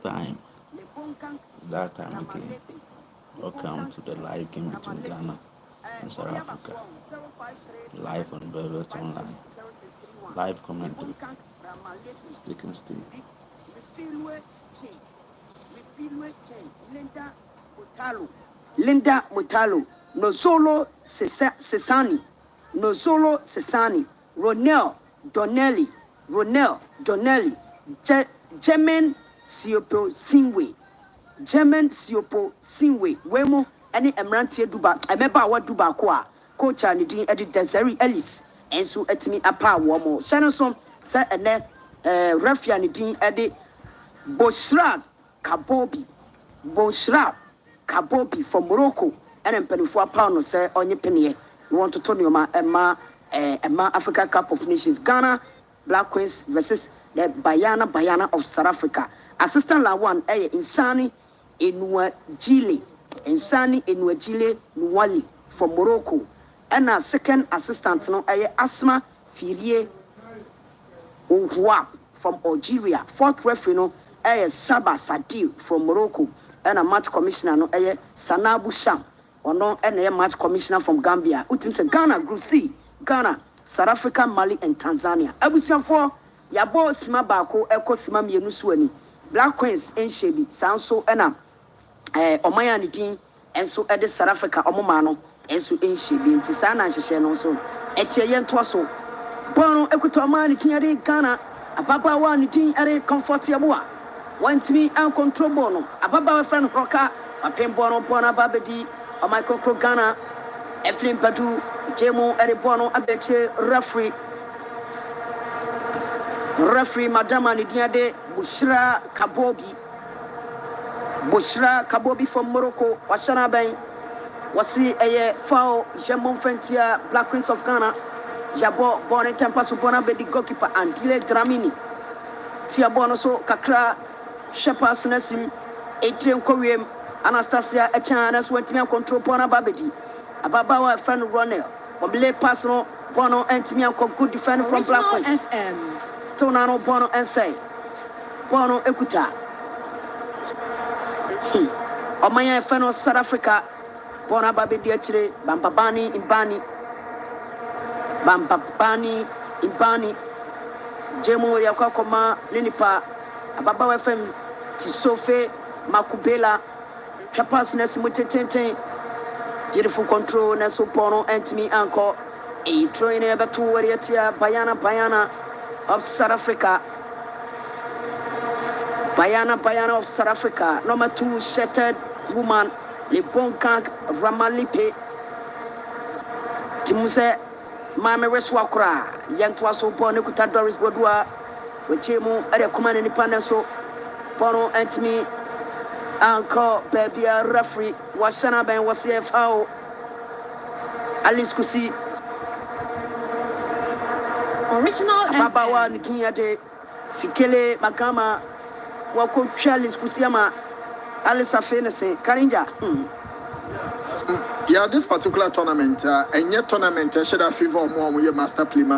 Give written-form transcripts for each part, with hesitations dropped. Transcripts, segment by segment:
time. Okay. Welcome to the live game between Ghana and South Africa. Live on Buildup Online. Live commentary. Stick and stay. Linda Mutalo, Nozolo Sesani, Nozolo Sesani, Ronel Donnelly, German Siopo Singwe, Wemo, any Emrantia Duba, I remember what Duba Kwa, Coach and the edit Desiree Ellis, and so at me a power womo. Shannon said a net, Rafian Dean edit Boshra Kabobi from Morroco, and then penny for a pound or say on your penny. You want to turn your Emma Africa Cup of Nations Ghana, Black Queens versus the Bayana of South Africa. Assistant La One, Insani Inuajile, Nuwali from Morroco, and a second assistant, no, Asma Firie Oujda from Algeria, fourth referee, no, Saba Sadil from Morroco, and a match commissioner, no, Sanabu Sham, or no, and a match commissioner from Gambia. Utim se Ghana, Group C, Ghana, South Africa, Mali, and Tanzania. Abusian for Yabo Simabako, Eko Simam Yenuswani, Black Queens, and Shebi, Sanso, and Omayani Dean, and so at the South Africa, Omomano, and so in Shebi, Tisana, and Shishan also, Etienne Twasso, Bono, Equatomani, Kiari, Ghana, Ababa one, Dean, Ere, Comfortable. One to me and control Bono, Ababa friend Roca, a pen Bono, Bona Babadi, or Michael Krogana, Eflin Padu, Jemo, Eribono, Abeche, referee, Madame Nidiade, Bushra Kabobi from Morroco, Washana Bay, Wasi a foul, Jamon Fentia, Black Queens of Ghana, Jabo, Bonnet Tempasu Bona, the goalkeeper, and Dile Dramini, Tiabonoso, Kakra, Shepas Nessim, Adrian Korean, Anastasia, Echanas, went to control Bona Babedi, Ababawa, friend Ronel, Obile Pasno, Bono, and Timia, good defender from Black Queens. SM. Stonano Bono and say, Bono Ekuta. Omaya Feno South Africa, Bona Babedi, Bambabani, Imbani, Jemo Yakakoma, Linipa, Ababa FM, Tisofe, Makubela, Chapas Nesimutente, beautiful control, Neso Bono, Antimi Anko, a trainer about 2 Warriatia, Bayana of South Africa. Bayana of South Africa. Number 2, shattered woman, Le Bonkank Ramalipe. Timuse, Mame Reswakra, Yantwaso Bono Kuta Doris Bodua, Wechemo, Area Command Independence, Bono Antimi, Uncle Baby referee, Washana Ben was CFO, Alice Kusi. Original Babawa Nikiade Fikele Makama Wako Charles Kusiama Alisa Fenese Karinja. Yeah, this particular tournament, and yet tournament, I should have favor more with your master play.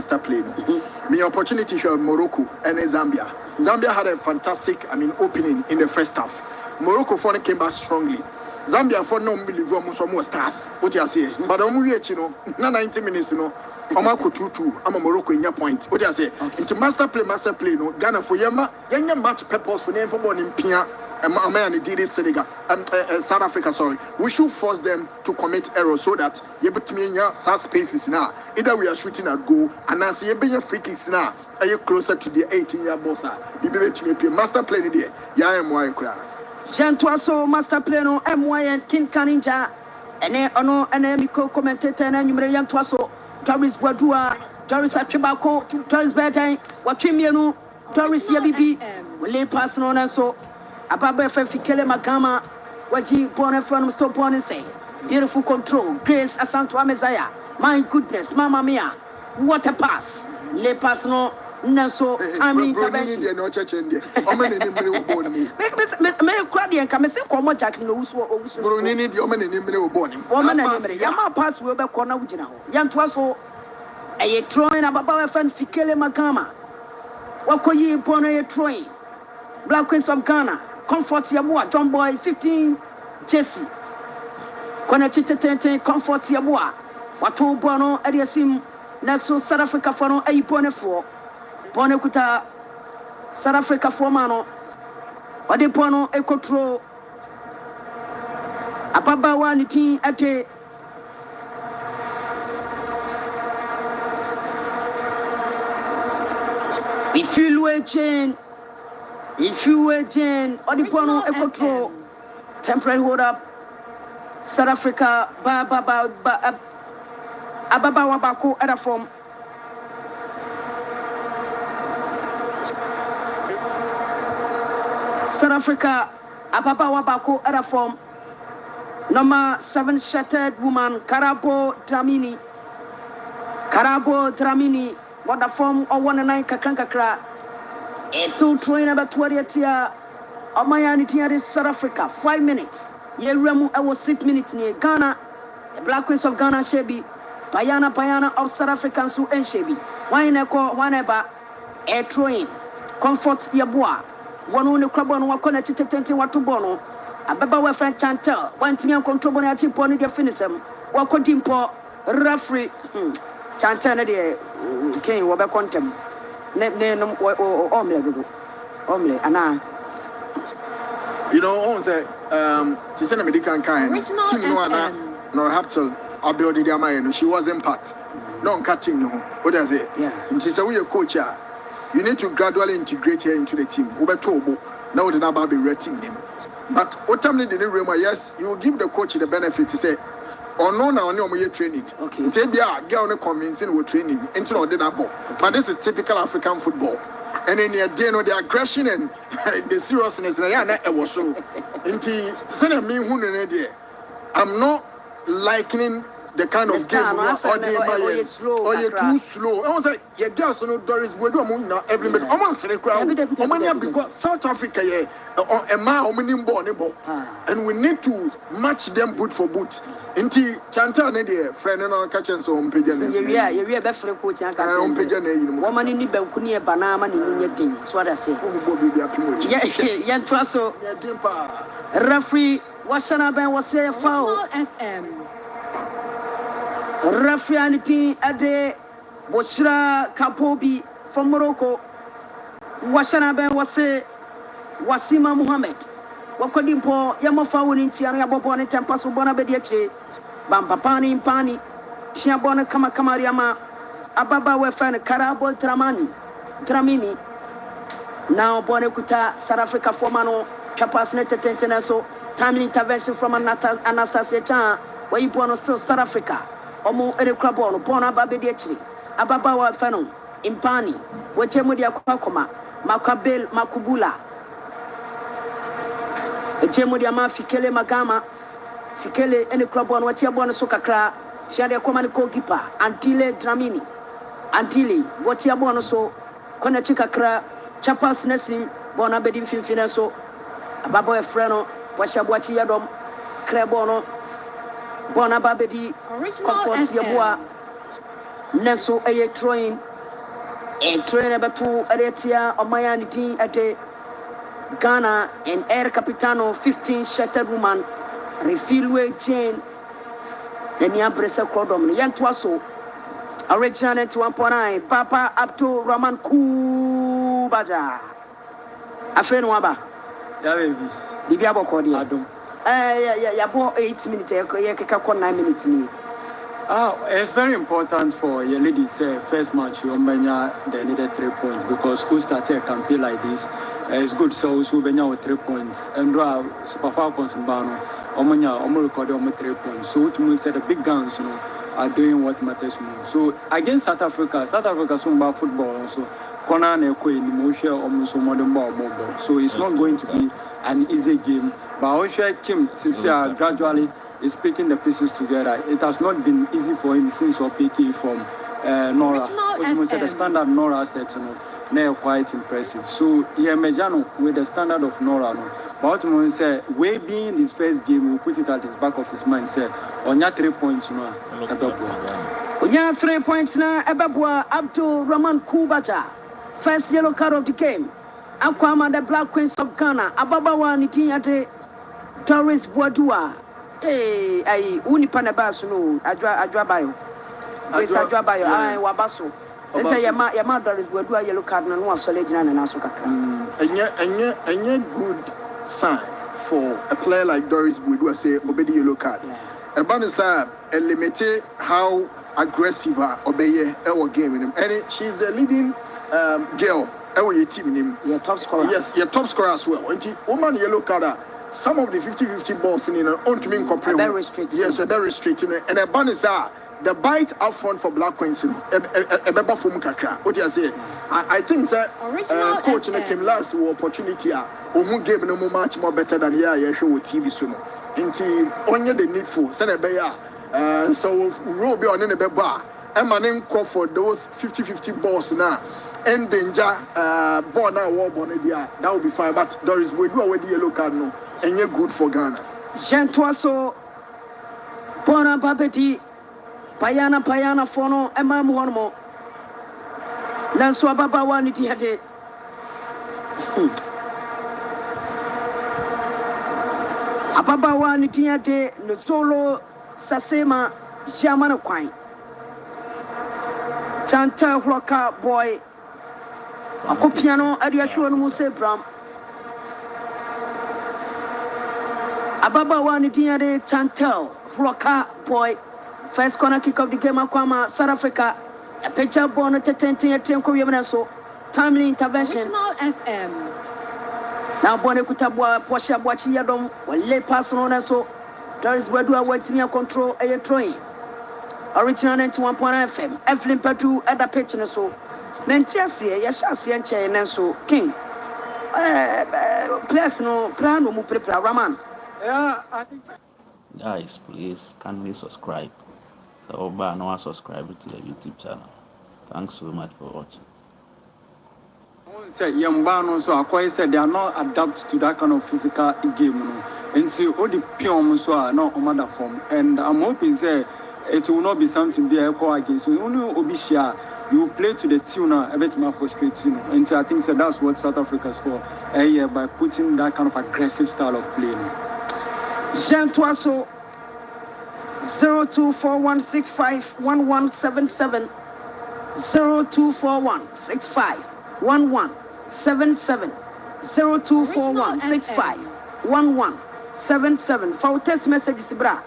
Me opportunity here Morroco and Zambia. Zambia had a fantastic, opening in the first half. Morroco finally came back strongly. Zambia for no believe more stars. What you say? But na 90 minutes, Omako 2-2, I'm a Morroco in your point. What you say? Into master play, no Ghana for Yama, young match purpose for them for born in Pia, and did Senegal, South Africa, sorry. We should force them to commit errors so that you put me in your spaces now. Either we are shooting at goal, and as you be your free kicks now, are you closer to the 18-year bossa? You be to master play there. Yeah, I'm one crowd. Jean Toiso, master plano, MY and King Kaninja, and Ono and Emiko commentator and Numerian Toiso, Doris Wadua, Doris Achibako, Doris Bedang, Wachimiano, Doris Yabibi, Lay Passon on so, Ababa Fikele Magama, Waji born from Stop Born and say, beautiful control, Grace Asanto Amezaya, my goodness, Mamma Mia, what a pass, Lay Passon. So timely intervention. They're not churching there. How many me born me? Make cry and come say come Jack no so Brunini the woman in the born. Woman and Yama pass will be corner with now. Yan Twaso a throwing about friend Fikele Makama. What could you upon a throwing? Black Queens of Ghana, Comfort Yabua, John Boy, 15, Jesse. Connected Comfort Yabua. Watu Bono, Ediasim, Naso South Africa Fono, a Pone 4. Bonekuta, South Africa 4 mano. Odepono, Ecotro. Ababawa, Niti, Ate. If you were Jane, Odipono, Ecotro. Temporary hold up. South Africa, Ababawa Bako, other form. South Africa, Ababawa Bako, other form. Number 7 shattered woman, Karabo Dramini, what the form of 1-9 Kakankakra. Is still throwing about 20 year. Omayanity South Africa, 5 minutes. Yeremu, I was 6 minutes near Ghana. The Black Queens of Ghana, Shebi. Payana of South African Su and Shebi. Whenever air throwing. Comfort Yabua. One on the club on Wakona Titenti Watubono. A Baba Wefan Chantel. One team control Bonati Pony the finishem. Wako Dimpo. Referee. Chantel, King Wabacontem. Name Omle, Anna. You know, on say, she said, American kind. Team no, nor Haptel, or build the Amayan. She wasn't part. No cutting, no. What does it? Yeah. And she said, we a coach, you need to gradually integrate her into the team. Ubetobo, now the Naba be rating him. But what time did the room? Yes, you will give the coach the benefit to say, or no, now you're training. Okay. Maybe I get on a convincing we're training into the ball. But this is typical African football. And then you know the aggression and the seriousness. It was so. I'm not likening the kind of game or you're too slow. I was like, yeah, girls, no Doris, we do every minute. Almost a crowd. Because South Africa, and we need to match them boot for boot. Inti Chanta ne friend no catch and so on pigeon. Yeah, you be free coach and catch on pigeon. Woman in the Belkunia Banama in your thing. That's what I say. Yeah, Twaso. Referee, Washana was a foul. FM. Referee Ade Boshra Kapobi from Morroco. Washana was a Wasima Muhammad. Wakodimpo Yamofa winning Tiana Bobon and Tampaso Bonabediache. Bampapani Impani, Shiabona Kamakariama, Ababa Wefan, Karabo Dramini. Now Bonekuta, South Africa Formano, Capacinated Tentenaso, timely intervention from Anastasia Chan, where you born still South Africa, Omo Erekrabon, Bona Babediachi, Ababa Wefano, Impani, Wetemudia Kwakoma, Makabel Makubula, Etemudia Mafikele Magama. Fikele any club on what you're born so kakra, she had a command goalkeeper, Antile Dramini, Antile, what you're born so, Konachikakra, Chapas Nessim, Bonabedi Finfinaso, Ababo Freno, Washabuachi Yadom, Crebono, Bonababedi, Comfort Yabua, Neso a train about 2 Aretia or Mayanity at Ghana and Air Capitano, 15 shattered woman. Refillway chain. Then you embrace a cordom. Young Twaso. Original 1.9. Papa up to Roman Kubaja. A friend Waba. Yeah, baby. Bibiabo Cordia. Adam. Yeah, 8 minutes. 9 minutes. It's very important for your ladies' first match. You they needed 3 points because who started a campaign like this. It's good. So, with 3 points. And Super Falcons in Bano. Morroco 3 points. So which means that the big guns, are doing what matters most. So against South Africa some bad football also. Corner and emotion almost modern ball. So it's not going to be an easy game. But I share Kim since gradually is picking the pieces together. It has not been easy for him since we're picking from Nora. Which means that the standard Nora sets, they're quite impressive. So Mejano with the standard of Nora. Baltimore said, way being his first game, we put it at his back of his mind, said, on your 3 points now, on your 3 points now, Ebabwa up to Roman Kubaja. First yellow card of the game. Aquama the Black Queens of Ghana, Ababawa Nitiate, Doris Boadua, Unipanabas, no, Adrabayo. Yes, Adrabayo, I Wabaso. They say your mother is Boadua, yellow card, and one of Solejan and Asuka. And yet, good sign for a player like Doris Boadua, say, obey yellow card. A banisa, a limite how aggressive obey our game in him. And she's the leading girl. Your team name. Your top scorer. Yes, your top scorer as well. And woman yellow card. Some of the 50-50 balls in on to me incorporate. Very restricted. Yes, very restricted. And a ban is the bite up front for Black Queens. A beba from Kakra. What do you say? I think that coach came last opportunity. Who gave no much more better than yeah show TV soon. Until only the needful. Send a bear. So we'll be on in a beba. And my name call for those 50-50 balls now. And danger, born now, war born idea. That will be fine. But Doris, we do already yellow card no, and you're good for Ghana. Jean Toiso, Bona Papeti, Payana Fono, and Mam Hormo. Lanswa Baba Waniti had it. Ababa Waniti had it, the solo Sasema, Jamano Quine. Chanta Roka boy. Ako piano adiachwa no muse bram Ababa wani diare Chantel Roka boy first corner kick of the game akwama South Africa a picture born at 10 ko yemna so timely intervention Original FM now bone kutabwa posha bwachi yadom wale pass no so Doris Boadua wetimi control a throwing Original 91.9 FM Evelyn Patu at the pitch so Mentiasia, Yashasi and Chay and so King. Place no plan no prepare Raman. Yeah, I think. Guys, please kindly subscribe. So, no subscribe to the YouTube channel. Thanks so much for watching. Say young man so I said they are not adapt to that kind of physical game. And so all the pions so are not on other form. And I'm hoping say it will not be something be equal against. So only Obishia. You play to the tune a bit more frustrating. And so I think so that's what South Africa is for. By putting that kind of aggressive style of playing. Jean Toiso 0241651177 0241651177 0241651177 for text messages bra.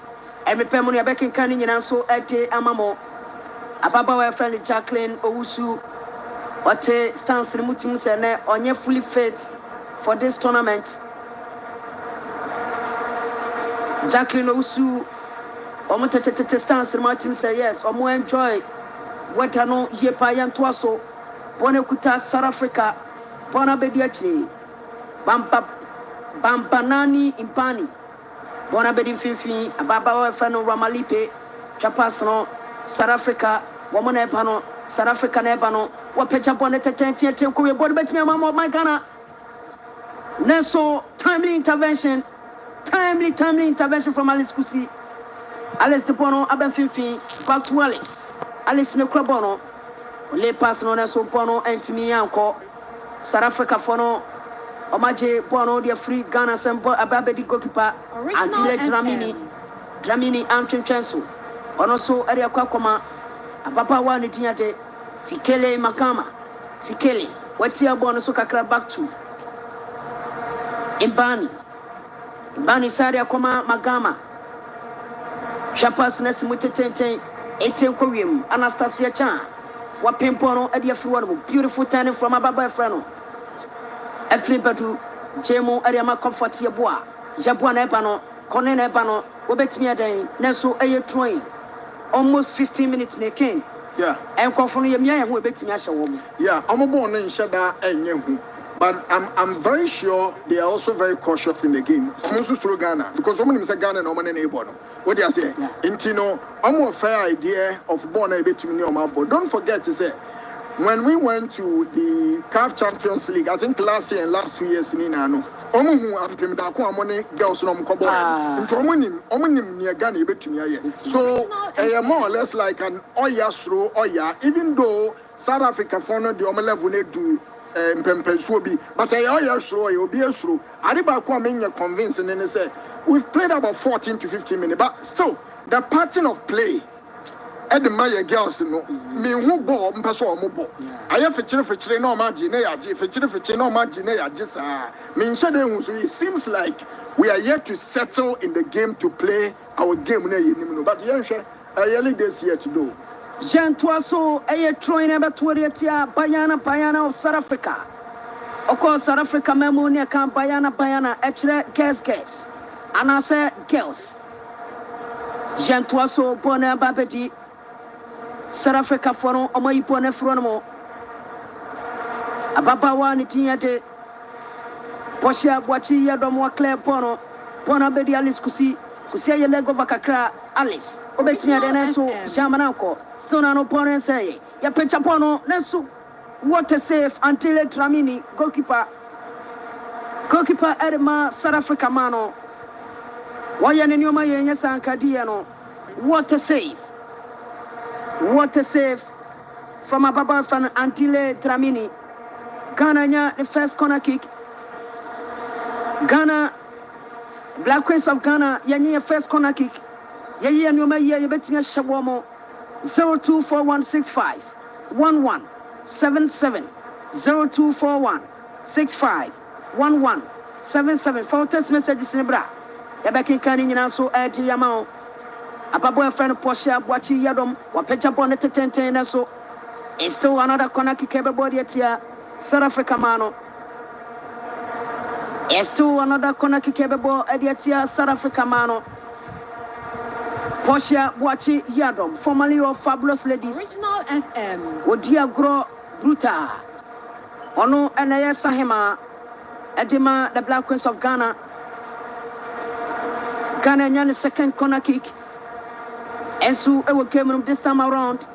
Every pemoni abekin kani nyina so ete amamo. Ababa wa friend Jacqueline Owusu Ote stance remuting sene onye fully fit for this tournament. Jacqueline Owusu omo tete stance remuting say yes omo enjoy weta no ye pa yanto so bone kuta South Africa bona bedi achi bambanani impani bona bedi fifi ababa wa friend Ramalipe chapas no South Africa, woman epano, South Africa nebano, what pitch up on the 10 ko we board bet me mama my Ghana. Neso timely intervention from Alice Kusi. Alice de Bono Abenfifi back to Alice. Alice ne Krabono. Le pass no Neso Bono Antimi Yanko. South Africa fono Omaje Bono dia free Ghana sembo ababedi goalkeeper Antile Dramini Antrim Chansu. Also, area Kwakoma, a papa one dinyate, Fikele Makama, Fikele, what's your bonus Kakra back to? Imbani Saria Koma Magama, Shapas Nesimutete, 18 Korean, Anastasia Chan, Wapimpono, Adia Fruano, beautiful tanning from Ababa Frano, Eflipatu, Jemo, Ariama Comfort Yabua, Jabuan Ebano, Conen Ebano, Wobetmia Day, Neso Ayer Troin. Almost 15 minutes in a king. Yeah. And confirm me who a bit me as a woman. Yeah, I'm born in Shada and Yehu. But I'm very sure they are also very cautious in the game. Also through Ghana. Because women is a Ghana no man in Ebono. What do you say? Intino, I'm a fair idea of born a bit to me on my board. Don't forget to say when we went to the CAF Champions League, I think last year and last 2 years in Inano, who have been the money girls from Kobo, and near Ghana, so more or less like an Oya through Oya, even though South Africa found the Omele do mpempensuo bi but I sure you be sure Ariba kwa me convinced and say we've played about 14 to 15 minutes but still the pattern of play at the my girls no me who ball mpaso omo I have fechire no imagine ya fechire no imagine ya just me so it seems like we are yet to settle in the game to play our game na but yenhwe early this year to do Jean Toaso, throwing about Bayana of South Africa. Of course, South Africa memonia can Bayana, actually, guess. And I say, girls. Jean Toaso, Bona Babedi, South Africa for no, Omoy Pone Frono. Ababawa Nitia de Posha, Wachi, Yadomo, Claire Pono, Bona Bedi Alice Kusi Lego Vakakra, Alice, Obetia de Neso, Jamanako. Stone no opponent say, ya pechapono, Nesu, water safe until a Tramini, goalkeeper Edema, South Africa mano. Wayan in Yoma Yanyasan Kadiano, water safe from a baba fan until a Tramini. Ghana, the first corner kick. Ghana, Black Queens of Ghana, Yanya first corner kick. Yaya Numa, you betting a Shawomo. 024165 1177 0241 65 1177 for text messages in bra ya baki kan nyina so adi yama ababo friend Porsche Boachi Yadom wa pecha bonne tetenten na so it's still another corner kick body atia South Africa mano it's still another corner kick body atia South Africa mano Porsche Boachi Yadom, formerly of Fabulous Ladies. Original FM. Odia Gro Bruta. Ono Anaya Sahema. Edema, the Black Queens of Ghana. Ghanaian second corner kick. And so I will come this time around.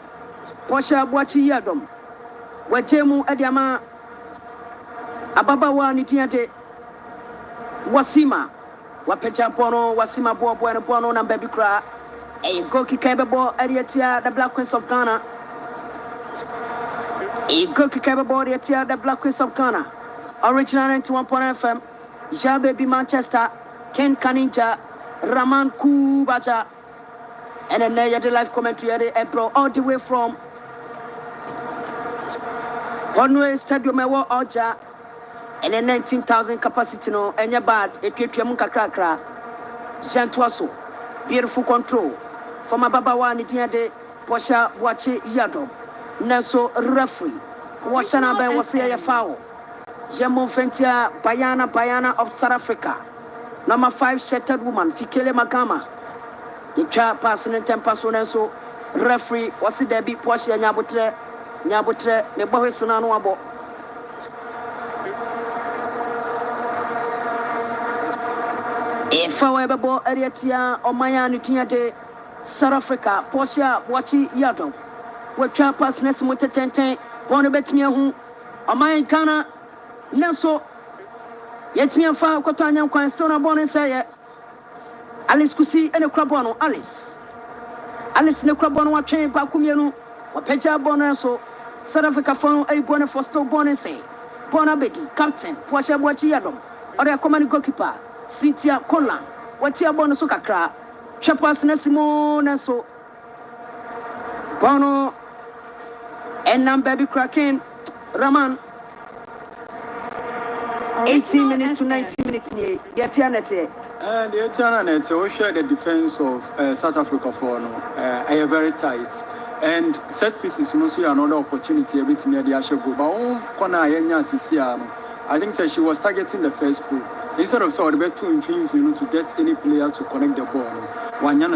Porsche Boachi Yadom. Wajemu Ediama. Ababawa Nitiante. Wasima. Wapecha Pono, Wasima Bobo and Pono and Baby Cra. A goalkeeper capable Ariatia, the Black Queens of Ghana. A goalkeeper capable Ariatia, the Black Queens of Ghana. Original 91.1 FM. Ja Baby Manchester, Ken Kaninja, Raman Kubaja, and then the live commentary April all the way from Honneur Stadium Oujda, and then 19,000 capacity no, and your bad, a Piamuka Krakra, Jean Toaso, beautiful control. From Ababawa Nitia de Posha Boachi Yadom. Neso referee. Washana Ben was here foul. Jemo Fentia Bayana of South Africa. Number 5 shattered woman, Fikele Magama. The child passing in Tempaso so referee was the Debbie Posha Nyabutre, the boy Sanano. If however, bo Ariatia or Maya Nitia de South Africa, Porsche Boachi Yadom. We try pass next motor 10 Bonne Betmia who or my Ghana Nelso yet me and fire Cotania Quanstona Bonne say Alice Kusi and a Crabono Alice in the Crabono train Bacumiano or Peja Bonaso South Africa phone a bonnet for still Bonne say Bona Betty, Captain, Porsche Boachi Yadom or their command goalkeeper Cynthia Conlan, what your bonusuka cra, Chapas Nesimo Neso Bono and Nam Baby Kraken Raman 18 minutes to 19 minutes. The Etianete. And the Etianete, we share the defense of South Africa for no, are very tight. And set pieces, you know, see another opportunity a bit near the Asher Go. But I think that she was targeting the first pool. Instead of so the two in to get any player to connect the ball.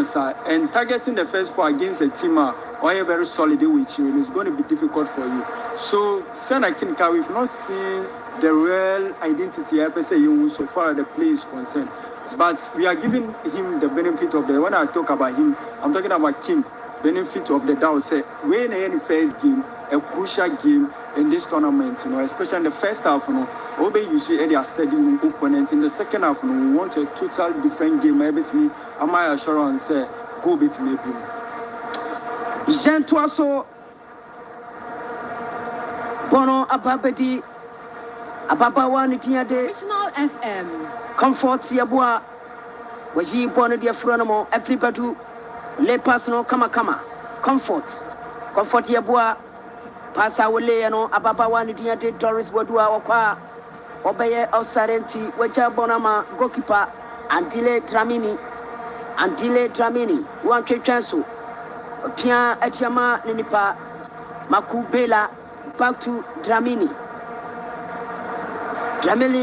Side and targeting the first ball against a team who are very solid with you, and it's going to be difficult for you. So, Senna Kinka, we've not seen the real identity I say you so far as the play is concerned. But we are giving him the benefit of the when I talk about him, I'm talking about Kim, benefit of the doubt. Say when any first game, a crucial game in this tournament, you know, especially in the first half, you know, Obe you see any steady opponent. In the second half, you know, we want a total different game. Maybe to me, am I assurance say go bit maybe. Jean Toaso Bono Ababedi Ababawa ni de Original FM. Comfort Yabua. Waji born dear Fronomo, everybody. Le personal kama. Comfort Yabua. Pasa wale no Ababawa ni de Doris Wadua Okwa. Obeye of Sarenti, Waja Bonama, goalkeeper, Andile Dramini, one chanso. Pia Etiama Ninipa, Makubela, back to Dramini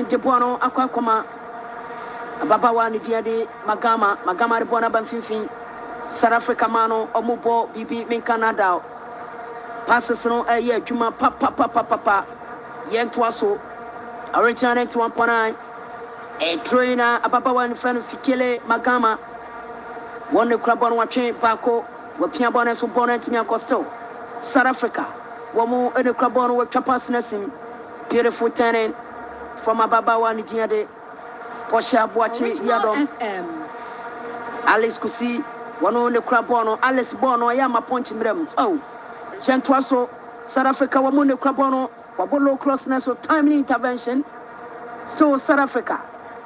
de Bono, Aquacoma, Ababawa Nidiade, Magama de Bona Banfifi, South Africa Mano, Omubo, Bibi, Minkanada, passes no a year, Juma, Papa, Yentuaso, original to 1.9, a trainer, Ababawa and friend Fikele, Magama, one the club on watching Paco, Wapia Bonus, Bonnet, Mia Costo, South Africa, one more in the club on with Chapas Nessim, beautiful tenant from Ababawa Nidiade, Posha Boache, Yadom, Alice Kusi, one on the club on Alice Bono, Yama punching them. Oh, Gentwaso, South Africa, one on the club on Wabolo closeness or timely intervention. Still South Africa,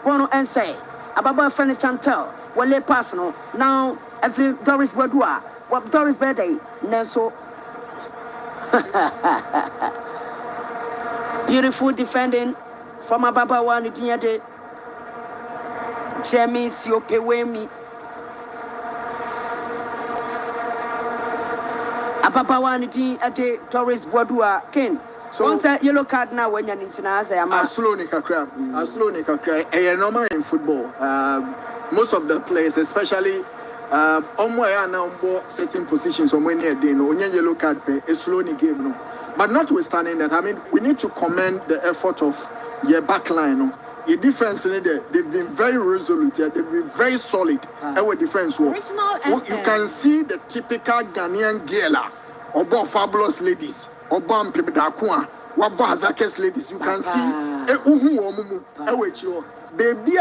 Bono and say, Ababa Fanny Chantel, Wale Personal, now every Doris Badua, what Doris Bede, Neso. Beautiful defending from Ababawa Nidiade, Jamie Siopewemi. Ababawa Nidiade, Doris Badua, Ken. So once a yellow card now when you're international, I'm slow Nika a normal in football. Most of the players, especially now certain positions or when you're doing yellow card pay a slow game. No. But notwithstanding that, I mean, we need to commend the effort of your backline. No. The defense in there, they've been very resolute, they've been very solid. Our defense work. You can see the typical Ghanaian gala or fabulous ladies. Obam Pibidakua, Wabazakes ladies, you can see baby,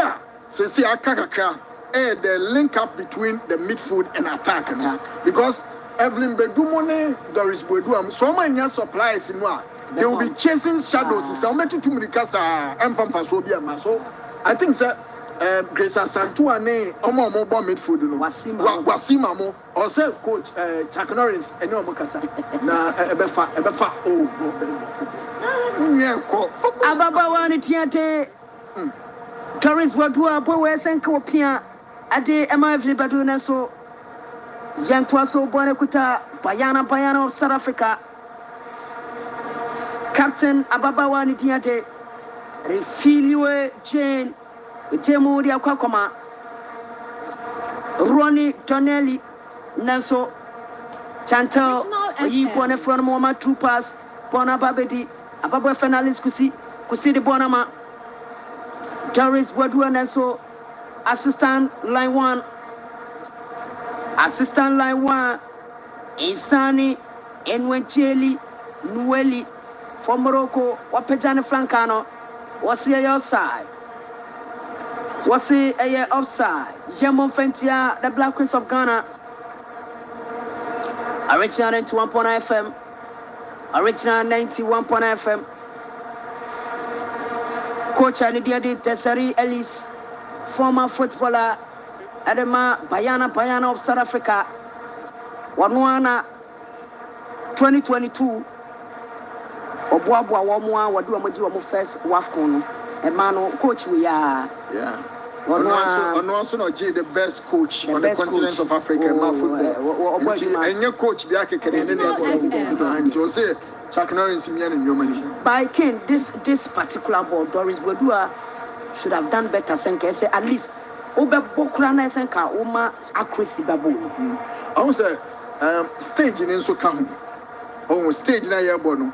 say Akaka, the link up between the midfield and attack. Because Evelyn Bedumone, Doris Beduam, so many supplies in one. They will be chasing shadows. So many to Mikasa and from Fasobia. So I think that Grace Santuane, Omo mobile midfield, Wasimamo, or say coach Chuck Norris, and no Mokasa. Na Ebefa, oh, Ababawa Tiate Doris Wadua, Boas and Copia, Ade Emma Baduna, so Yantuaso Bonekuta, Bayana of South Africa. Captain Ababawa Tiate, Refilue Jane. Jemudi Aquacoma, Ronnie Tonelli, Naso, Chantal, Yipone from Moma Troopers, Bona Babedi, Ababa Fenalis Kusi the Bonama, Doris Wadua Naso, Assistant Line 1, Isani, Enwencheli, Nueli, from Morroco, Wapejani Francano, was here outside. Was it a year offside? Jamon Fentia, the Black Queens of Ghana. Original 91.9 FM. Original 91.9 FM. Coach Anidiadi Tessari Ellis, former footballer, Adema Bayana of South Africa. Wanwana 2022. Obuabwa Wamwa, Wadu first WAFCON. Emmanuel, coach, we are. Yeah. Also not the best coach on the continent of Africa in football. And your coach, Biaki and Jose, Chuck Norris, and Germany. By Ken, this particular ball, Doris Bedua should have done better. Say at least Oba Bokrana Senka, Oma accuracy babu. I was a stage in Sokamu. Oh, stage in a year bono.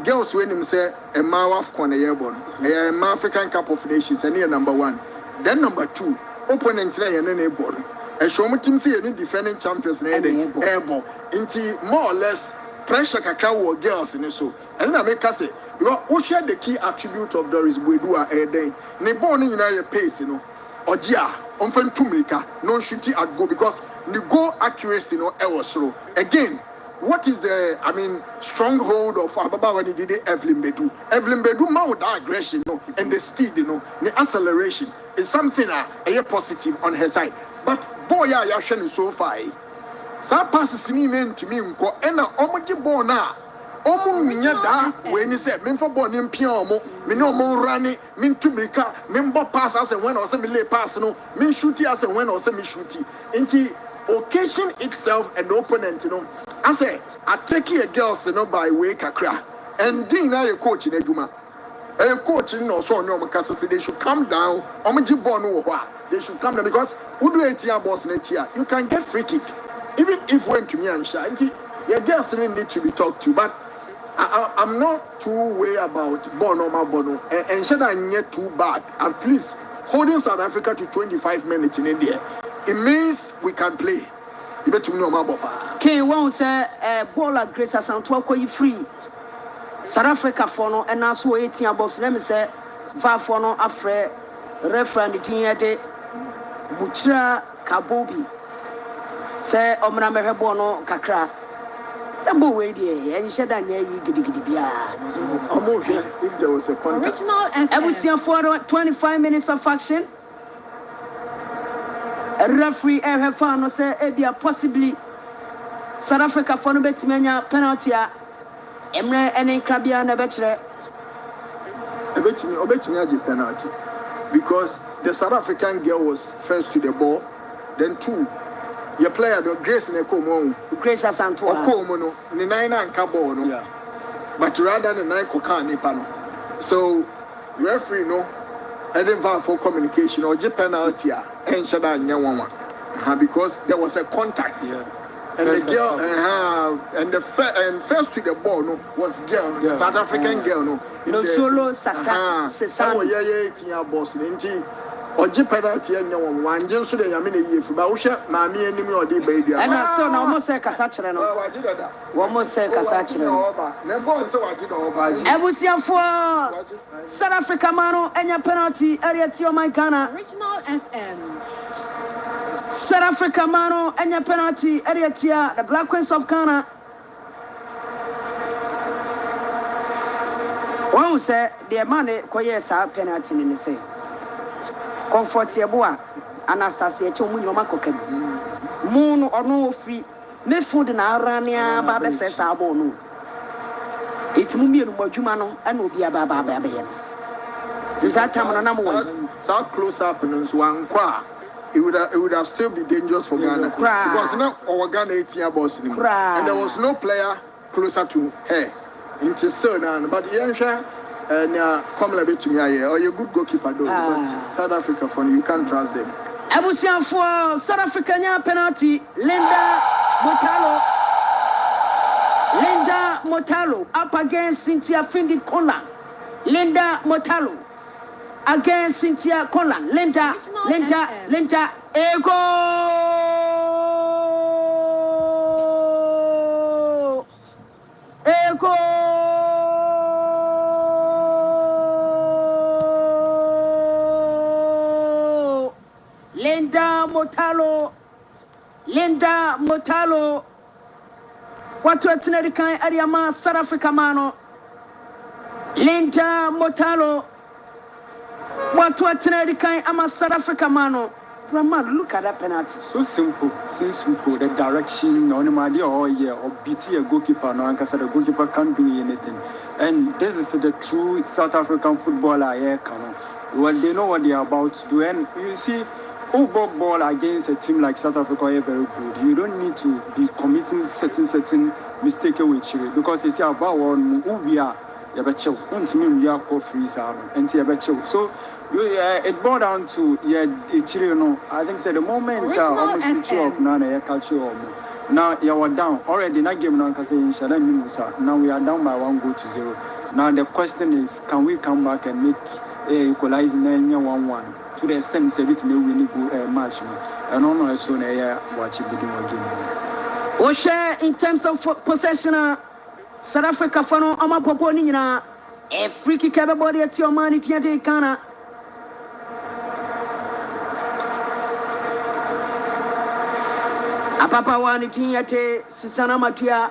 Girls when him say a WAFCON a year born, a African Cup of Nations, and here number 1. Then number 2, opponent today and then born. A showman team say any defending champions airborne. Into more or less pressure cacao girls in the so. And I make us say, you share the key attribute of Doris Bedua a day. Ne born in a pace, you know. Or Gia, Tumrika, no shooting at goal because the goal accuracy no error slow. Again, what is the, stronghold of Ababa when he did it, Evelyn Bedu? Evelyn Bedu, mount that aggression, and the speed, the acceleration is something a positive on her side. But boy, ya shenu so far. Sa passes me to me, and omoji bona. Omu minyada when he said, "Men for born in Piamo, me no more running, min to Mika, men bo pass as and when or semi lay pass no, min shooty as and when or semi shooty." Into occasion itself and opponent, I say, I take a girl, by way kakra, and ding now your coach in a juma. A coach in or so no because they should come down, omoji bono they should come down because who do it here, boss next year? You can get free kick. Even if went to me and shy, your girls need to be talked to, but I'm not too worried about Bono, and should I get too bad. At least holding South Africa to 25 minutes in India, it means we can play. You better know my papa. Ken won't say ball at Grace as you free. South Africa for no, and also 18 about let me say, Va for no, afre, referend the Tinyade, Butra Kabobi. Say, Omra Merebono Kakra. Sambo way there, and said that if there was a contact. I will see for 25 minutes of action. A referee have found say Ebia possibly South Africa for no betimenya penalty. Emre and Krabia and a bachelor. Obetimi penalty because the South African girl was first to the ball, then two. Your player, the Grace in a common. Grace as Antoine. Comono, the nine and Cabono. Yeah. But rather than the nine Kokani panel. So, referee, I didn't vote for communication or penalty and Shadan Yawan. Because there was a contact. Yeah. And the girl, and the first to the ball was girl, yeah. South African girl. No solo Sasa. Yeah, boss. Or penalty and one James today, I mean, if Bausha, Mammy, enemy or the baby. And I still almost say Casachano. One more say Casachano. I will see for South Africa Mano and your penalty area to my Ghana. Original FM. South Africa Mano and your penalty area to the Black Queens of Ghana. One say the money, Koyesa penalty in the same. Comfortable Anastasia Chomuni Makoken. Moon or no free. Me food in Arania, Baba says Abono. It's Mummy Mojumano and will be a Baba Baby. Since that time, number one. So close up and one qua. It would have still be dangerous for Ghana. Because now our Ghana 18 boss and there was no player closer to her. It's still now, but yeah. And come a bit to me, or you're a good goalkeeper, though. But South Africa, you can't trust them. Ebusian for South African penalty, Linda Motalo up against Cynthia Findi Conlan. Linda Motalo against Cynthia Conlan. Linda, Ego! Linda Motalo. What to attend the kind Ariama South Africa Mano? Linda Motalo. What to attend the kind Ama South Africa Mano? Grandma, look at that penalty. So simple, the direction, on the idea or beating a goalkeeper, no, because the goalkeeper can't do anything. And this is the true South African footballer here, well, they know what they are about to do. And you see, who ball against a team like South Africa are very good. You don't need to be committing certain mistakes with you because you see about one who we are. You have a chill. We are called free and you have a chill. So it boiled down to I think the moment almost switch off now culture. Now you are down already. Not game now because now we are down by 1-0. Now the question is, can we come back and make equalizing 1-1? To the extent it's a bit may win a match. I don't know as soon as I watch it begin again. We share in terms of possession. South Africa for no Ama Poponina. A free kick everybody at your money to Ghana. A papa one Tinyate, Susana Matia,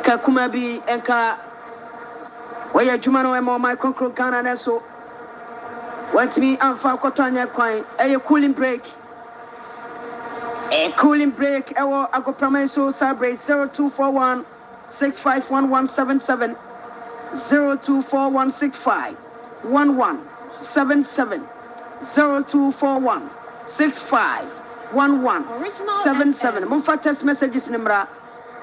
Eka kumabi enka oya jumano emo my concro Ghana na so want me amfa kwotanya kwan a cooling break ewo agoprama so celebrate 0241 651177 024165 1177 0241 65 1177 Mumfa text messages nimra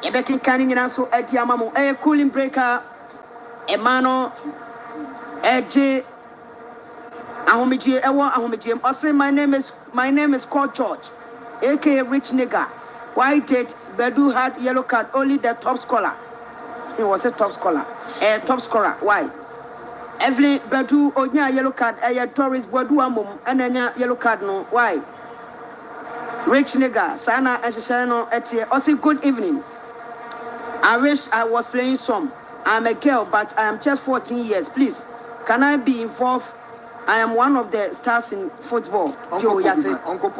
Ebekin kani nyina so edi amamo cooling breaker emano eje ahomije ewo ahomije ose my name is called George aka rich nigga. Why did Bedu had yellow card only the top scorer? He was a top scorer. Top scorer. Why? Every Bedu onya yellow card tourist Bedu amom anya yellow card no. Why? Rich nigga sana eshano etie ose good evening. I wish I was playing some. I'm a girl, but I am just 14 years. Please, can I be involved? I am one of the stars in football. Uncle Pobimai. Uncle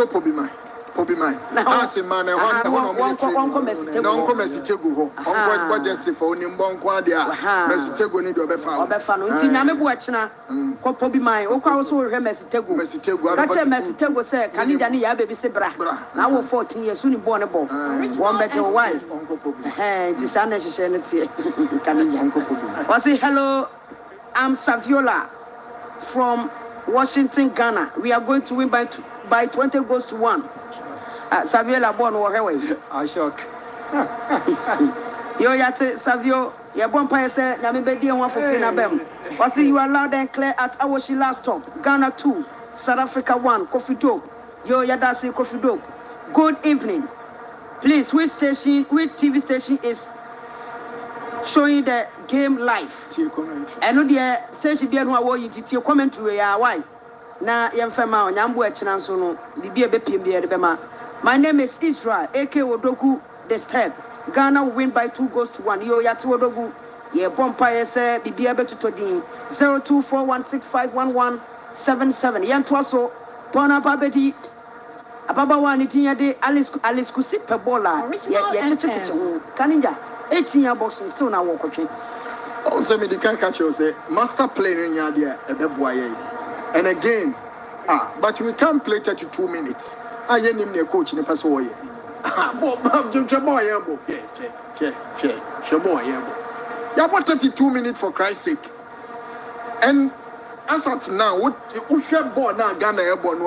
Pobimai. Pobimai. As a man, Uncle Messitego. Uncle Bodges for Nimbon Quadia. Messitego need to be found. Obefano. Tiname Buachna. Pobimai. Oka also Messitego. Messitego say, can you Dani Ababy Sebra? Now 14 years soon born a ball. One better while. Uncle Pobimai. This unnecessary. Uncle Pobimai. Was it hello? I'm Saviola from Washington, Ghana. We are going to win by 20 goals to 1. Saviola born or away. I shock. Yo yate Savio, your bonfire said, Namibedi and one for Finabem. Was you are loud and clear at Awashi last stop. Ghana 2, South Africa 1, Coffee Dope. Yo Yadasi Coffee Dope. Good evening. Please, which TV station is showing the game live? And no the station be no wo yiti commentary ya why na yemfema onyambo echina so no bibia be piem be bema. My name is Israel AK Odogu the step. Ghana will win by 2 goals to 1. Yo yati Odogu ye bompa yese bibia be tutodin 0241651177 yentwa so bona babedi ababa wani tinya de Alice Kusi pebola ye checheche kaninja 18 boxing still na walk okay. Also, me the can catch you say master playing in yadia and again, but we can't play 32 minutes. I ain't him the coach in the pass away. You want 32 minutes for Christ's sake. And as at now, what you born now Ghana airborne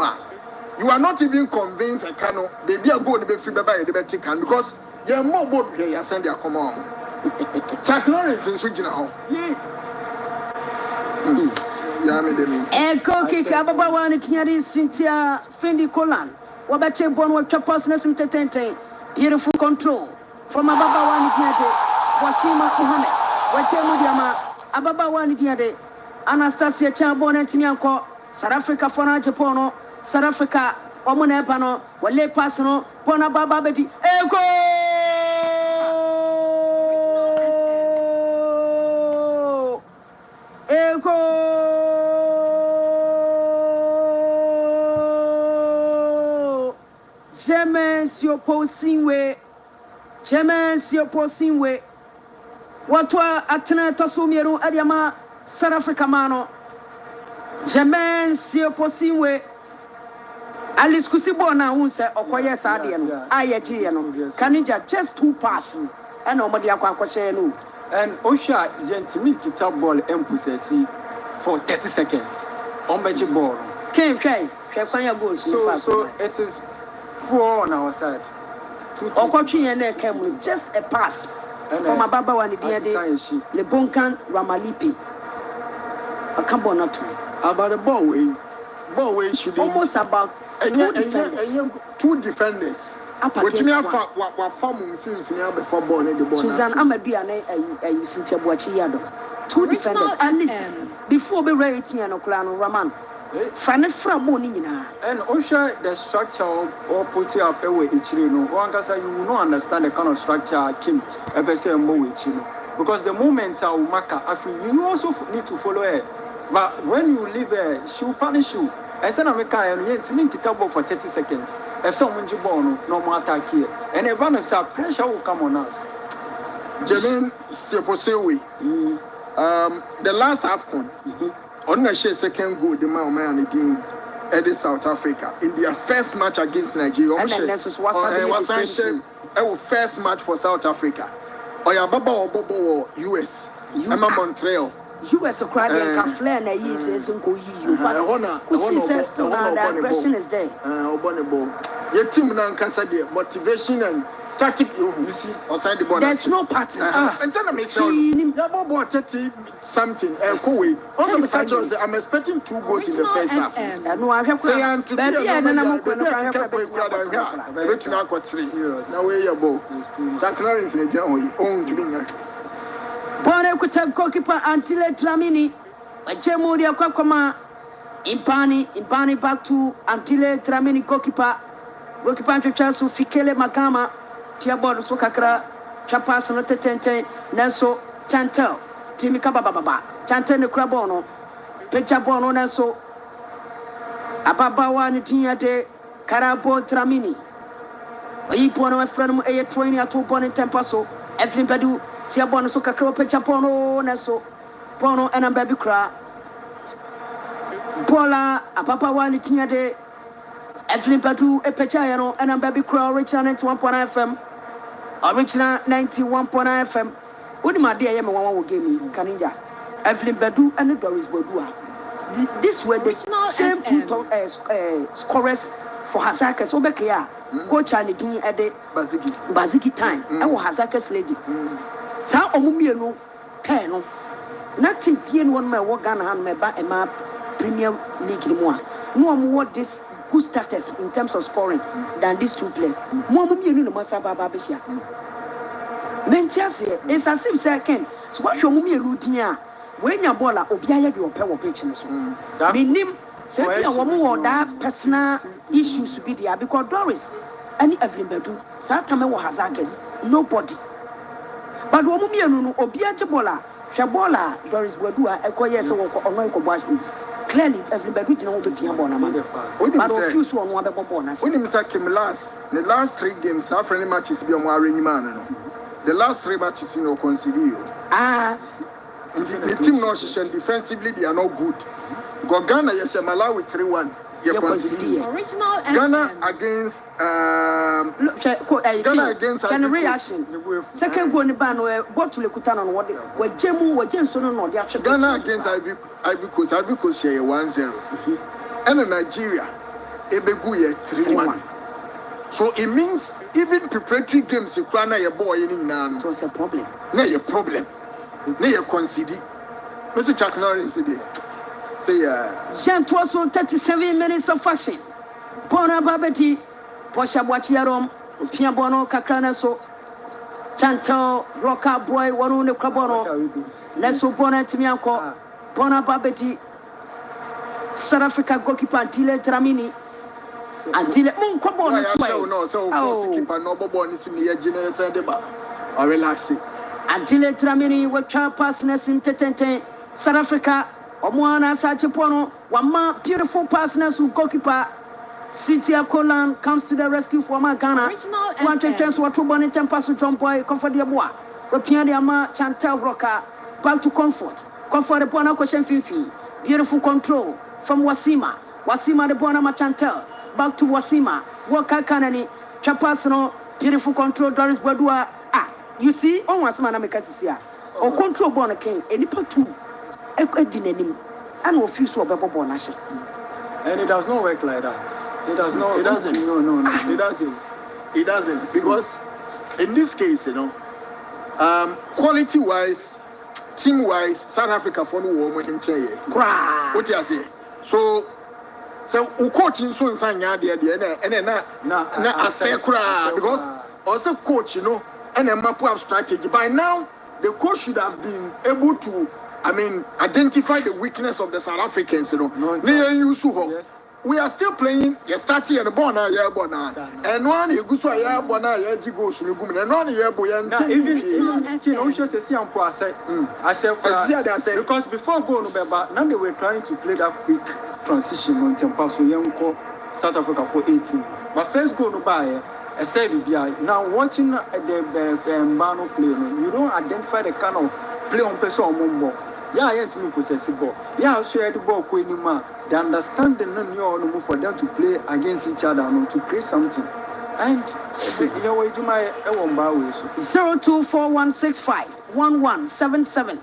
you are not even convinced I cannot baby are going to be free by the betting because you're more board here, you send your command. Chuck Norris in switching home. Eko kikababa wani kinyari Cynthia Fendi Kolan. Wabache born with chapas tente. Beautiful control. From ababa wani kinyade. Wasima Muhammad. Wache mudiama. Ababa wani kinyade. Anastasia Chambon and Timianko. South Africa Fona Japono. South Africa Omone Pano. Wale Pasano. Pona Baba Betty. Eko! Jemen opposing way. What were Atena Tosumiru Adiama South Africa Mano? Jemen opposing way. Alice Kusibona who said, Okoye Sadian, Ayatiano, Kanija just 2 pass, and nobody aquashenu. And Osha Yentimi guitar ball emphasis for 30 seconds on bench ball. So it is 4 on our side. Just a pass from a Baba one the Bonkan Ramalipi. A Cambonatu. About the ball way should almost about 2 defenders. Which me what form before ball the ball. Susan Amadi and Cynthia Buachiado. 2 defenders at least before be ready and Oklano Raman. And Osha the structure or put it up away each you one can say you will not understand the kind of structure Kim ever say more with because the moment Maka you also need to follow her. But when you leave her, she will punish you. I said, I'm a guy and yet to make it up for 30 seconds. If someone's born, no more attack here. And if one up, pressure will come on us. Jermaine Seposewi, the last AFCON, on the second goal, the man again. At South Africa in their first match against Nigeria. And then was first match for South Africa. Oya Baba or Bobo US. Emma Montreal. US crowd can flare na yi says unko yi. Honneur. The question is there. Your team now can say the motivation and tactic. You see, outside the border. There's no pattern. And then I make sure Bobo 30 something. Also, the catcher says I'm expecting 2 goals in the first half. No, I have say I'm to now where you go. Jack Lawrence is own to me. Bwana kutab goalkeeper Antile Tramini. Wachemuri ya kwa koma impani back to Antile Tramini goalkeeper. Goalkeeper Anchochasu Fikele Makama. Tiabon so kakra chapas no tetente Nelso Chantel. Timika baba. Chantel ne krabono. Pecha bono Nelso. Ababawa ni tinya de Karabo Tramini. Ipo na friend mu eye training at 2 point tempaso. Everybody Tiabon so kakra pecha bono Nelso. Bono and baby cra. Bola ababawa ni tinya de Evelyn Badu Epechayano and baby crow original 91.9 FM. Original 91.9 FM. What my dear Yama will give me Kaninja. Evelyn Badu and Doris Bodua. This were the same two scorers for Hazakas Obekia. Coach and the at the Baziki time. And Hazakas ladies. Sa Omumiano Peno. Nothing Pian one my work gun and my back and my Premier League anymore. No more this good status in terms of scoring than these 2 players. More you know Masaba Babisha. Mentias is as if second. So what your mummy routine when your baller Obiaya do power pitching. Minim say a woman or that personal issues to be there because Doris and Evelyn Bedu, Satame Hazakes, nobody. But woman Obiaja Bola, Shabola, Doris Bedua, Equoyes or Onoiko. Clearly, everybody didn't know the Piabona. But refuse one more bonus. When him sack him the last 3 games, half any matches be on wearing man. The last 3 matches in consider. And the team no defensively they are not good. Go Ghana Yeshamala with 3-1. Original Ghana against Ghana against reaction. Second one ban what to Lekutan on what were Jemu were Jensen on the actual Ghana against Ivory Coast share 1-0. And in Nigeria, Ebeguye 3-1. So it means even preparatory games, you can't your boy in now. It was a problem. No, your problem. No, you concede. Mr. Chuck Norris today. Say, Jean Twasso 37 minutes of fashion. Bona Babeti, Posha Boachiarom, Piabono, Kakrana so Chantal, Roca Boy, one the Crabono, Lesso Bona Timianco, Bona Babeti, South Africa goalkeeper Antile Tramini, Antile Munkobon. So keeper no Bobon is in the generous and deba. Or relaxing. Antile Tramini, what child passness in Tetente, South Africa. Omwana Sachipono, one beautiful partners who goalkeeper Cynthia Colan comes to the rescue for Ghana. One chance what 2 bonnet and pass to John Boy, comfort the bois. Repian the Ama Chantel Roca, back to comfort. Comfort the Bona question Fifi. Beautiful control from Wasima. Wasima the Bonama Chantel. Back to Wasima. Waka Kanani. Chapasano. Beautiful control. Doris Badua. You see, on Wasima Namekassia. Or control Bona King. And the 2. And refuse to obey bonus. And it does not work like that. It does not. It doesn't. No. It doesn't. Because in this case, quality wise, team wise, South Africa for no woman in chair. What you say? So coaching so in Sanya and then I say because also coach, and a map up strategy. By now, the coach should have been able to identify the weakness of the South Africans, Yes. we are still playing. You starting and born now, yeah, born now. And one you go so yeah, born now, yeah, you go so you go. And one yeah, boy, and even you know, just say I said because before going to bed, now they were trying to play that quick transition on tempo so young South Africa for 18. But first go to buy. I said, now watching the Mbano play, you don't identify the kind of play on person more. Yeah, I ain't to possess the ball. Yeah, I'll share the ball, they understand the non for them to play against each other and to create something. And you know what you might 0241651177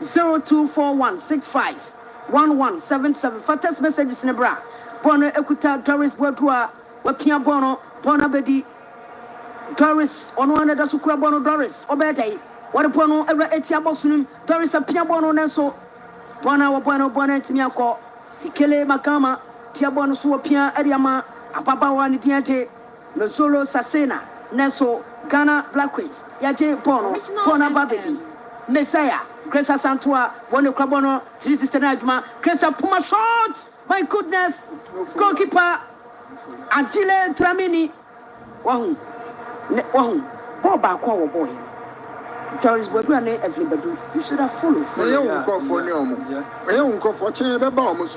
0241651177 Fatas messages in the bra. Bono Ekuta Doris Bodua, Wapia Bono, Bona Bedi Doris, on one of the Sukra Bono Doris, Obede, what a Bono ever Etia Boxum, Doris a Pia Bono Neso, Bona Bono Bonnet Miako, Fikele Makama, Tiabono Suapia Ediama, Ababawa Nidiante, No Solo Sasena, Neso, Ghana Black Queens, Yate Bono, Bona Babedi, Messiah, Gresa Santua, Bono Crabono, 369, Gresa Puma short, my goodness, goalkeeper, Antile Tramini, Wahoo, Boba Kowa boy. Doris Bodua, everybody, you should have followed. I don't call for Neomo. I don't call for China Babamus.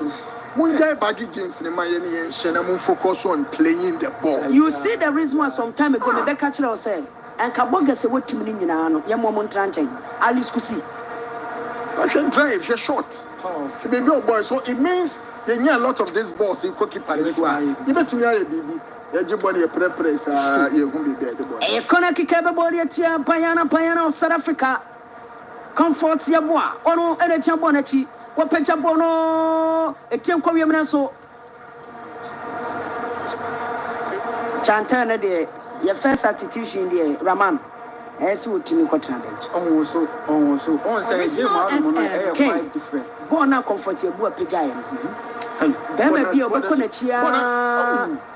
One day baggy against the Miami and Shannon focus on playing the ball. You see the reason why some time ago the catcher was said, and Kaboga said what to me in Yamon Tranching, Alice Kusi. I can drive, you're short. Baby boy, so it means they need a lot of this balls in cookie pie. You bet me, baby. Everybody a prepress, you won't be there. A corner kick everybody at Payana of South Africa. Comfort Yabois, Ono, and a Chambonetti, what Pechabono, a Tempo Yamenso. Chantana de your first substitution, dear Raman. As would to me, what happened. Also, on say, quite different. Bona comfortable Pijayan. There may be a Boconachia.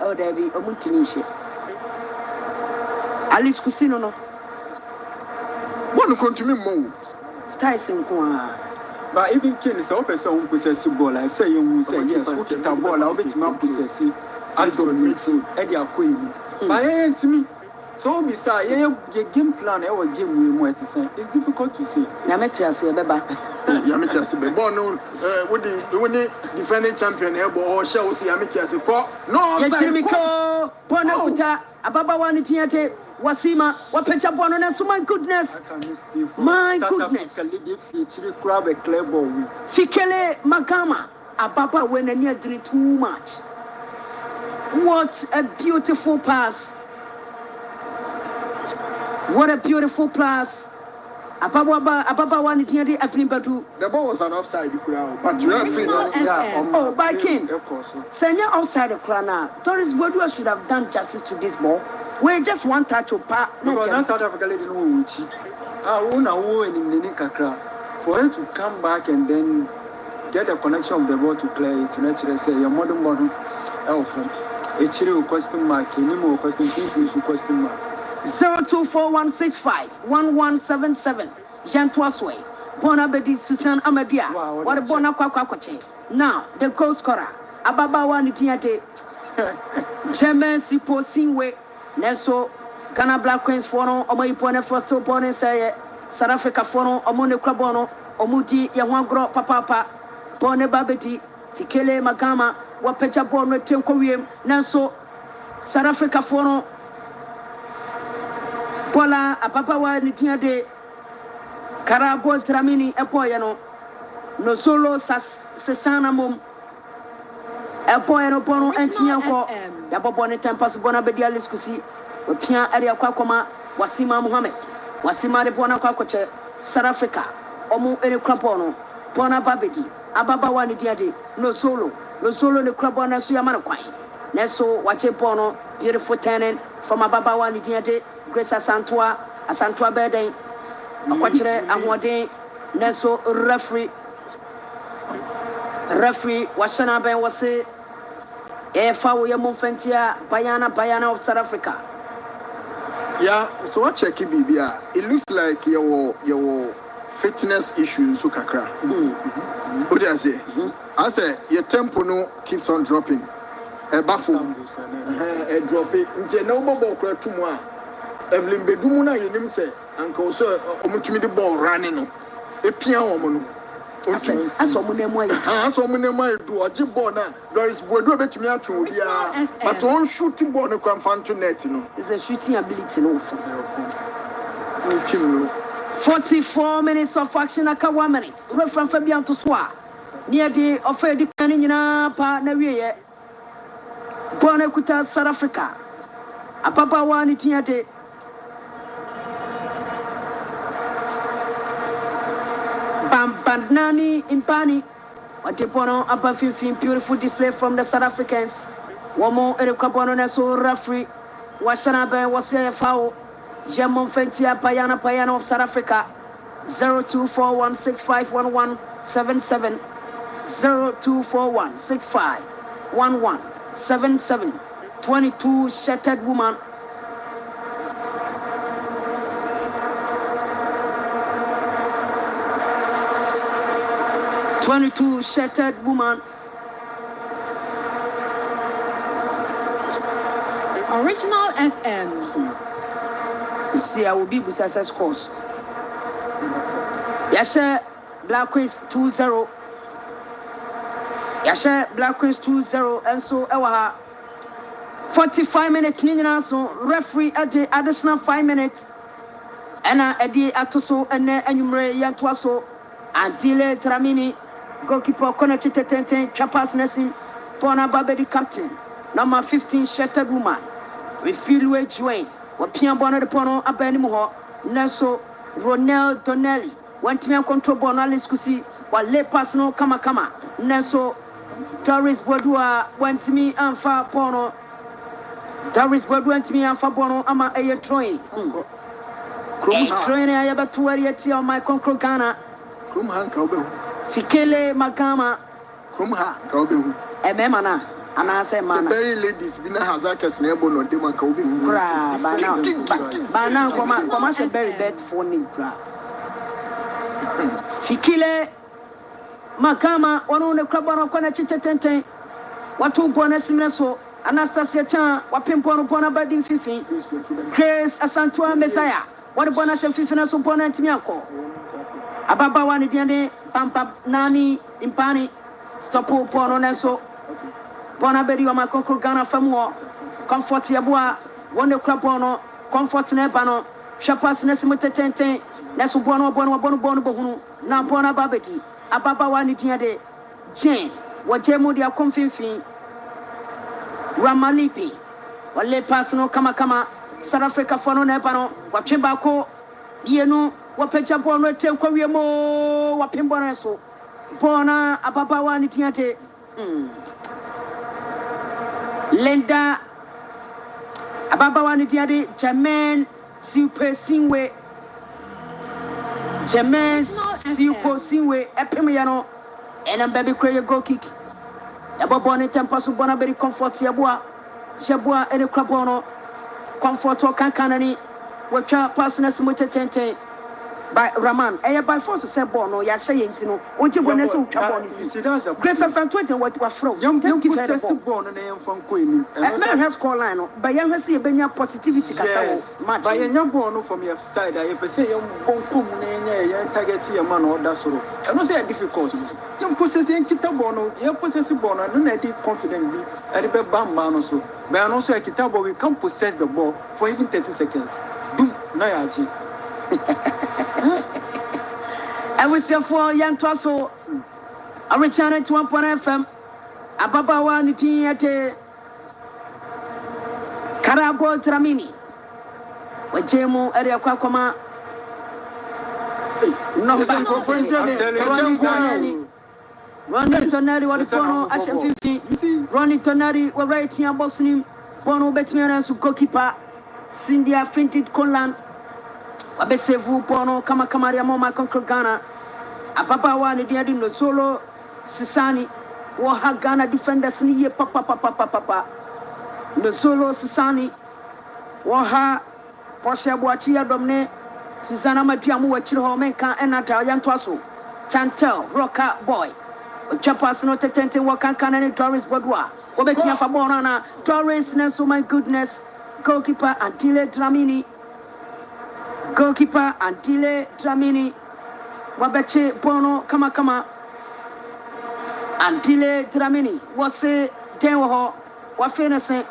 Oh, there be a Muntinishi. Alice Cusino. One continue move. Sticing. But even King is open, so possessive ball. I say, you say, yes, look at the ball, I'll bet my possessive. I don't need to Eddie Queen. But I to me. So beside your game plan, our game we want to say. It's difficult to say. Yametias, Beba. Yametias, Bono, would the defending champion or shall see Yametias? No, Yamiko, Bonauta, Ababa Wanitiate, Wasima, what Pecha Bono, so my goodness. My goodness. Fikele Makama, Ababa when a near too much. What a beautiful pass. What a beautiful pass. Ababa one here the Badu. The ball was an offside crowd, but you have oh, by King. Senior outside the crowd. Doris Bodua should have done justice to this ball. We just want touch of part. No, that's South Africa lady no Uchi. I won a war in Ninikakra. For her to come back and then get the connection of the ball to play it, naturally say your modern elf. A chill question mark, any more question, question mark. 0241651177 Jean Toisway Bonabedi Susan Amadia what a bona kwakwache. Now the goal scorer Ababa Wanitiate Chairman Sipo Singwe Neso Ghana Black Queens Fono Omoipone first opponent say South Africa Fono Omone Krabono Omudi Yawangro Papa Bone Babedi Fikele Magama Wapecha Bono Tenkoyem Neso South Africa Fono Bola Ababa Wanitiate Karabo Tramini Epoyano no solo Sesana Mum Epoyano Bono Antianko Yabobone Tempas Bonabedi Aliskusi Opia Area Kwakoma Wasima Muhammad Wasima de Bona Kwakoche South Africa Omu Ere Krapono Bona Babedi Ababa Wanitiate no solo the Krabona Suyamana Kwai Neso Wache Bono beautiful tenant from Ababa Wanitiate Grace Asantua Bede Akwachere Amwade Neso referee Washana Ben Wase Efa Yamufentia Bayana of South Africa. Yeah, so what check BBA? It looks like your fitness issues Sukakra. What do I say? I say your tempo no keeps on dropping. bafo drop it nje na wo ball kra tumu a Evelyn bedumu na yenim se anka so omutumi the ball running no epia wo mo no aso mo nemu ayi aso mo nemu ayi do oje ball na Doris Bodu betumi atwe obi a but on shooting ball no kwa fanto net no is a shooting ability no for 44 minutes of action aka 1 minute referee Fabian to swa near the offer the kan nyina pa na wiye bona kuta South Africa apapa wani tiate Bambandani impani watipono apa 15 beautiful display from the South Africans womo erekabono na so referee washana be wase foul Jamon Fentia Payana of South Africa 0241651177 0241651177 22 shattered woman Original FM. See, I will be with success course. Yes, sir. Black Queens 2-0. Yes, sir. Black Queens 2-0. And so, 45 minutes. Nina, so referee at the additional 5 minutes. And at the Atoso and Enumere Yantuaso and Dile Tramini, goalkeeper connected to Chapas Nessim, Pona Babedi captain, number 15 shattered woman. We feel way Dwayne. Wapia bona de pono abani mo Nelso Ronel Donnelly went me control bona liskusi wa le pass no kama Nelso Doris Bodua went me anfa pono Doris Bodua went me anfa bono ama eye troin troin ya batu arieti on my concro Ghana krum han ka obehu fikele magama krum ha ka obehu emema na ana say mana very ladies bina hazakes na ebo no dem ka obi mu bra ba na koma se very bad for ni bra fikile makama wano ne kwabano kwa na chitetenten watu bona simre so Anastasia Chan wapimpono bona badin fifi Grace Asantua Messiah wadi bona she fifi na so bona ntimi akọ ababa wani diande pampa nani impani stopo pono na so bona beri wa makoko Ghana famu comfort yabua wonde krabono comfort na bano shapas na simutetenten na so bono bohunu na bona babedi ababa wani diande jen wajemu dia konfinfin Ramalipi wale pasno kama South Africa fono na bano wapemba ko yenu wapecha bono ete kwa wiemo wapemba na so bona ababa wani diande Linda ababa wani diade Jermaine Super Sinwe epeme ya no ena baby kwe go kick ebo boni tempo so bona very comfort yeboa ene krabono comfort o kankanani watwa passness mutetenten by Raman by force say ball no ya say ntino oje bone so utwa ball ni Grace Santoje what from thank you for the ball na yem fan ko ni man has score line no but yan hwese benya positivity kaka match but yan ball no from your side I pese yem bonkum na yan target your man order soro e no say difficult yem possess yan kita ball no yem possess ball no na dey confident bi e be bamba no so but no so kita ball we can possess the ball for even 30 seconds boom na ya ji I was here for young Twasso. I returned to 1.0 FM. Ababawa Niti at Karabo Tramini. With Jemo area Kwakoma. No, Ronnie Tonari, what is Bono, Asha 50. Ronnie Tonari, we're right here, Bosnia. Bono Betmian, so goalkeeper. Cindy Printed Conland. Abesevu pono kama ya mama konko Ghana ababa wani diadi no solo sisani wo ha Ghana defenders ni ye papa no solo sisani wo ha poshe boachi ya domne Susanna mapiamu wachiro ho menka enata yanto aso Chantel Rocker boy Chapas no tetente wakankan and Torres Bodwa. Obetia Fabonana, Torres Nelson, my goodness. Goalkeeper Antile Dramini. Goalkeeper Antile Dramini. Wabeche Bono Kama. Antile Dramini. Wase Denwo. Wafenese.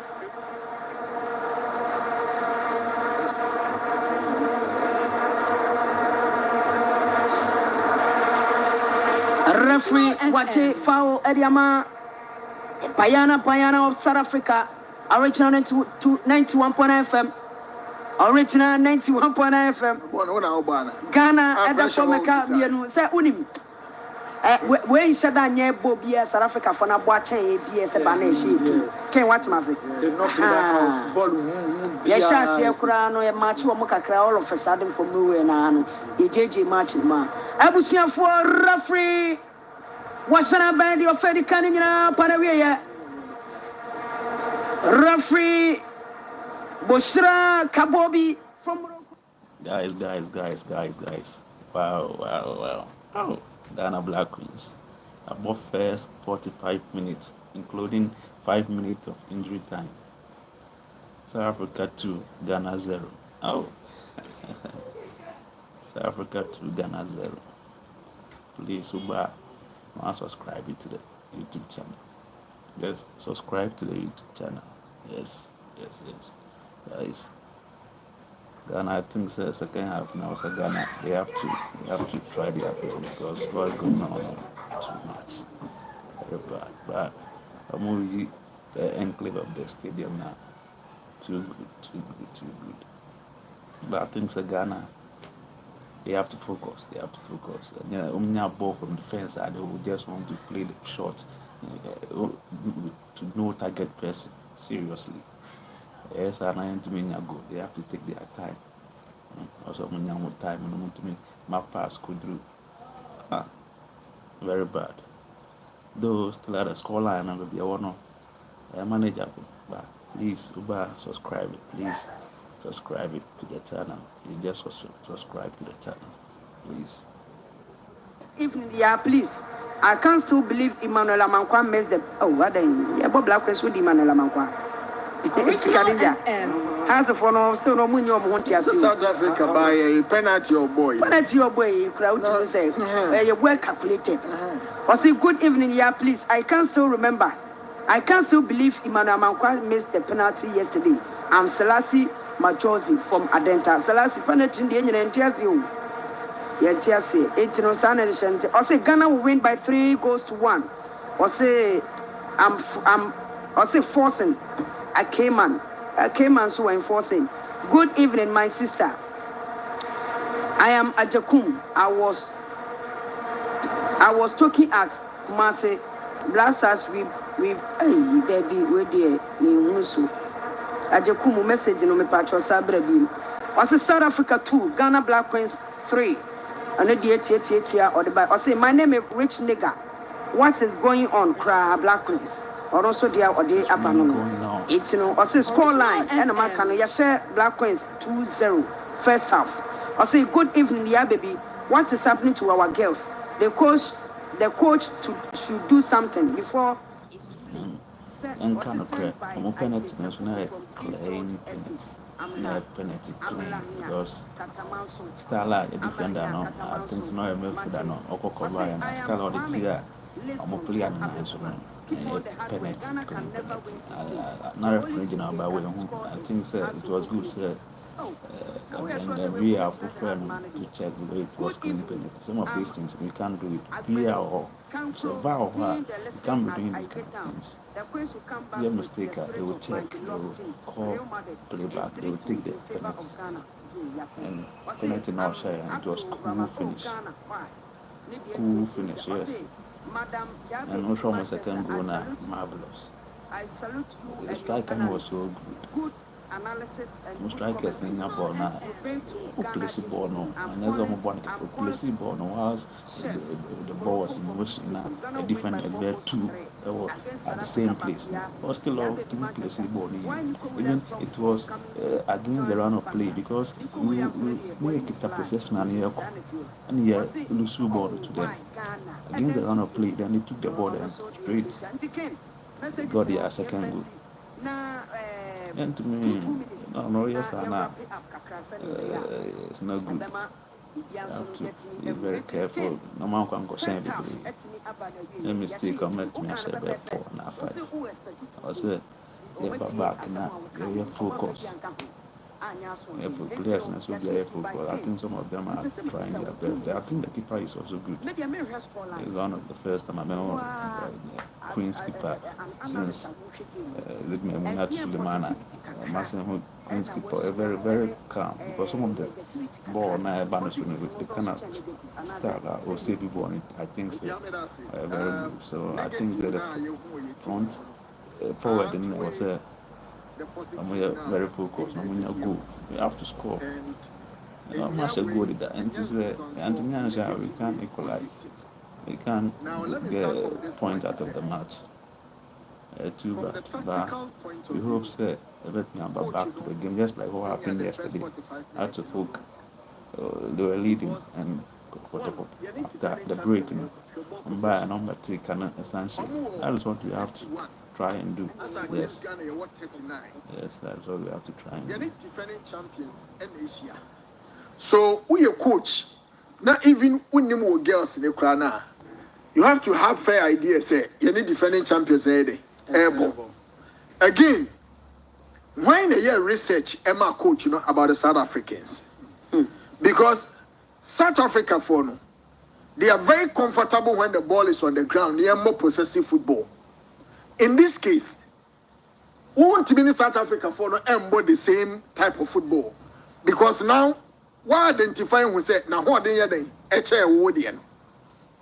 Referee Wache foul Ediama Payana of South Africa. Original 91.9 FM. Original 91.9 FM. Ghana at the Fomeka say Unim. Where is Shadanya Bobia South Africa for Nabuache BS Baneshi? Can what Mazi? Yes, I see a crown or a match or Mokakra all of a sudden for Muru and Anu. EJJ match ma. Abusia for referee. What's an abandon of Freddy Canina Panavia? Referee Bushra Kabobi from Morocco. Guys. Wow. Oh, Ghana Black Queens. Above first 45 minutes, including 5 minutes of injury time. South Africa 2, Ghana 0. Oh. South Africa 2, Ghana 0. Please, Uba, subscribe to the YouTube channel. Yes, subscribe to the YouTube channel. Yes. Guys, Ghana, I think the second half now, so Ghana, they have to try their best because what's going on too much. Very bad. But I'm moving the enclave of the stadium now. Too good. But I think the Ghana, they have to focus. And yeah, ball from the defense side, they will just want to play the shot to no target person seriously. Yes, and I am to me go. They have to take their time. Also, when you have time, and want to me, my pass could do. Very bad. Though still at the scoreline, I'm gonna be one of manageable. But please, Uba, subscribe it. Please subscribe it to the channel. You just subscribe to the channel, please. Please. I can't still believe Emmanuel Amankwa missed the. Oh, what are you? Yeah, Bob Black with Emmanuel Amankwa. Has a phone still no money on Montias. South Africa by a penalty or boy. Crowd to say, you're well calculated. Was it good evening, yeah, please? I can still remember. I can still believe Emmanuel Amankwa missed the penalty yesterday. I'm Selassie Machozi from Adenta. Selassie penalty in the engine and tears you. Yeah, tears you. 18 on Sunday. I say Ghana will win by 3-1. I say forcing. I came on so enforcing. Good evening, my sister. I am Ajakum. I was talking at Kumasi Blasters we there Ajakum message no me patro sabre bi. Was South Africa 2, Ghana Black Queens 3. And the or the by. I say my name is Rich Nigga. What is going on, Black Queens? Or also there or the Abano. It's score line and a Macano. Yasha Black Queens 2-0 first half. I say good evening, yeah, baby. What is happening to our girls? The coach should do something before it's too late. And kind of clear. I'm penalty national clean penalty clean because Stella a defender no. I think it's not a midfielder no. Oko cover and Stella on the tier. I'm a player now so penalty clean penalty. Not a regional by way. I think it was good sir. And we are for friend to check whether it was clean penalty. Some of these things we can't do it. We are all survive. We can't be doing these kind of things. Be a mistake, they will check, they will call playback, they will take the penalty. And penalty now share and it was cool finish, yes. And no show my second goal now, marvelous. The striker was so good. Most strikers in Singapore now, who plays the ball no, and there's almost one who plays the ball no, whilst the ball was in motion now, a different as there too. at the same place. Or still all team place the ball. Even it was against the run of play because we kept a possession and yeah lose ball to them. Against the run of play, then they took the ball and straight got their second goal. And to me, no, yes, it's not good. You have to be very careful. No man can go saying a mistake or make me say 4 and 5. I was there, back now, very focus. Players and so very focused. I think some of them are trying their best. I think the keeper is also good. It's one of the first time I remember Queen's keeper since Ledmemuna Sulemana. Massimo Queen's keeper, very, very calm because some of the ball now balance with the kind of style or safety ball. I think so. Very good. So I think the front forward in there was and we are very focused. And when you go, we have to score. I'm not so good at that. And this is and we can't equalize. We can't get a point out of the match. Too bad. But we hope that everything about back to the game, just like what happened yesterday. After folk, they were leading and after the break, and by a number 3 cannot essentially. That is what we have to try and do. Yes. Yes, that's what we have to try and do. Defending champions in Asia. So we a coach. Not even when you more girls in the crana. You have to have fair ideas. Say you need defending champions able. Again, why in a year research Emma coach about the South Africans? Because South Africa for they are very comfortable when the ball is on the ground. They are more possessive football. In this case, we want to be in South Africa for no embody the same type of football. Because now, we identifying who say, now what they are doing, Wodian.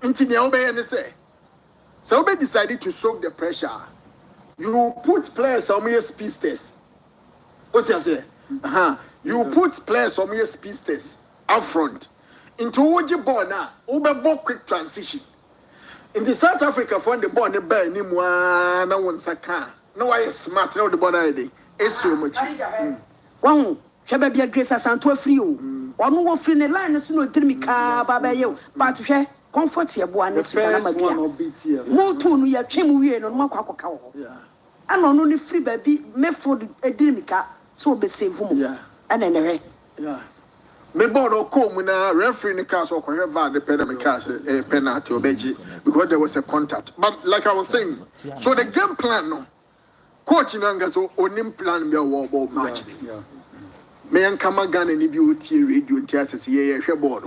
Until you obey and say, so we decided to soak the pressure. You put players on your speed test. What you say? You put players on your speed test up front. Into what you ball now, over quick transition. In the South Africa, for the ball, the ball, ni mwa na wonsaka. No, I smart now the ball already. It's so much. One, Shabba be a grace as Santo free. Or no free the line, so no Trimika, Baba, you, but share comfort your one. The first one will be here. More tune we are Chimu and Mako cow. And on only free baby, method a Drimica, so be safe for me. And anyway, yeah. Me bodo come na referee in the cast or whoever the penalty or beji because there was a contact. But like I was saying, so the game plan no coaching angazo onim plan be a war match. Me and Kamagan and beauty radio and tears ye board.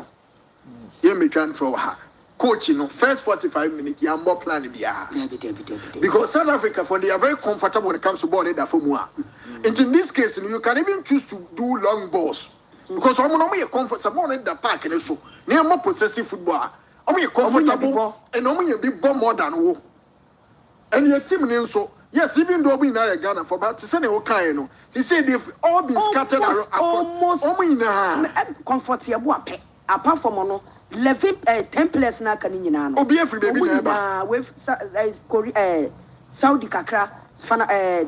Ye me can throw her. Coaching no first 45 minutes, you more plan be because South Africa for they are very comfortable when it comes to ball in that. And in this case, you can even choose to do long balls. Because I'm not comfort someone in the park and so near more possessive football. I'm comfortable and only a big bomb more than woe. And your team name so yes, even though we know Ghana for about to send a Okaino, they say they've all been scattered almost comfort your wape. Apart from mono 10 players na kanina. Obi every baby with Saudi Kakra,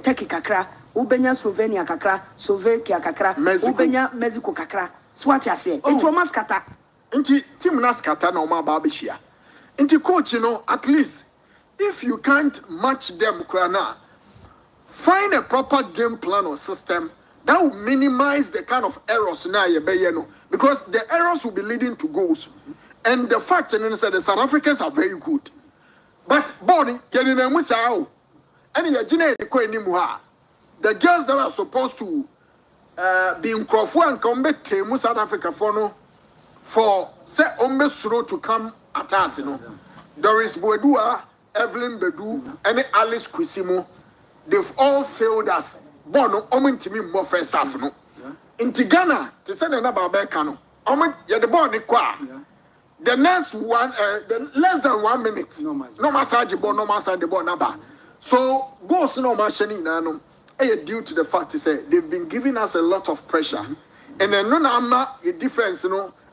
Turkey Kakra. Ubenya Slovenia kakra, Slovakia kakra, Ubenya Mexico kakra. Swat ya say. Into maskata. Inti team naskata na oma babishia. Inti coach at least if you can't match them krana, find a proper game plan or system that will minimize the kind of errors na ye because the errors will be leading to goals. And the fact is that the South Africans are very good. But body getting them with sao. And you generate the coin the girls that are supposed to be in Crawford and come back to South Africa for say Ombe Suro to come at us, Doris Boedua, Evelyn Bedu, and Alice Quisimo, they've all failed us. Bono, Omen to me more first half, no. In Ghana, to send another Babecano, Omen, you're the born the next one, the less than 1 minute, no massage, no massage the born number. So, go no machine, no. Due to the fact is they've been giving us a lot of pressure, and then no, I'm not a difference.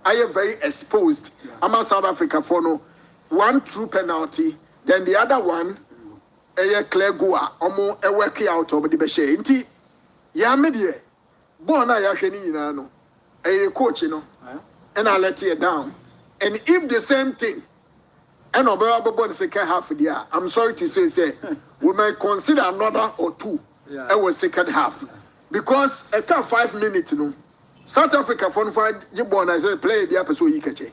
I am very exposed. I'm a South Africa for 1 true penalty, then the other one clear goa omo e work out omo de be share nti ya me de ball na ya hwe ni nyina no coach no and I let it down and if the same thing and about the second half of the year I'm sorry to say we might consider another or two our second half because at 5 minutes no South Africa for 5 ball I say play the episode you catch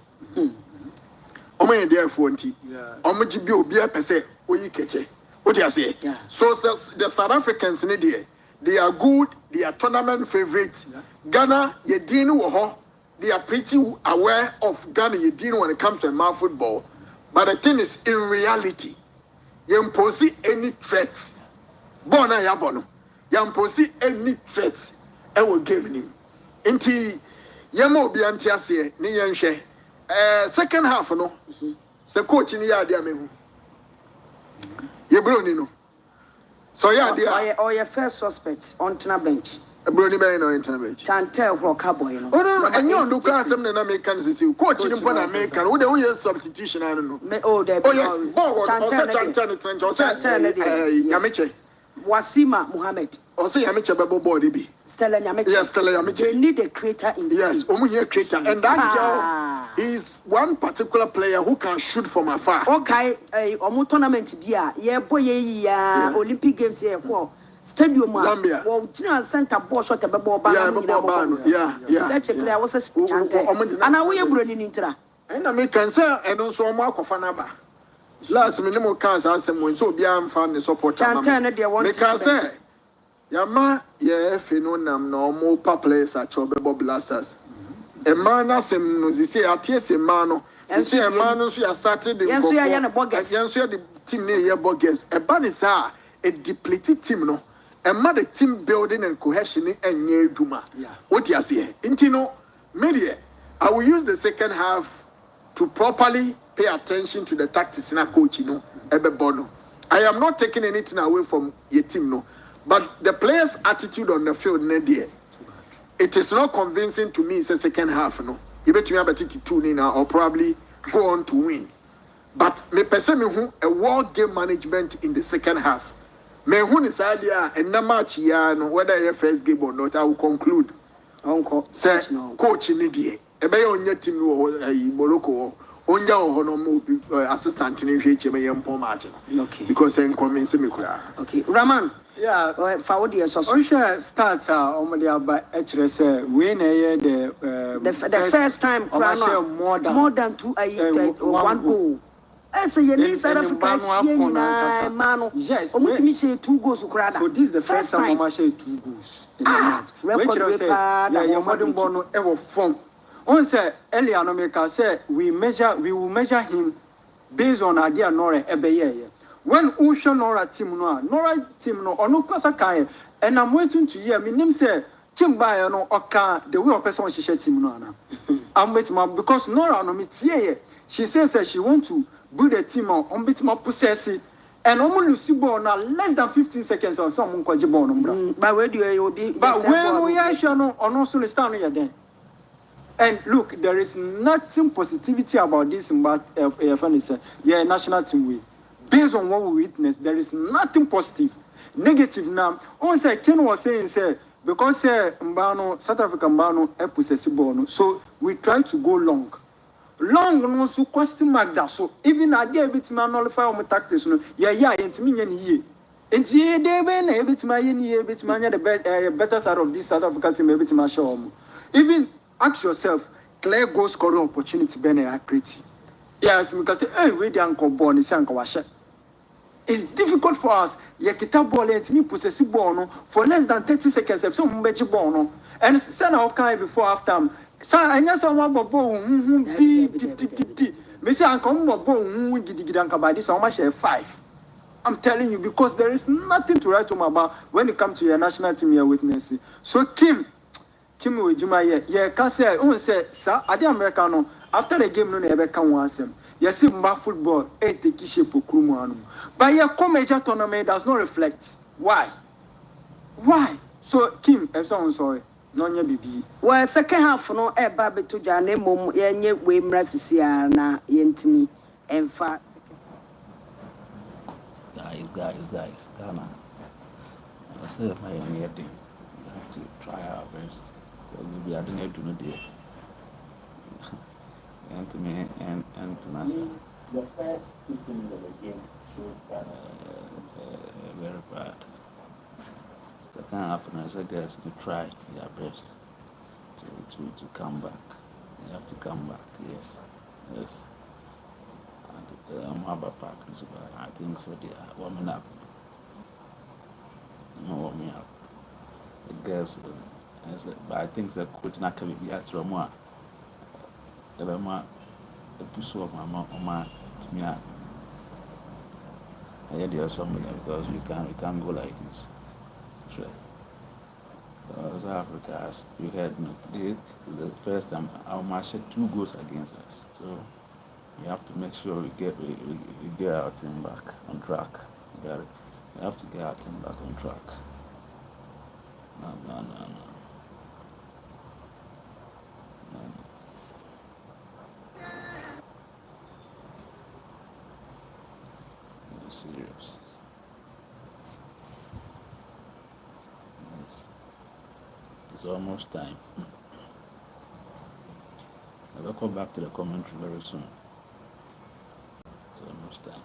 omo en there for nti omo jibi obi apese oyi keche what you say so the South Africans in there they are good, they are tournament favorites. Ghana ye dinu wo ho, they are pretty aware of Ghana ye dinu when it comes to my football, but the thing is in reality you impose any threats bona ya bono you impose any threats e will give him nti yema obi anti ase ni yenhwe second half no se coach ni ya dia mehu ye bro ni no so yeah dia or your first suspect on the bench bro ni be no internet bench chantel ho cowboy no oh no enyo ndo kwa asem na make kan say coach ni mpo na make kan wo de wo ye substitution anu no oh there yes ball chantel trench o say yameche Wasima Muhammad o say yameche bebo ball dey be Stella Yameche yes Stella Yameche they need a creator in the yes team. omu here creator and that girl is one particular player who can shoot from afar okay omu tournament bia ye boy ye ya Olympic games here ko stadium Zambia wo general center ball shot be ball ba yeah such a player was a chante and we broni ntra and I make can say and also omu akofa na ba last minute can say asem so bia am fan the support chante na dia want me can say yama ye fino nam no mo pa players at Chobebo Blasters e man asem no say atie se man no say e man no so ya started the yes so ya na bogus yes so the team ne ye bogus e ba ni say a depleted team no e ma the team building and cohesion ni enye aduma what you say intino media I will use the second half to properly pay attention to the tactics na coach no ebebono I am not taking anything away from your team no. But the players' attitude on the field, it is not convincing to me. It's a second half, no. You bet me about 2 now, or probably go on to win. But me person me who a world game management in the second half. Me who is idea and no match ya no whether your first game or not. I will conclude. Uncle, say coach in the ebe on your team Morroco. Onja Honneur assistant in HM match. Okay. Because I'm convinced me. Okay, Raman. Yeah, for what you so. Osha starts on the HRS win the first time more than 2 1 goal. I say you need South Africa man. Yes, we say 2 goals ukrada. So this is the first time we share 2 goals in the match. Which your modern born ever form. On say earlier no make say we will measure him based on idea Nora ebeye. When Usha Nora team no ono kwasa kan and I'm waiting to hear me name say Kimba no oka the way of person she team no ana. I'm waiting because Nora no me tie she says that she want to build a team on bit more possess it and almost lose ball now less than 15 seconds or some kwaji ball no but where do you be but when we are sure no ono so stand here then. And look, there is nothing positivity about this national team way. Based on what we witnessed, there is nothing positive. Negative now. Also, Ken was saying, because South Africa Mbano, so we try to go long. Long no so question mark that. So even idea bit man nullify on tactics no. Yeah, and me ye. And they when a bit my bit man the better side of this South African team a bit my show. Even ask yourself, clear goal scoring opportunity bene accuracy. Yeah, because hey, we the uncle born is uncle washer. It's difficult for us. You get ball and me possess ball no for less than 30 seconds. If some match ball no, and send our guy before after. So I know someone ball me say uncle ball gidi by this how much 5. I'm telling you because there is nothing to write home about when it comes to your national team you're witnessing. So Kim with Juma yeah, can say, sir, I did America no. After the game, no never can once him. Yes, football, take shape of Krumu. But your major tournament does not reflect. Why? So, Kim, I'm sorry. No, baby. Well, second half, no, baby to Jane, mum, ye, we mrassia, na, yentimi, and fast. Yeah, it's guys, Ghana. I said, my young thing. We have to try our best. So maybe I didn't do no deal. And to me, and to myself. The first 15 minutes of the game showed that very bad. The kind of happiness, I guess, to try their best to come back. You have to come back, yes. And I'm about practice, but I think so. They are warming up. Warming up. The girls, but I think the coach not can be at Roma. The push of my mom to me. I hear there something because we can't go like this. Sure. South Africa, as you heard, the first time our match had 2 goals against us. So we have to make sure we get our team back on track. We have to get our team back on track. No. Serious. It's almost time. I will come back to the commentary very soon. It's almost time.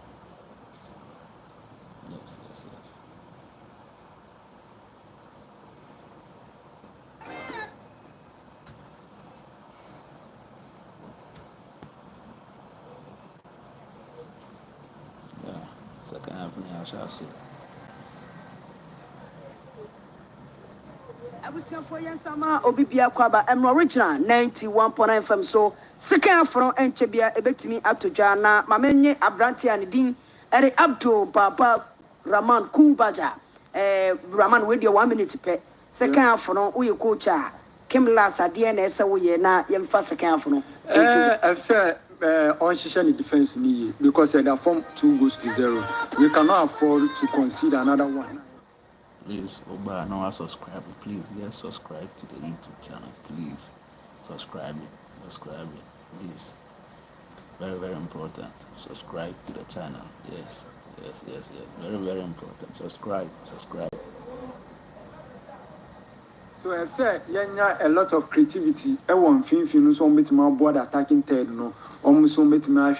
Yes. Second half, I shall see. Abusiafo yensama obibia kwaba original 91.9 FM so second from enchebia ebetimi atodwa na mamenye abranti anidin ere Abdul Baba Rahman Kubaja Rahman we dey 1 minute pe second from uye coach Kim Lasa de na ese wo ye na yemfa second from I say on Shishan defense because they form 2 goals to 0. We cannot afford to concede another one. Please, Oba, no, subscribe. Please, yes, subscribe to the YouTube channel. Please, subscribe it. Please, very, very important. Subscribe to the channel. Yes. Very, very important. Subscribe. So I've said, a lot of creativity. Everyone feels so much more board attacking third. No, almost so much more.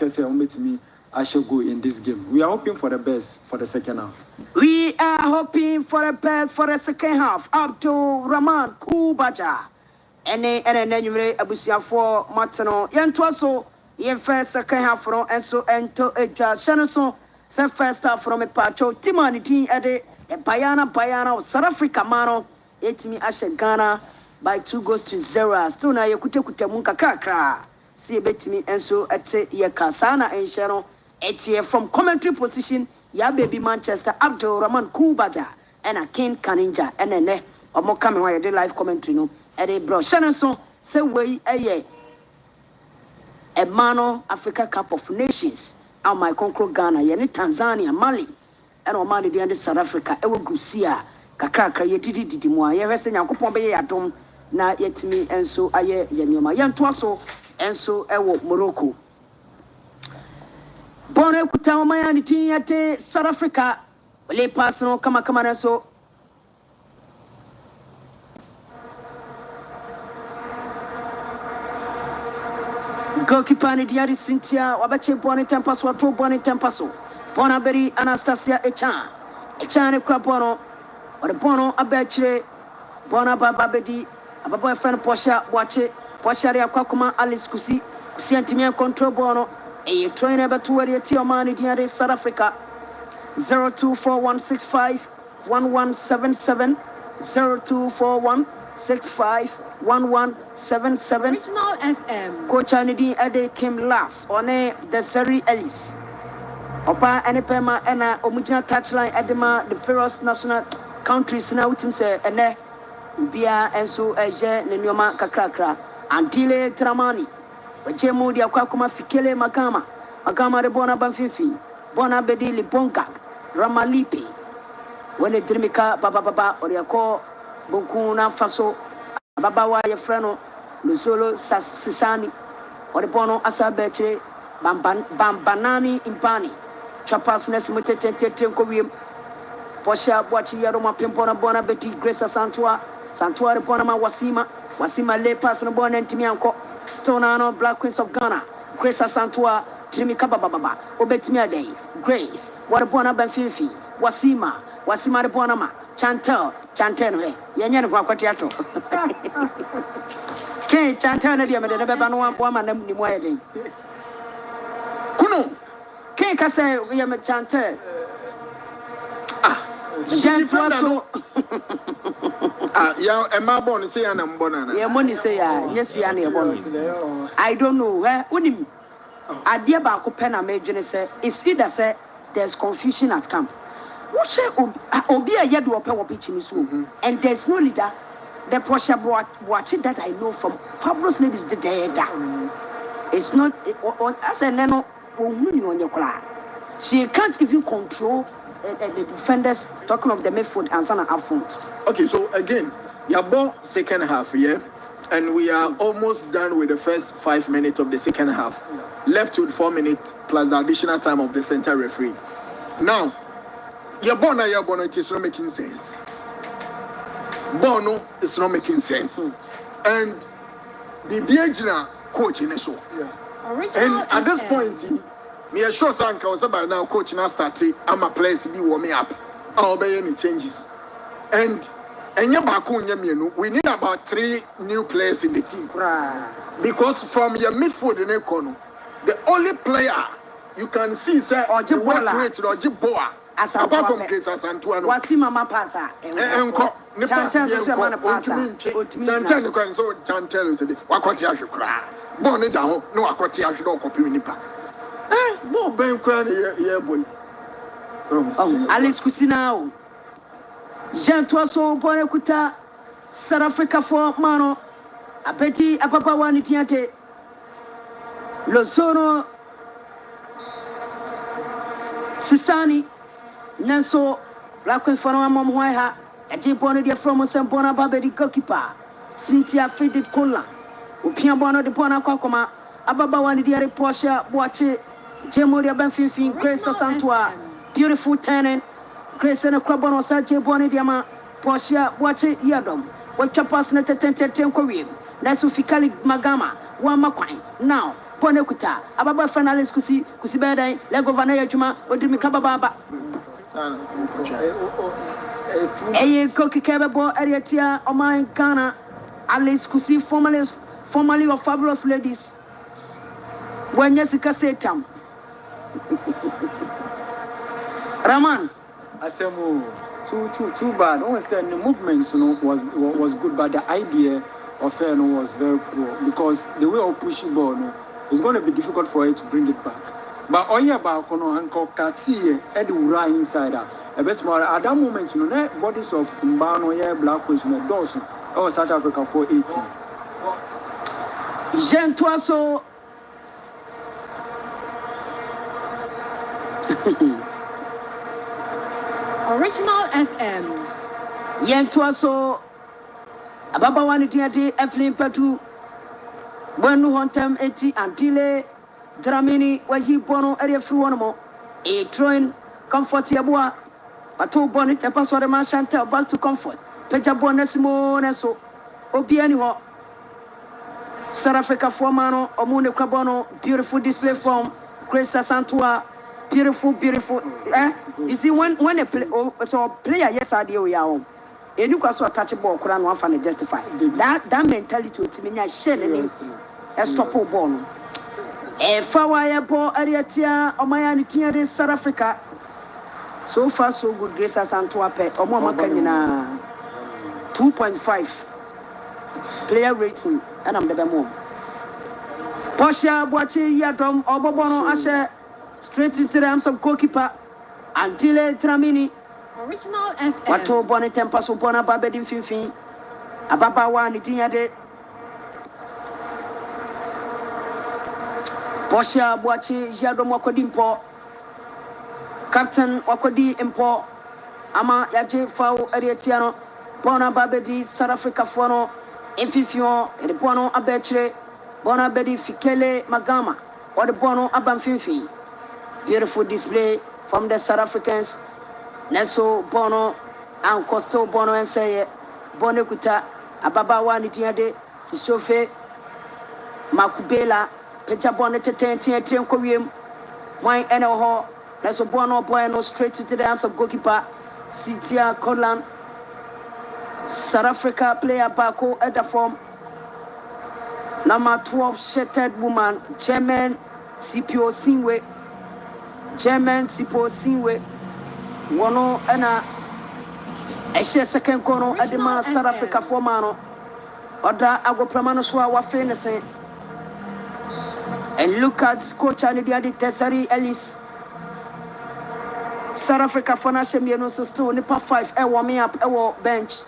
I shall go in this game. We are hoping for the best for the second half. We are hoping for the best for the second half. Abdul Rahman Kubaja. Ene nyumre abusiafo matano. Yentwaso yen first second half from enso ento eja shanaso. Se first half from a pacho timani tin ede e bayana of South Africa mano. Etimi ashe Ghana by 2 goals to 0. Still na yekute munka kakra. Si betimi enso ete yekasana enshano. Etie from commentary position, ya baby Manchester Abdul Rahman Kubaja and a King Kaninja and a omo coming why the live commentary no. Ede bro Shannon say way a mano Africa Cup of Nations. Our my conquer Ghana, yeni Tanzania, Mali, and Omani the end South Africa. Ewo Gusia, Kakaka yedidi mo. Ye rese Nyankopon be yadom na yetimi enso aye yenyoma. Yentwaso enso ewo Morroco. Bone kutawa mayani tinyate South Africa wale pasno kama naso goalkeeper ni diari Cynthia wabache bone tempaso wato bone tempaso bona beri Anastasia Echan kwa bono wale bono abechire bona baba bedi ababo friend Posha ya kwa kuma Alice Kusi antimia control bono. A trainer but to where your money in South Africa 0241651177 0241651177 Regional FM. Coach Anidi Ade came last on the Seri Ellis. Opa Anipema and Omujina touchline Edema the Ferros national countries now with him say and Bia and so Aja Nenyoma Kakrakra Antile Tramani. Wajemu dia kwa kuma fikele makama de bona banfifi bona bedili bonka ramalipe wene drimika baba oriako bonkuna faso baba wa ye freno losolo sisani oripono asabeche bambanani impani chapas nes mutete ko wi Posha Boachi Yaroma Pimpona Bona Betty Grace Santua Bonama Wasima lay pass on the born and Timianco Stonano Black Queens of Ghana Grace Santua Trimi Kababa Obetimia Day Grace what a bona Benfifi Wasima de Bonama Chantel Yanyan Guaquatiato King Chantel the Bebano woman and the wedding Kuno King Cassa Yam Chantel Yeah, and my bonus say I'm born. Yeah, money say yes, yeah, I don't know where unim. I dear Bako Pena Major say it's either say there's confusion at camp. What say Obi a yadu open pitch in his room, and there's no leader. The Porsche watching that I know from fabulous ladies the day down. It's not as a nano on your cry. She can't even control the defenders, talking of the midfield and Sana up front. Okay, so again, you're born second half, yeah? And we are almost done with the first 5 minutes of the second half. Left with 4 minutes plus the additional time of the center referee. Now, you're born, it is not making sense. Bono is not making sense. And the BHNA coach in so. And at this point, me a sure Sanka was about now coaching us started. I'm a place be warming up. I'll obey any changes. And we need about 3 new players in the team. Because from your midfield in Ekono, the only player you can see is Jibola. Apart from Grace Santuano. Wasima Mapasa. Chantel so Chantel is Wakotia should cry. Born it down, no Aquatia should not copy Nipa. More Ben Cran here, boy. Alice Cusinao. Jean Toasso Bonekuta, South Africa for Mano, Apeti Apapa Wanitiate, Lozono Sisani, Nanso, Black Queen for Mom Waiha, a Jibona de Fromo Sambona Babedi Kokipa, Cynthia Fidid Kola, Upiambono de Bona Kokoma, Ababa Wanidia Porsche, Boache, Jemoria Benfifi, Grace Santua, beautiful tenant. Grace and a club on Sache Bonnie Diama, Porsche, watch it, Yadom, what your person at 10 Korean, that's Ufikali Magama, one Makwine. Now, Bonekuta, Ababa Fanalis Kusibeda, Lego Vanaya Juma, or Dimikababa. A cookie cababo, Ariatia, Oma Ghana, Alice Kusi, formerly of fabulous ladies. When Jessica said, Tam Raman. I said, too bad. I said the movement, was good, but the idea of it was very poor because the way of pushing ball, it's going to be difficult for it to bring it back. But all year back, Uncle Katsi, Eddie Ura inside a bit more at that moment, bodies of Mbano, Black Queens, Dawson, or South Africa for 18. Jean Toasso. Original FM. Yen Toasso Ababa Wanitiate, Eflin Patu, Bonu Hontem Eti Antile, Dramini, Waji Bono, Area Fruanamo, a Troin, Comfort Yabua, Patu Bonnet, a password man Chantel back to comfort, Peja Bonesimo Neso, Obianiho, South Africa Formano, Omune Crabono, beautiful display form, Grace Santua. Beautiful. You see, when a player, yes, I do. And you can so touch a ball, Kuran one fan justify that mentality to me. I share a stop ball. A fire ball, Ariatia, or my Anitia, South Africa. So far, so good. Grace Santua pet or Mama Canina 2.5 player rating, and I'm the more. Posha, Boachi, Yadom, or Bobono, Asher. Straight into the arms of goalkeeper until Tramini. Original FM. Wato bonnet and pass upon a babedi fifi. Ababa one itiade. Posha Boachi Jado Mokodimpo. Captain Wakodi Impo. Ama Yaje Fau Arietiano. Bona Babedi South Africa Fono. Infifion. And Bono Abetre. Bona Bedi Fikele Magama. Or the Bono Abamfifi. Beautiful display from the South Africans. Neso bono an costo bono and say bone kuta ababa wani diade to sofe makubela pecha bonnet ten koreum wine and ho neso bono boy no straight to the arms of goalkeeper Sitia Kodlan. South Africa player Bako at the form. Number 12 shattered woman German CPO Singwe. Wono ana a second corner at the man South Africa for mano. Oda agopramano so wa fenese. And look at coach and the Tessari Ellis. South Africa for Nashemiano still nipa 5 warming up bench.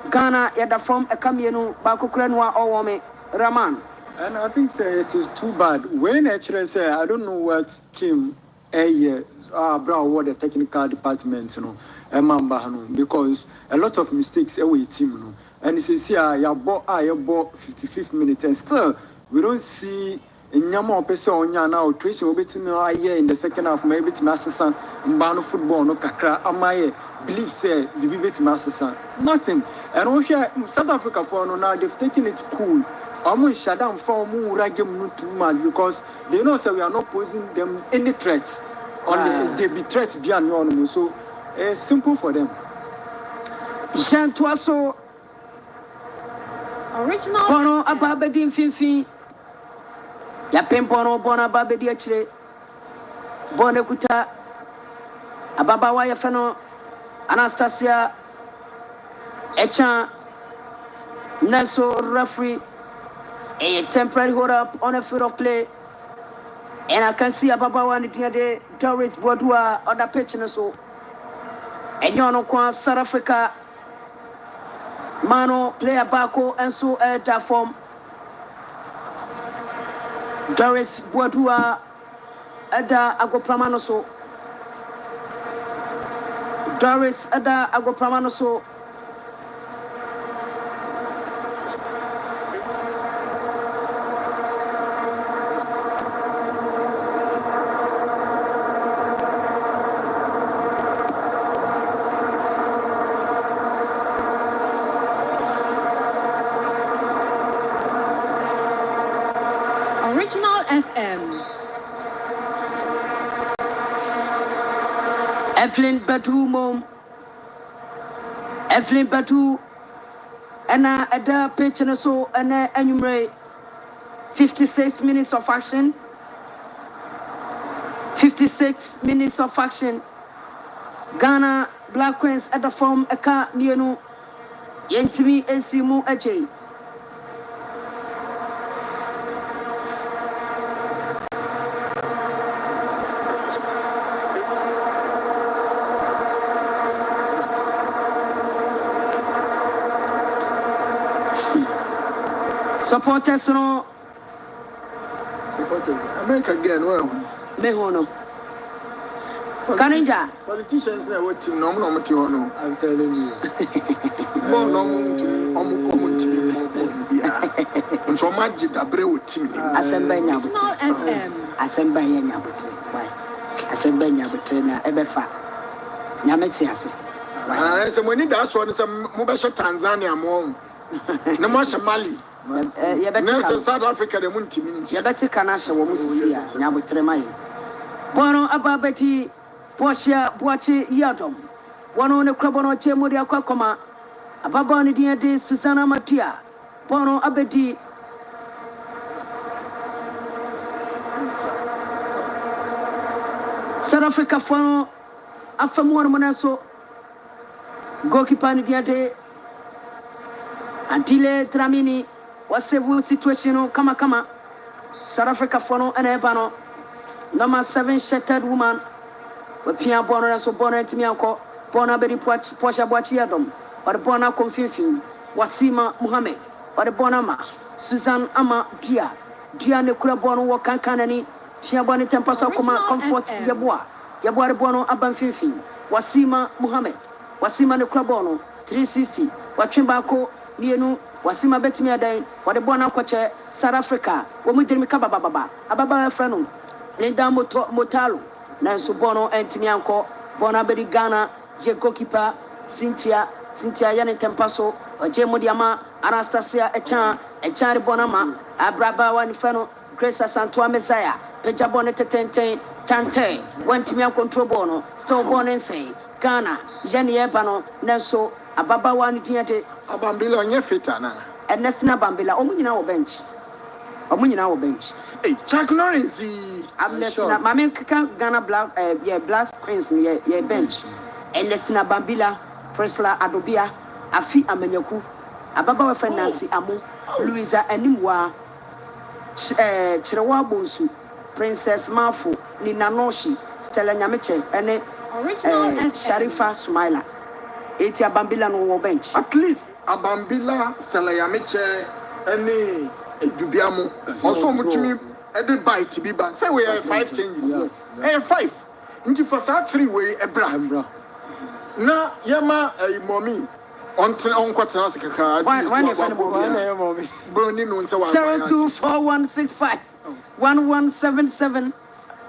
Ghana yada from a camiano Bako Krenwa or warming Raman. And I think it is too bad. When actually say I don't know what came a year. Brown what the technical department, because a lot of mistakes away team, and it's here you bought 55th minute and still we don't see a Yama person now Tracy will be to know in the second half maybe to Master Son Mbano football no kakra amaye believe say the be to Master Son nothing and also South Africa for now they've taken it cool. Almost shut down for more ragam too much because they know that we are not posing them any threats. They be threats beyond your so it's simple for them. Jean Toiso Original Bono Ababedin Fifi Yapin Bono Bona Babedi Achre Bonekuta Ababawa Yafano Anastasia Echan Neso referee a temporary hold up on a field of play. And I can see Ababawa and the Doris Bodua on the pitch and so. And you know, South Africa Mano player Bako and so at that form. Doris Bodua Ada Agopramanoso. Doris Ada Agopramanoso. Original FM. Evelyn Batu mom. Evelyn Batu. Anna Ada pitch and so Anna enumerate 56 minutes of action. 56 minutes of action. Ghana Black Queens at the form Eka Nienu Yentimi Esimu Ajay. Supporters no America again, well. Mehono. Kaninja. Politicians never team no no. I'm telling you. More no and so much the brave team. Asembanya. Original FM. Asembanya nyabutre. Why? Asembanya butre na ebefa. Nyameti ase. Ah, so when that's one some mobile Tanzania mom. No more Mali. South Africa the moon team. Yabeti kanasha wo musisia nyabutre mai. Bono ababeti Posia Boachi Yadom. One on the Krabono Chemodia Kokoma. Ababani de Susanna Matia. Bono Abedi. South Africa for Afamor Monaso. Goalkeeper de Antile Tramini was several situation kama. South Africa for no and Ebano. Number 7 shattered woman. But Pia Bonner so Bonner to Miako, Bonner Betty Porsche Boachiadom, or the Bonner Confifin, Wasima Muhammad, or the Bonama, Susan Ama Dia, Diane Kulabono Wakan Kanani, Shiabani Tempasa Comfort Yabua, Yabua Bono Aban Fifin, Wasima Muhammad, Wasima the Klabono, 360, Wachimbako, Nienu, Wasima Betimia Day, or the Bonner Quache, South Africa, Womidimika Baba, Ababa Franum, Linda Motalo. Nansu Bono and Timianko, Bonabedi Ghana, je goalkeeper, Cynthia Yane Tempaso, Jemodiama, Anastasia Echan, Echari Bonama, Abraba Wanifano, Grace Santua Messiah, Pejabonete Tente, Chante, went to me control bono, still born and say, Ghana, Jenny Ebano, Nelso, Ababa Wanitiate, Abambila on your fitana. and Nestina Bambila, Omunina bench. Omunina bench. Hey, Chuck Norris. I'm Nestina, Mamma Ghana Black Queens, ye bench. And Nestina Bambila, Presla Adobia, Afi Amenyaku, Ababa Fanasi Amu, Louisa Animwa, Chirawa Bonsu, Princess Mafu, Nina Noshi, Stella Nyamiche, and Sharifa Sumaila. Etia Bambila no bench. At least Abambila, Stella Yamiche, any Dubiamo. Also, Mutimi, every bite to be back. Say we have 5 changes. Yes. Hey, 5. Into for 3 way, a bra. Na Yama, a mommy. On quarter, One if any mommy. Burning on 024165 1177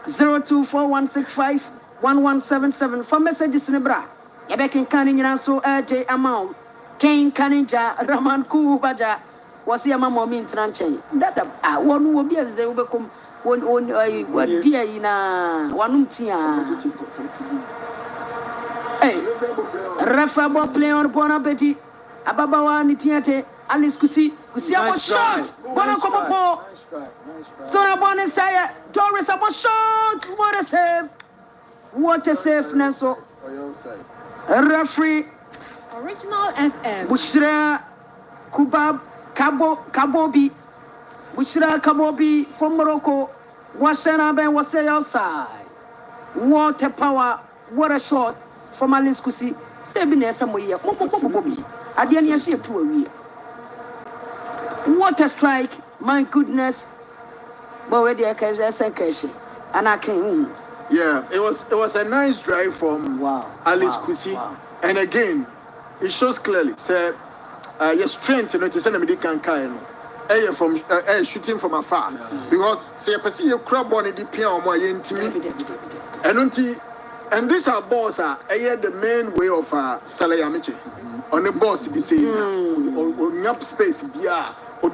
024165 1177 for messages in bra. Yabekin Kanin so day amount. Kane Kanija Raman Kubaja was your mamma mean tranche. That one will be as they will become one dear in a one tia. Hey, Rafabo play on Bonabeti, Ababawa Nitiate, Alice Kusi about shot, Bonacopo, Stona Bonesaya, Doris about shot, what a save, Naso, referee, Original FM. Bushra Kubab, Kabobi, Bushra Kabobi from Morroco, Washana Ben was outside. What a power, what a shot. From Alice Kusi, 7 years somewhere, Bobby. I didn't see 2 a week. What a strike, my goodness. But where the occasion, and I came. Yeah, it was a nice drive from Alice Kusi. Wow. And again, it shows clearly, say, your strength, you know, to send a medical kind. From shooting from afar. Because, say, I see your crab on the piano, my intimate. And these are balls are the main way of Stella Yamiche. On the boss, be saying, on up space, be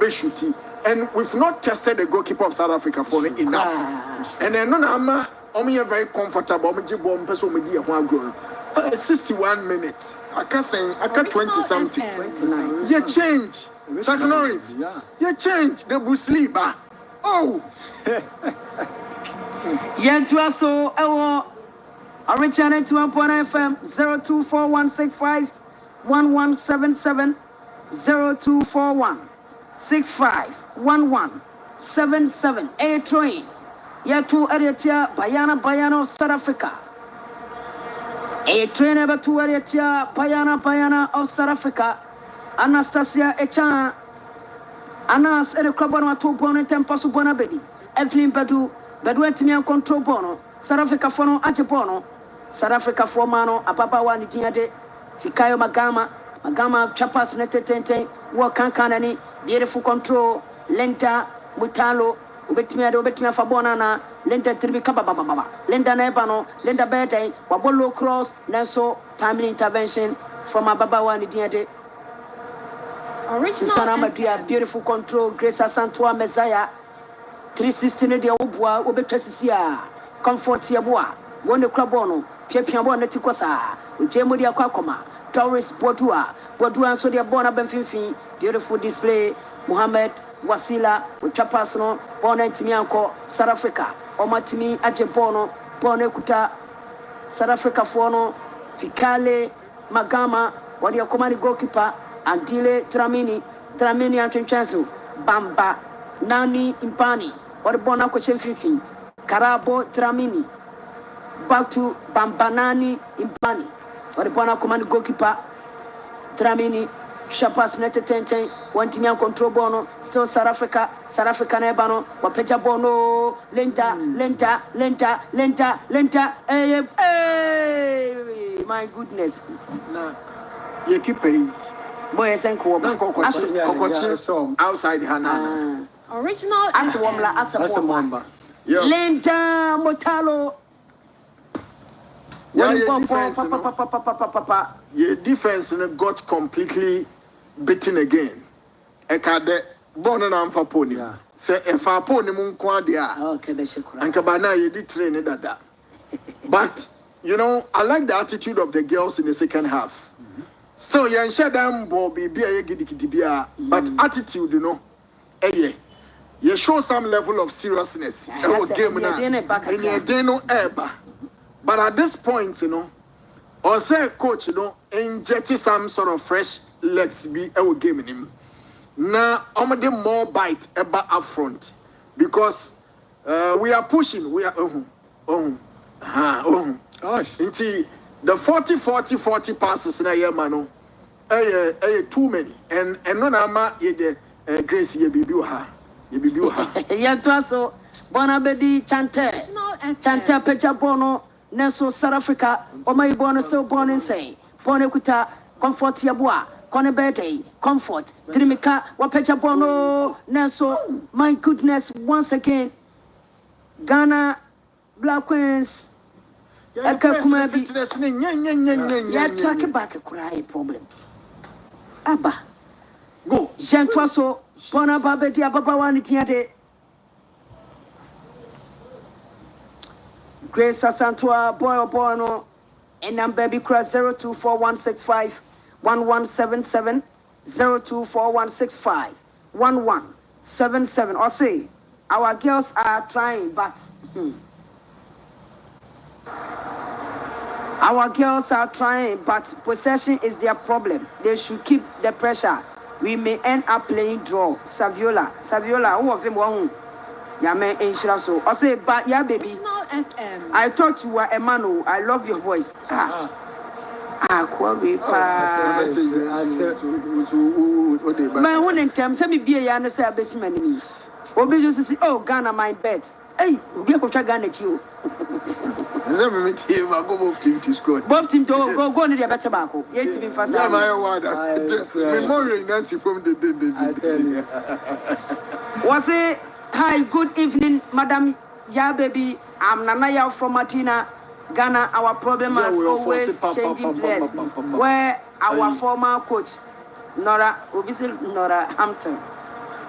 shooting. And we've not tested the goalkeeper of South Africa for enough. And then no, I'm very comfortable. I'm just born person with one grown. 61 minutes. I can't say, I can't 20 something. 29. You change. Chuck Norris. You change. The Bruce Lee bar. Oh. Yeah, to us so. Original to 1.9 FM 024165 1177 0241 65 1177 A train. Yet to Ariatia Bayana South Africa. A train ever to Ariatia Bayana of South Africa. Anastasia Echan Anas and a club on 2.10 Tempasu Bonabedi. Evelyn Badu Bedwentimian control bono. South Africa fono Ajibono. South Africa for mano, Ababawa Nidiade, Fikayo Magama, Chapas Netente, Wakan Kanani, beautiful control, Lenta, Mutalo, Ubetimia Fabonana, Lenta Tribicaba, Lenda Nebano, Lenda Bete, Wabolo Cross, Nenso, timely intervention from Ababawa Nidiade. Original beautiful control, Grace Santua Messiah, 316 de Obua, Ubetresia, Comfort Yabua, one the Crabono. Piapiabo Netikosa, Jemodia Kwakoma, Taurus Bodua, so their Bona Benfifi, beautiful display, Muhammad, Wasila, with Chapasno, Bona Timianko, South Africa, Omatimi, Ajebono, Bonekuta, South Africa Fono, Fikale, Magama, what your command goalkeeper, Andile Tramini and Chansu, Bamba, Nani Impani, what Bona Koshefifi, Karabo Tramini. Back to Bambanani Impani, or the Bona command goalkeeper, Tramini, Shapas Netente, one team control bono, still South Africa Nebano, Wapeja Bono, Lenta, hey, my goodness. You keep paying. Boy, outside Hannah. Original Asawamla, Lenta Motalo. Your defense got completely beaten again. Ekade born and for pony. Say if I pony mun kwadia. And kabana you did train that. But you know, I like the attitude of the girls in the second half. So you share them Bobby be a giddy, but attitude, you know, you show some level of seriousness. Game now. But at this point, you know, or say coach, you know, inject some sort of fresh legs be a game in him. Now I'm the more bite about up front because we are pushing, we are into the 40 passes in a year, man. Too many, and no nama ye Grace ye be ha. Yeah, so Bonabedi Chante Pecha Bono, Nelson South Africa, or my bono still born and say, Bonekuta, Comfort Yabua, Conebete, Comfort, Trimika, Wapecha Bono, Nelson, my goodness, once again, Ghana, Black Queens. Yeah, talk back a cry problem. Abba, go. Gentwaso, Bona Babedi Ababawan Tiade. Grace Santua, Boy Bono, and I'm baby cross 0241651177, 0241651177. Or say, our girls are trying, but. Our girls are trying, but possession is their problem. They should keep the pressure. We may end up playing draw. Saviola, who of him one? Yame Inshraso. I say, but yeah, baby. I thought you were a man. I love your voice. Quavi pa. My own in terms, let me be a yana say a basement me. Obi just say, oh, Ghana, my bet. Hey, we are Ghana you. Both team to score. Both team to go near better tobacco. Yet to be fast. Memorial Nancy from the Was it hi, good evening, Madam Ya baby. I'm Nanaya from Martina, Ghana. Our problem is always changing players. Where our former coach, Nora Hampton.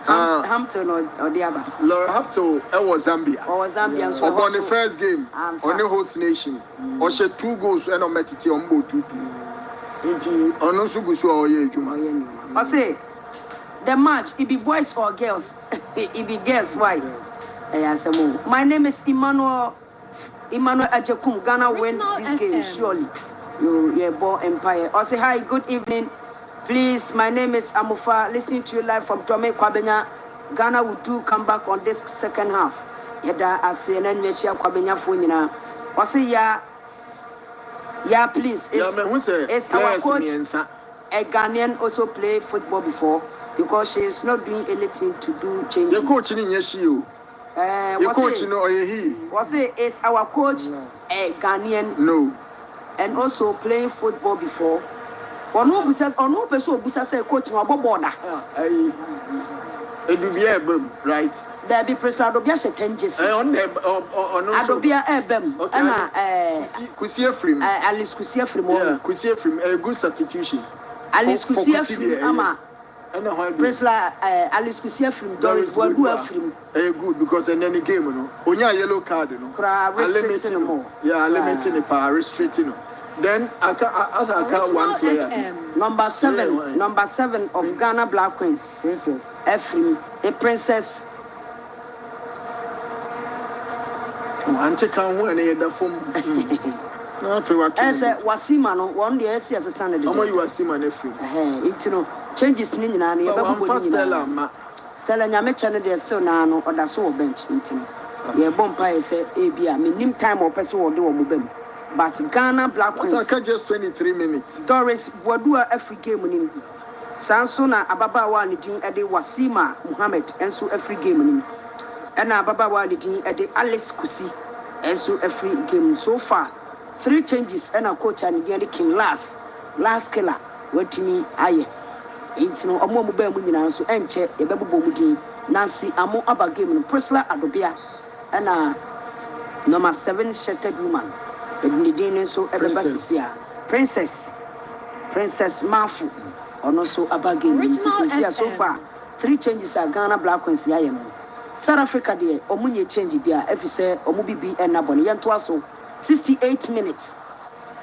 Hampton or the other. Laura Hampton, was Zambia. Or Zambia. So on the first game, on the host nation, or she 2 goals and on Metiti on board 2-2. On also go so I say the match, it be boys or girls. It be girls, why? My name is Emmanuel Ajekum. Ghana win this game, surely. You're born empire. I say hi, good evening. Please, my name is Amufa. Listening to you live from Tome Kwabenya. Ghana will do come back on this second half. Yada asi enenyechi Kwabenya funina. Wasi ya, please. It's our coach. A Ghanaian also played football before because she is not doing anything to do change. Your coach in Yeshiu. Your coach no he. Wasi is our coach a Ghanaian. No. And also playing football before. Or no person who say coach no border. It will be right. There be President Adobia Shetenjes. Adobia Ebem. Kusia Frim. Alice Kusia Frim. Kusia Frim. A good substitution. Alice Kusia Frim. Ama. President Alice Kusia Frim. Doris Wadua Frim. Good because in any game, no. Onya yellow card, no. Restricting. Yeah, limiting the power, restricting. Then I can't one player. Number 7 of Ghana Black Queens. Princess. Ephraim, a princess. Auntie can't win any of the phone. As a Wasima, no one day as a Sunday. How you Wasima, Ephraim? It's no changes in Stella Yamechan, they're still now or the soul bench. Your bumpire say, Abia, mean time or person will do a mobile. But Ghana Black Queens. Just 23 minutes. Doris Wadua every game with him. Sansona Ababa Walidin at the Wasima Muhammad and so every game with him. And Ababa Walidin at the Alice Kusi and so every game. So far, 3 changes and a coach and the king last killer. What to me, aye. It's no more mobile munina so and check a baby bomudin. Nancy Amo Abba game Priscilla Adobia and number 7 shattered woman. Edin so Ebasisia. Princess Mafu. Ono so abagin. Original So far 3 changes are Ghana Black Queens yayem. South Africa there omunye change bia efi say omubibi enaboni yentoa so 68 minutes.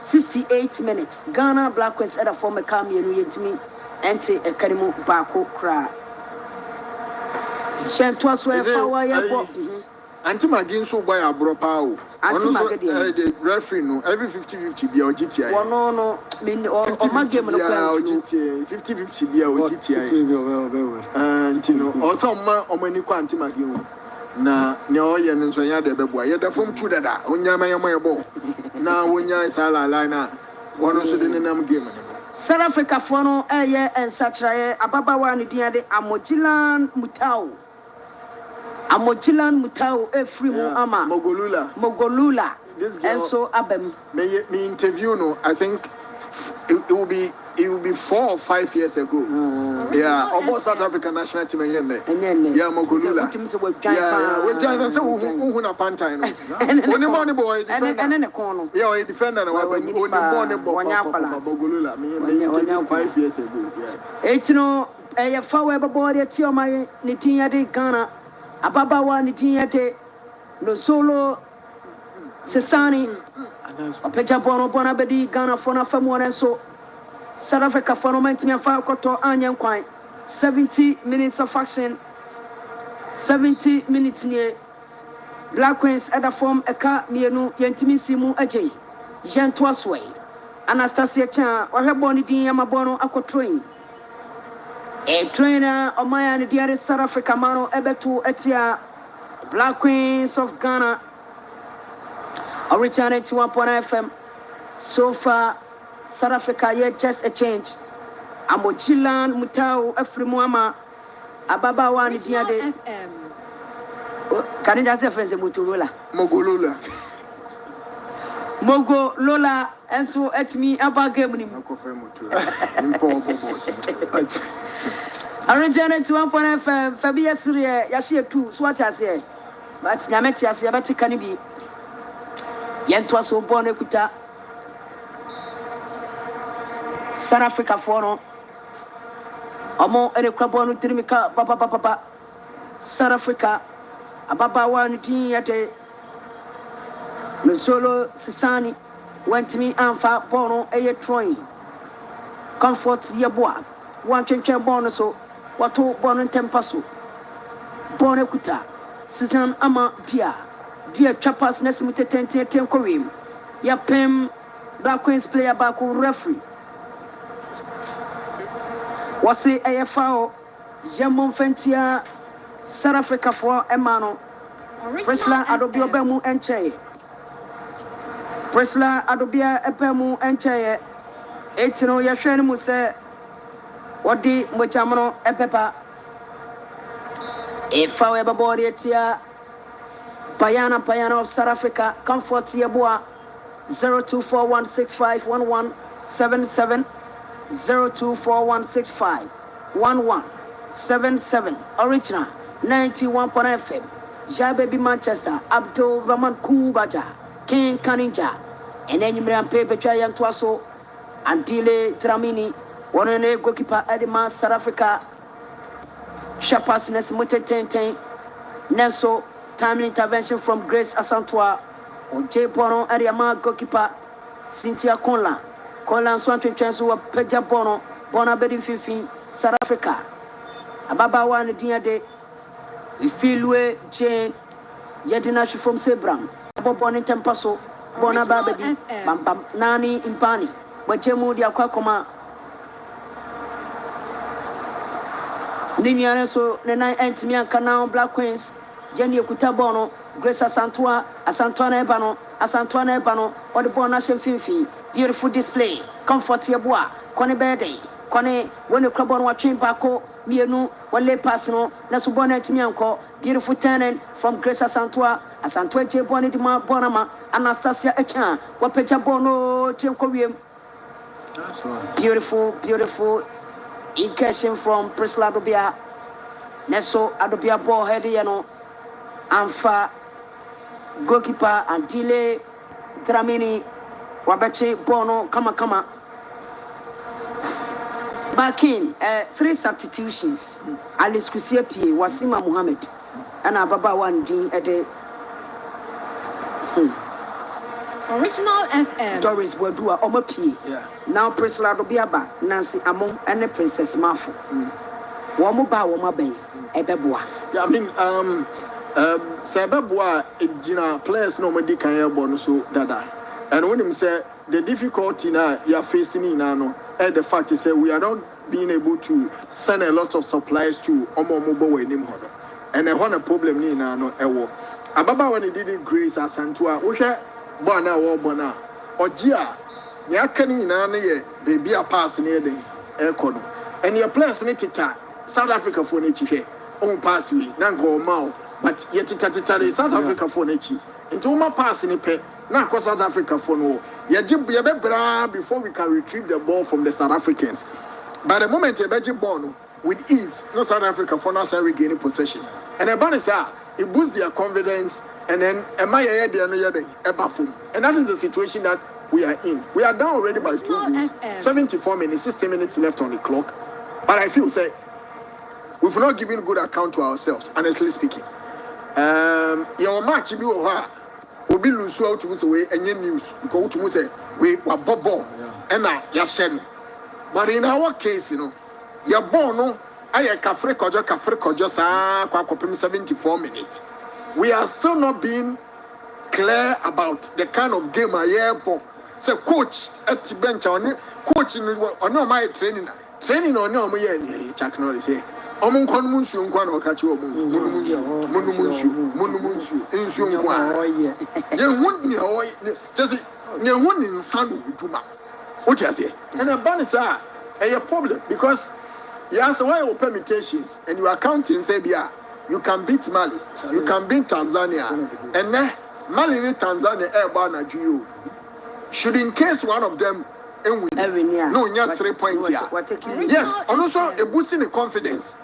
68 minutes. Ghana Black Queens at a former Kamienu yentimi ente ekarimu bako kra. Shentoa so e fawa yebo. Anti-Magin so by a bro pow. Anti-Magin. The referee no every 50-50 be our GTI. No, mean or my game no 50-50 be our GTI. And you know, also or many anti-Magin. Na no yen so ya de beboa. Ye da from true that. Onya ma yamo. Na wonya is ala line. One also the name game. South Africa for no eye and satra ababawa ni dia de Amojilan Mutau. Amojilan Mutau every ama Mogolula this girl, and so abem me interview no I think it will be 4 or 5 years ago. Yeah, almost South African national team again. Yeah, Mogolula. Yeah, we can say who na panta no. Only money boy and a corner. Yeah, a defender no only money boy Mogolula. Me 5 years ago. Yeah. It's no a fawe boy at your my nitia de Ghana. Ababawa nitia no solo Sesani Peja Bono Bonabedi Ghana Fona Famone so South Africa for moment me fa koto anyan kwan 70 minutes of action 70 minutes near Black Queens at the form eka mienu yentimi simu agye Jean Sway Anastasia Chan or her boni din yamabono akotrain a trainer of my and the South Africa mano ebetu etia Black Queens of Ghana originated to 1.0 FM so far South Africa yet just a change Amojilan Mutau Efrimuama Ababawa ni dia de Kanida se fense Motorola Mogolula Mogo Lola enso etmi abagem ni Originated to 1.0 FM Fabia Syria Yashia 2 so what I say but Nyameti as Yabati Kanibi Yentwa so born ekuta South Africa for no Omo ere kwabo no trimika papa South Africa ababa one tin yate no solo Sisani went me anfa bono eye troin comfort yeboa one chenche bono so wato bono tempaso bono ekuta Susan ama pia dia chapas nesimite tente tenkorim ya pem Black Queens player back referee wasi AFO Jamon Fentia South Africa for Emano Presla Adobio Bemu Enche Presla Adobia Ebemu Enche Etino Yasheni Muse Wadi Mojamano Epepa Efa Ebabori Etia Payana of South Africa Comfort Yeboa 0241651177 0241651177 original 91.9 FM Jabebi Manchester Abdul Rahman Kubaja King Kaninja and then you may pay betray young Twaso and Dile Tramini one a goalkeeper Edema South Africa Shapasness Muteten Nelso timely intervention from Grace Asantua on J Bono Ariama goalkeeper Cynthia Conlan Swanton Transu Peja Bono Bedi Fifi South Africa Ababawa and Dia de we feel we Jane Yedinashi from Sebram Bobon Tempaso Bona Babedi Bam Nani Impani Bajemu dia Kwakoma Nimiane so Nena Antimian Canal Black Queens Jenny Kutabono Grace Asantua Ebano or the Bonation Fifi beautiful display comfort yeboa kone bede kone when the club on watching bako mienu wale personal na subona timianko beautiful tenant from Grace Asantua Jeboni di ma bonama Anastasia Echan wapeja bono tienko beautiful incursion from Priscilla Adobia Neso Adobia ball head yano Anfa goalkeeper and Dile Dramini wabeche bono kama back in 3 substitutions Alice Kusie P Wasima Muhammad and Ababa one din ede Original FM. Doris Wadua Oma P. Yeah. Now Priscilla Dobiaba, Nancy Amon, and the Princess Mafu. Wamuba Wamabe, Ebebua. Yeah, I mean, Sababwa, players normally can have bonus, dada. And when him say the difficulty now you're facing in Nano, and the fact is that we are not being able to send a lot of supplies to Omomobo and Nimhodo. And I want a problem in Nano, Ewo. Ababa when he did it, Grace Asantua, Usha. Bona wo bona ogia me akani na na ye baby a pass near the aircon and your players need to South Africa for nechi on pass we na go ma but yet tata South Africa for nechi into my pass ni pe na ko South Africa for no ye be bra before we can retrieve the ball from the South Africans. By the moment ye be ball no with ease no South Africa for now regaining possession and the ban is it boosts their confidence. And then, and that is the situation that we are in. We are down already by 2 goals. 74 minutes, 60 minutes left on the clock. But I feel say we've not given good account to ourselves, honestly speaking. Your match will be lose out to away and your news go to say we were bobo and now but in our case, you know, your bono I a kafre kojo sa kwa 74 minutes. We are still not being clear about the kind of game I have. So coach at the bench on coaching on my training on no my Chuck Norris here. Among Conmunsu and Guano Cacho Munumunsu in you wouldn't know just you wouldn't sound too much. What you say? And a bonus are a problem because you ask why your permutations and you are counting say you can beat Mali, you can beat Tanzania, and then Mali and Tanzania airborne at you. Should in case one of them win, no, you're 3 points here. Yes, and also a boosting the confidence.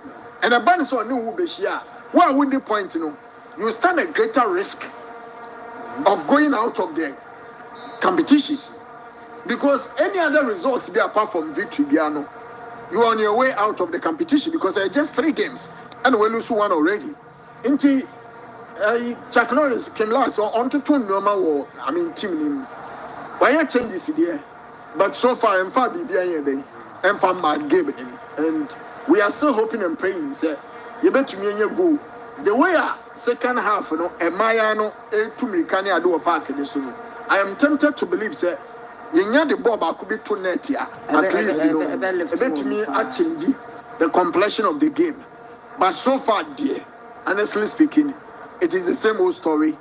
And a bonus on new Ubeshia. Why win the point? You stand a greater risk of going out of the competition because any other results be apart from victory, you are on your way out of the competition because there are just 3 games. And we lose one already. Inti Chuck Norris came last so on to 2 normal war. I mean team why changes there? But so far I'm far behind day and from bad game and we are still hoping and praying say you bet me and you go. The way second half no Emayano to me can I do a park in this room. I am tempted to believe say you know the ball could be 2 net here. At least you know bet me actually the completion of the game. But so far, dear, honestly speaking, it is the same old story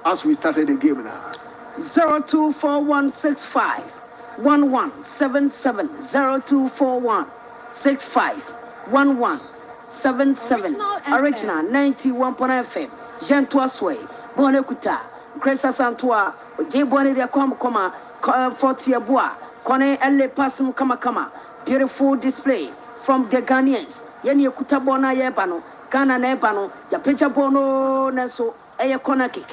as we started the game now. 0241651177 0241651177 Original 91.9 FM Gentle Sway Bonekuta Grace Santua J Bonne de Koma 40 Bois Kone Elle Passum Kama beautiful display from the Ghanaians. Yeni kutabona yebano, Ghana nebano, ya pecha bono neso, eye corner kick.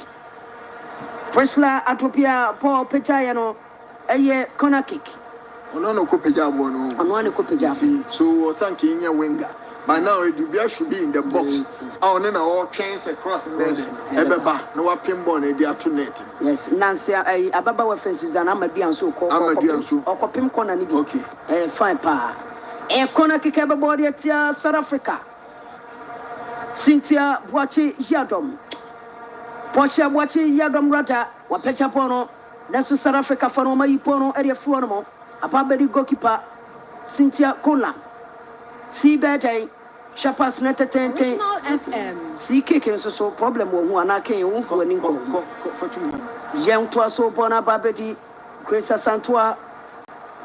Presla atopia Paul pecha yano, eye corner kick. Onono kupeja bono. Onwani kupeja. So Sanki in your winger. By now the beer should be in the box. Our nena all chains across the bed. Ebeba, no pinball, they are 2 net. Yes, Nancy Ababa Wafens Susanna Madian so called or Copim corner. Okay. Fine pa. A corner kick everybody at South Africa. Cynthia Boachi Yadom. Portia Boachi Yadom Rata, Wapecha Pono, Nasu South Africa for my Pono area Fuono, a Babadi goalkeeper, Cynthia Kola. See better, Shapas Neta Tente, see kicking so problem who are not came for an income. Young Twaso Bona Babadi, Grace Santua,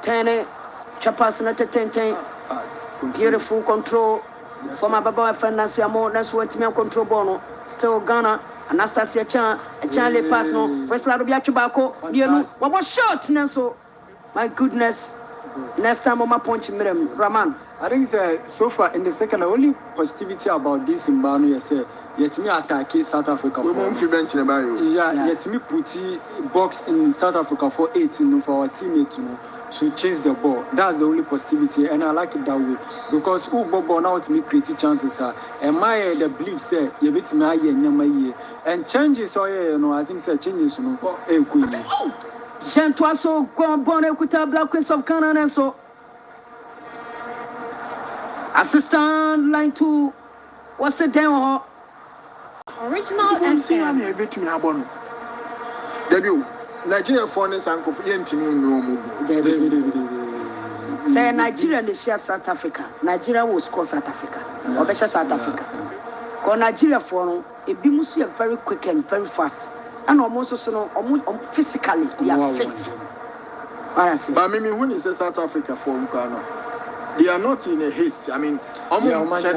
Tene, Chapas Neta Tente. Beautiful control from my Baba Financia more. That's what me control bono. Still Ghana, Anastasia Chan, a Charlie Pasno, Westland Biachubako, what was short, Nanso? My goodness, next time on my punch, Raman. I think so far in the second, the only positivity about this in Banu is yet me attack South Africa. We won't feel bench in yeah, yet me put box in South Africa for 18 for our teammates, to chase the ball. That's the only positivity, and I like it that way because who ball now to me create chances are. And my the belief say you bet me and changes I think say changes Jean Toasso go born Equita Black Queens of Ghana and so assistant line 2 what's the demo Original FM. bit me abon. Debut Nigeria foreigners and say Nigeria and share South Africa. Nigeria will score South Africa. Or better South Africa. Because Nigeria for it be must very quick and very fast. And almost so physically they are fit. But maybe when you say South Africa for Ghana, they are not in a haste. I mean, almost say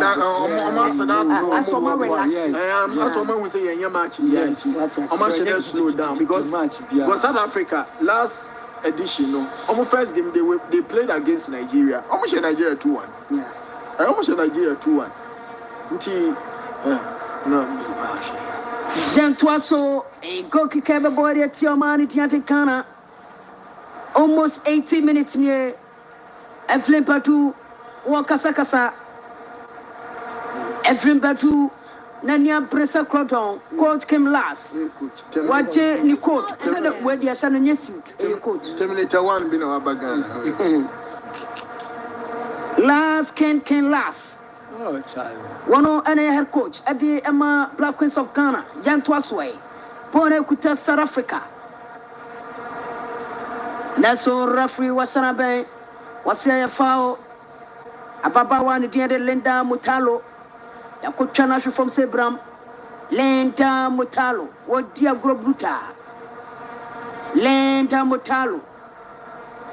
slow down because South Africa last edition, almost first game they played against Nigeria. Almost Nigeria 2-1. Yeah. Almost Nigeria 2-1. No. Jean Toasso, a go kick every boy at your man at Yatikana. Almost 80 minutes near Evelyn Patu, Wakasakasa. Evelyn Patu, Nanya Pressa Croton, coach came last. What J. Coach, where the Ashan Yesu, coach. Terminator 1 been our bagana. Last can last. Oh, child. One and a head coach at the Emma Black Queens of Ghana, Jan Twasway, Pone Kuta South Africa. Naso referee was Sanabe, was a foul. Ababa one the Linda Mutalo, Yakuchana from Sebram, Linda Mutalo, what dear Grobruta, Linda Mutalo,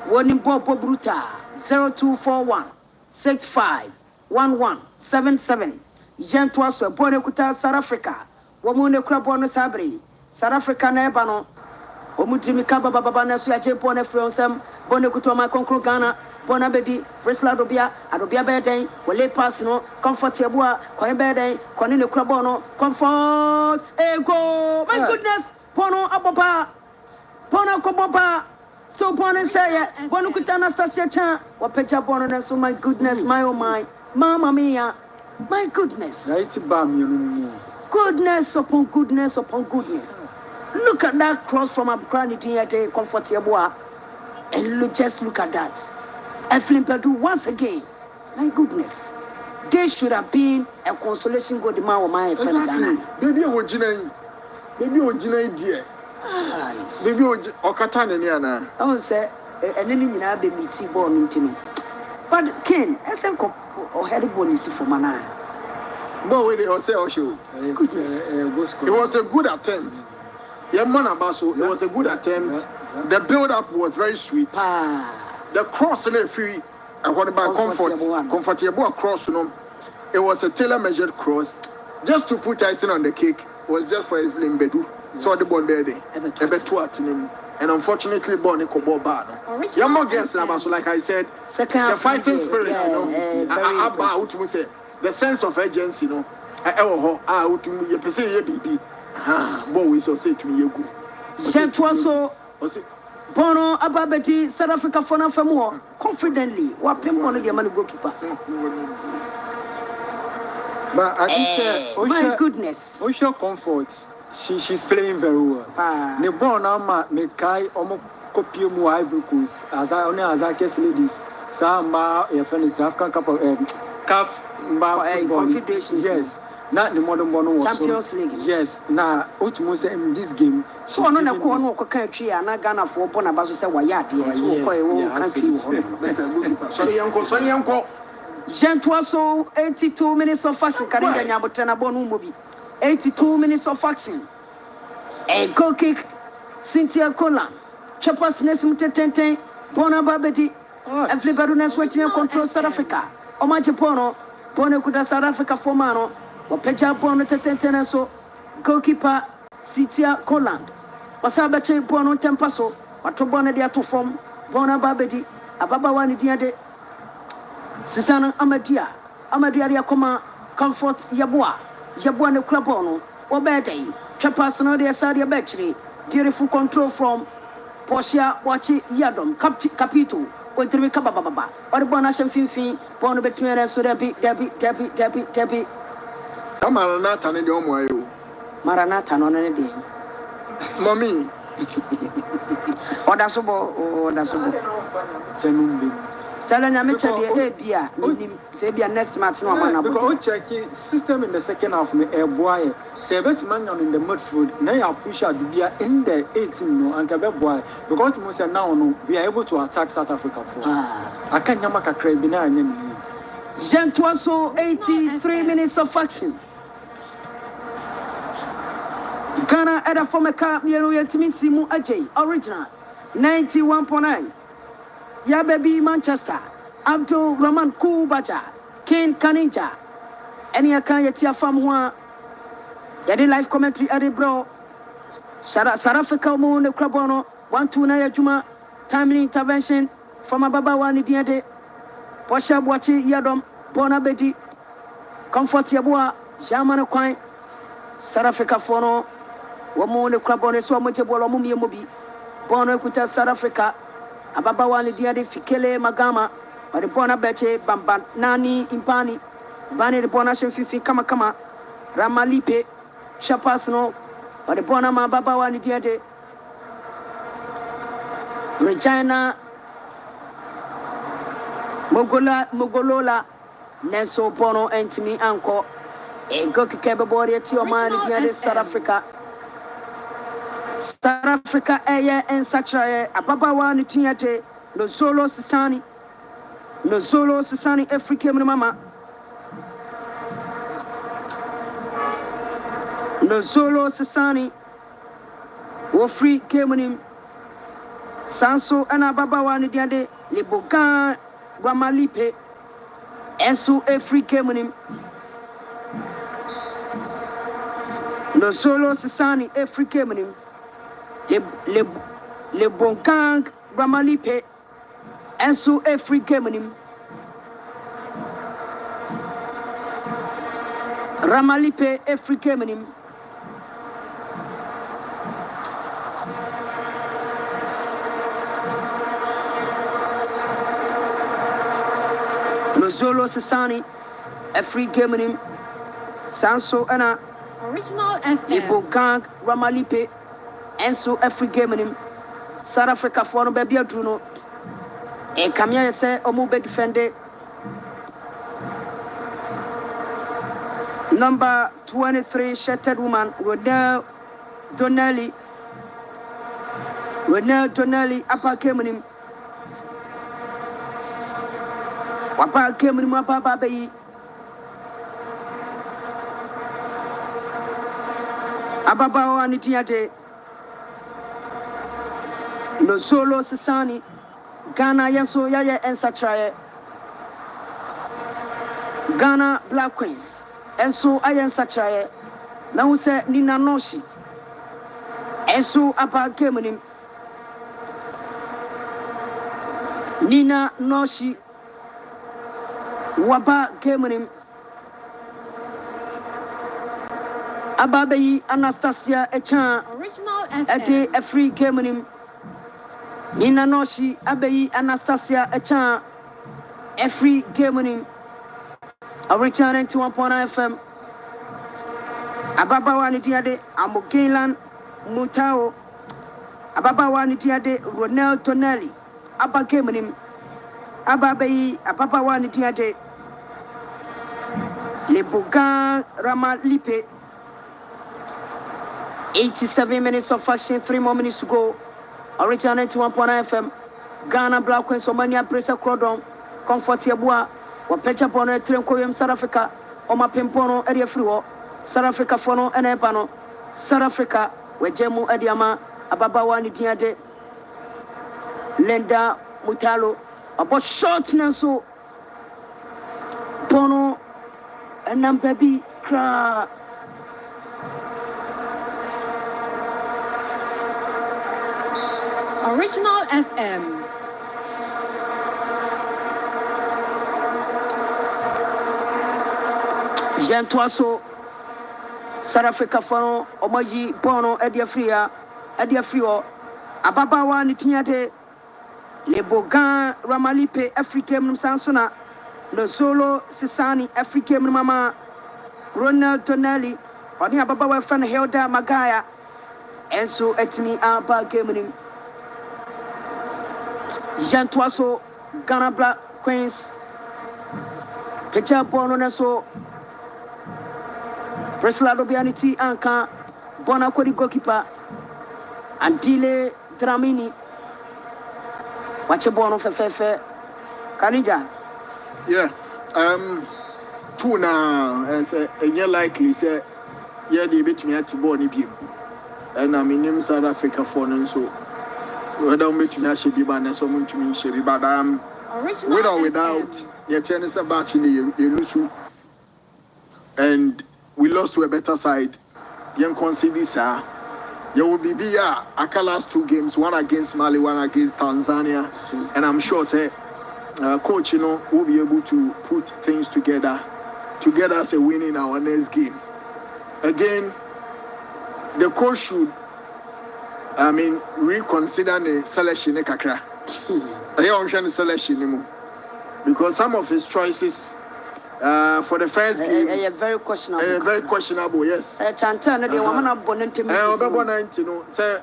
one in Bobo Bruta, 0241 65 1177 Jean Toasso Bone Kuta South Africa Womune Krabono Sabri South Africa Nebano Omutimi Kaba Baba Nasu Japone Fronsam Bone Kutoma Concro Ghana Bonabedi Presla Dobia Adobia Beden Wale Passino Comfort Yabua Kone Beden Konine Krabono Comfort Ego my goodness Pono Aboba Pono Koboba still Bone say Bone Kuta Anastasia Chan Wapecha Bono Nasu my goodness my oh my Mamma mia, my goodness. Goodness upon goodness upon goodness. Look at that cross from Abukranity at a comfortable and just look at that. Eflin Padu once again. My goodness. They should have been a consolation goal. My exactly. Baby Ojina. Baby Ojina dear. Baby Okatan Niana. I will say, and then you have the meaty ball into me. But Ken, SM or Harry Bonisi for Mana. No way they all say, oh, show. Goodness. It was a good attempt. Yeah, Manabaso, it was a good attempt. The build-up was very sweet. The cross in the free, what about comfortable cross, it was a tailor-measured cross. Just to put icing on the cake was just for Evelyn Bedu. So the ball there, and unfortunately, Bonnie Kobo bad. You're more guests, so like I said, the fighting spirit, about the sense of urgency, you baby. Boy, we so say to me, you go. Jean Toasso, Bono Ababeti, South Africa for no more confidently. What Pimpon the money goalkeeper. But I think, my goodness, Osha comforts. She's playing very well. Ne born ama me kai omo copy mu Ivory Coast as I only as I guess ladies. Sama your friend is African Cup of CAF Confederations. Yes. Not the modern one Champions League. Yes. Now Uchimu say in this game. So no na ko no country and Ghana for born about say wa yard yes. So ko country. Sorry uncle. Jean Toasso 82 minutes of fashion Karinga Nyabotena Bonu Mobi. 82 minutes of action. A goal kick, Cynthia Kola. Choppers Nesim Tenten, Bona Babedi, and Flibarunas waiting control South Africa. Omachipono, Bona Kuda South Africa for Mano, or Peja Bona Tenten so, goalkeeper Cynthia Koland. Wasabache Bono Tempaso, Watobona dia to form, Bona Babedi, Ababa Wani Diade, Susanna Amadia, Amadia Koma, Comfort Yabua. Jabua ne club on, Obey, Trapasano de Sadia Betchley, beautiful control from Portia Wachi Yadom, Capito, with the Kababa, or the Bonasham Fifi, born between us, so Debbie. Maranatha ne de omo ayo. Maranatha no ne de. Mommy. Odasubo. Stella Namicha de Abia, Sabia next match no man. Because checking system in the second half, a boy, say bet man in the midfield, now push out the beer in the 18 no and boy. Because most now no, we are able to attack South Africa for. I can't yamaka crabina and Jean Toiso, 83 minutes of action. Ghana at a former car near Simu Ajay, original 91.9. Ya baby Manchester, Abdul Rahman Kubaja, Kane Kaninja, any Akayatia from one. Yadi live commentary at the bro. Sarafika Moon, the Krabono, 1-2 Naya Juma, timely intervention from Ababa Wani Diade, Posha Boachi Yadom, Bonabedi, Comfort Yabua, Jamana Quine, Sarafika Fono, Wamo, the Krabone, Swamajabolo Mumi Mobi, Bono Kuta Sarafika. Ababa wani diade fikele magama wadi bona beche bamba nani impani bani de bona fifi kama ramalipe chapasno wadi bona ma baba wani diade Regina Mogolola Neso Bono Antimi Anko Ego Kikebe Bori Ti Omani diade South Africa South Africa eye and Sacha Ababa wani tiate no Zolo Sisani Africa mama no Zolo Sisani wo free kemunim Sanso and Ababa wani diade Libogan Guamalipe Ensu Africa kemunim no Zolo Sisani Africa kemunim Le Bonkang Ramalipe Ensu Africa Manim Ramalipe Africa Manim Lozolo Sasani Africa Manim Sanso Ana Original FM. Le Bonkang Ramalipe Enso Africa Manim South Africa for no baby Adruno e kamia say omo be defender number 23 shattered woman Ronel Donnelly apa kemunim wapa kemunim apa baby ababa wani tiate no Zolo Sisani Ghana Yaso Yaya and Satraye Ghana Black Queens and so I am Satraye now say Nina Noshi and so Abba Kemunim Nina Noshi Waba Kemunim Ababeyi Anastasia Echan Original Ede FM. Free Kemunim Nina Noshi Abeyi Anastasia Echan Free Kemunim Original 91.9 FM Ababa wani diade Amogelan Mutao Ababa wani diade Ronel Tonelli Abba Kemunim Ababeyi Ababa wani diade Le Bogan Ramalipe 87 minutes of action, 3 more minutes to go. Original 91.9 FM. Ghana Black Queens, Omania Presa Crodon, Comfort Yabua, Wapecha Bono, Trenkoyam, South Africa, Oma Pimpono, Area Fluo, South Africa Fono, and Ebano, South Africa, where Jemu Ediama, Ababawani Diade, Lenda Mutalo, about short Nanso, Bono, and Nambabi, Kra. Original FM. Jean Toiso, South Africa for Omoji Bono Edia Frio Ababawa Nitinyade Lebogan Ramalipe Africa Sansona Le Solo Sisani Africa Mama Ronald Tonelli Oni Ababawa Fan Hilda Magaya Enso Etni Aba Gaming Jean Toiso Ghana Black Queens Pecha Bono Neso Preslado Bianiti Anka Bona Kodi goalkeeper Andile Dramini Watch a bono fefe Kanija. Yeah. Two now and say and likely say yeah they bet me at Bonnie Beam. And I mean South Africa for them so whether make me actually be ban someone to me sherry but with or without yeah tennis about in the Lusu and we lost to a better side. Young consider sir. There will be a last 2 games, one against Mali, one against Tanzania, and I'm sure say coach will be able to put things together as a win in our next game. Again, the coach should reconsider the selection kakra. I don't the selection because some of his choices for the first game, very questionable. Very questionable, yes. Chantana, the woman of Bonente. Say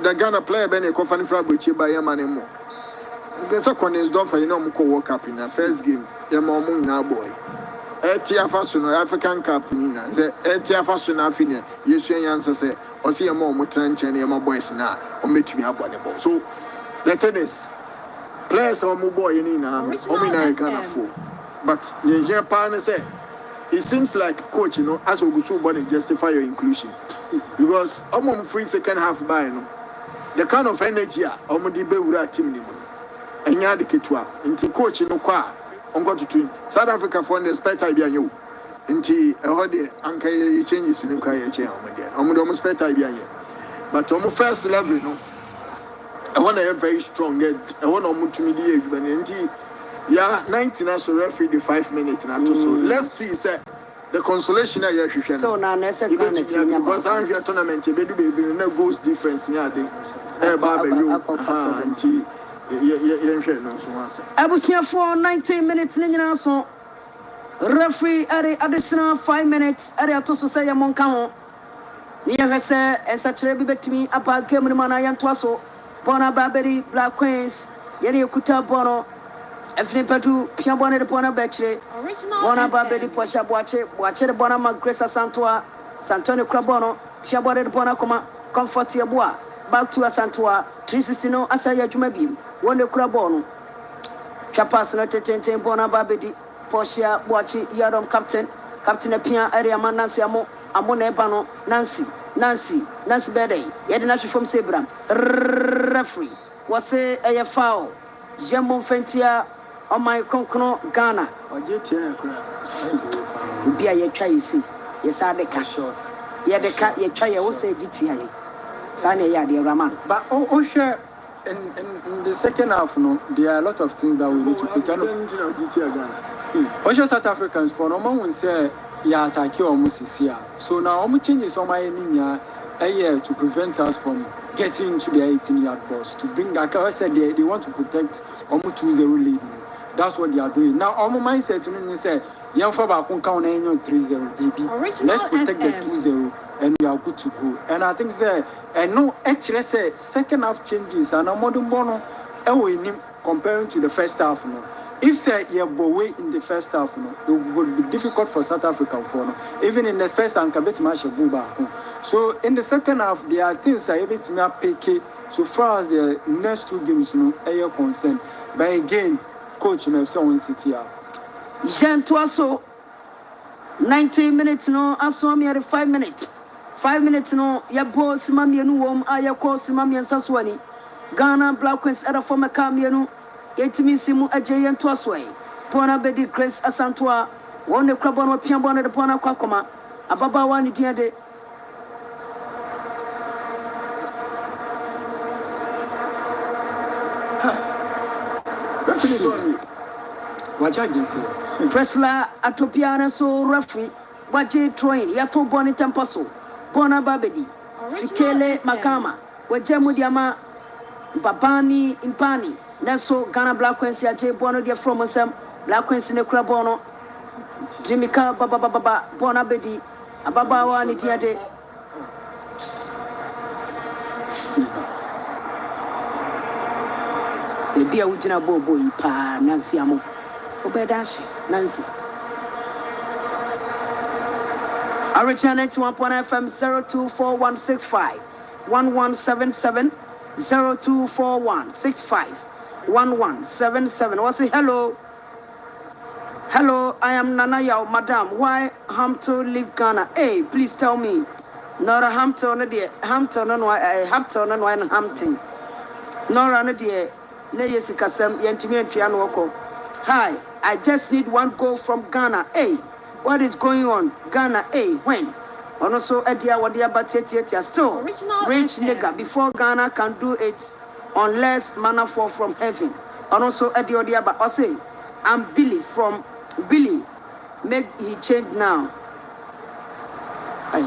the Ghana player been a company for by a man more. The second is done for Morroco Cup in the first game. The Momu now boy. Tiafasun African Cup in the Tiafasun Afina. Yes, your answer say, or see a more mutant and my boys now, or meet me up on the ball. So the tennis players are more boy in Omina Ghana for. But you hear partner say, it seems like coach, as we go to born and justify your inclusion. Because I'm free second half by the kind of energy I'm the Beura team. And you're the Kitwa, into coach kwa on got to twin. South Africa for the spect idea you. Into a holiday, Anka changes in the quiet chair. I'm almost spect idea. But on the first level, I want to have very strong. I want to mediate when yeah, 90 national referee the 5 minutes and so let's see sir the consolation I hear so now necessarily because I'm here tournament baby no goals difference near the Abusia for 19 minutes nina so referee at the additional 5 minutes at the to say among count near say and such a bit to me about game man I am twaso Bona Baberi Black Queens Yeri Kuta Bono Efnipetu Piabone de Bona Betche Bona Baberi Posha Boache the Bona Magresa Santua Santone Crabono Piabone de Bona Coma Comfort Bois back to a Santua 360 no Asaya Jumabi one the Crabono Chapas Note Bona Babedi Posha Boachi Yadom Captain Apia Area Manasiamo Amone Bano Nancy Bede Yadina from Sebram referee was a foul Jemon Fentia on my concno Ghana be a try see yes I the cash short yeah the cat you try also DTI Sane ya the Raman but share in the second half no there are a lot of things that we need to pick up South Africans for no man will say yeah attack almost here so now I'm changing some my to prevent us from getting into the 18-yard box to bring like I said they want to protect almost 2-0 lead. That's what they are doing. Now our mindset to say young for back on count 3-0 baby. Let's protect the 2-0 and we are good to go. And I think say and no actually say second half changes and modern bono comparing to the first half no. If say you go in the first half, it would be difficult for South Africa for even in the first and Kabet match so in the second half there are things that able to pick so far as the next 2 games are concerned. But again, coach someone city Jean Toiso 19 minutes no aso me at 5 minutes. 5 minutes no ya boss mami no wom aya course mami nsaswani Ghana Black Queens at a former Camiano. Etimissimu Ajayan Twasway, Pona Bedi Grace Asantua, one the Crabon Piambona de Pona Quacoma, Ababa one Diade. What I can say. Presla Atopiana so referee, waje throwing yato boni temposo bona babedi fikele makama waje mudiama babani impani naso Ghana Black Queens yaje bono dia from some Black Queens ne kura bono Jimika baba bona bedi ababa wa ni diade Ebia ujina bobo ipa Nancy amo obedashi Nancy Original 91.9 FM 024165 1177 024165 1177. What's it? Hello. Hello, I am Nana Yao, Madam. Why Hampton leave Ghana? Hey, please tell me. Not a Hampton, Hampton, and Hampton, and Hampton. Nora, no dear. Neyesikasem, Yentimi Piano. Hi, I just need one goal from Ghana. Hey, what is going on? Ghana, hey, when? And also, Edia Wadia Batetia still rich nigga before Ghana can do it unless manna fall from heaven. And also, Edia Wadia Ba I'm Billy from Billy. Make he change now. I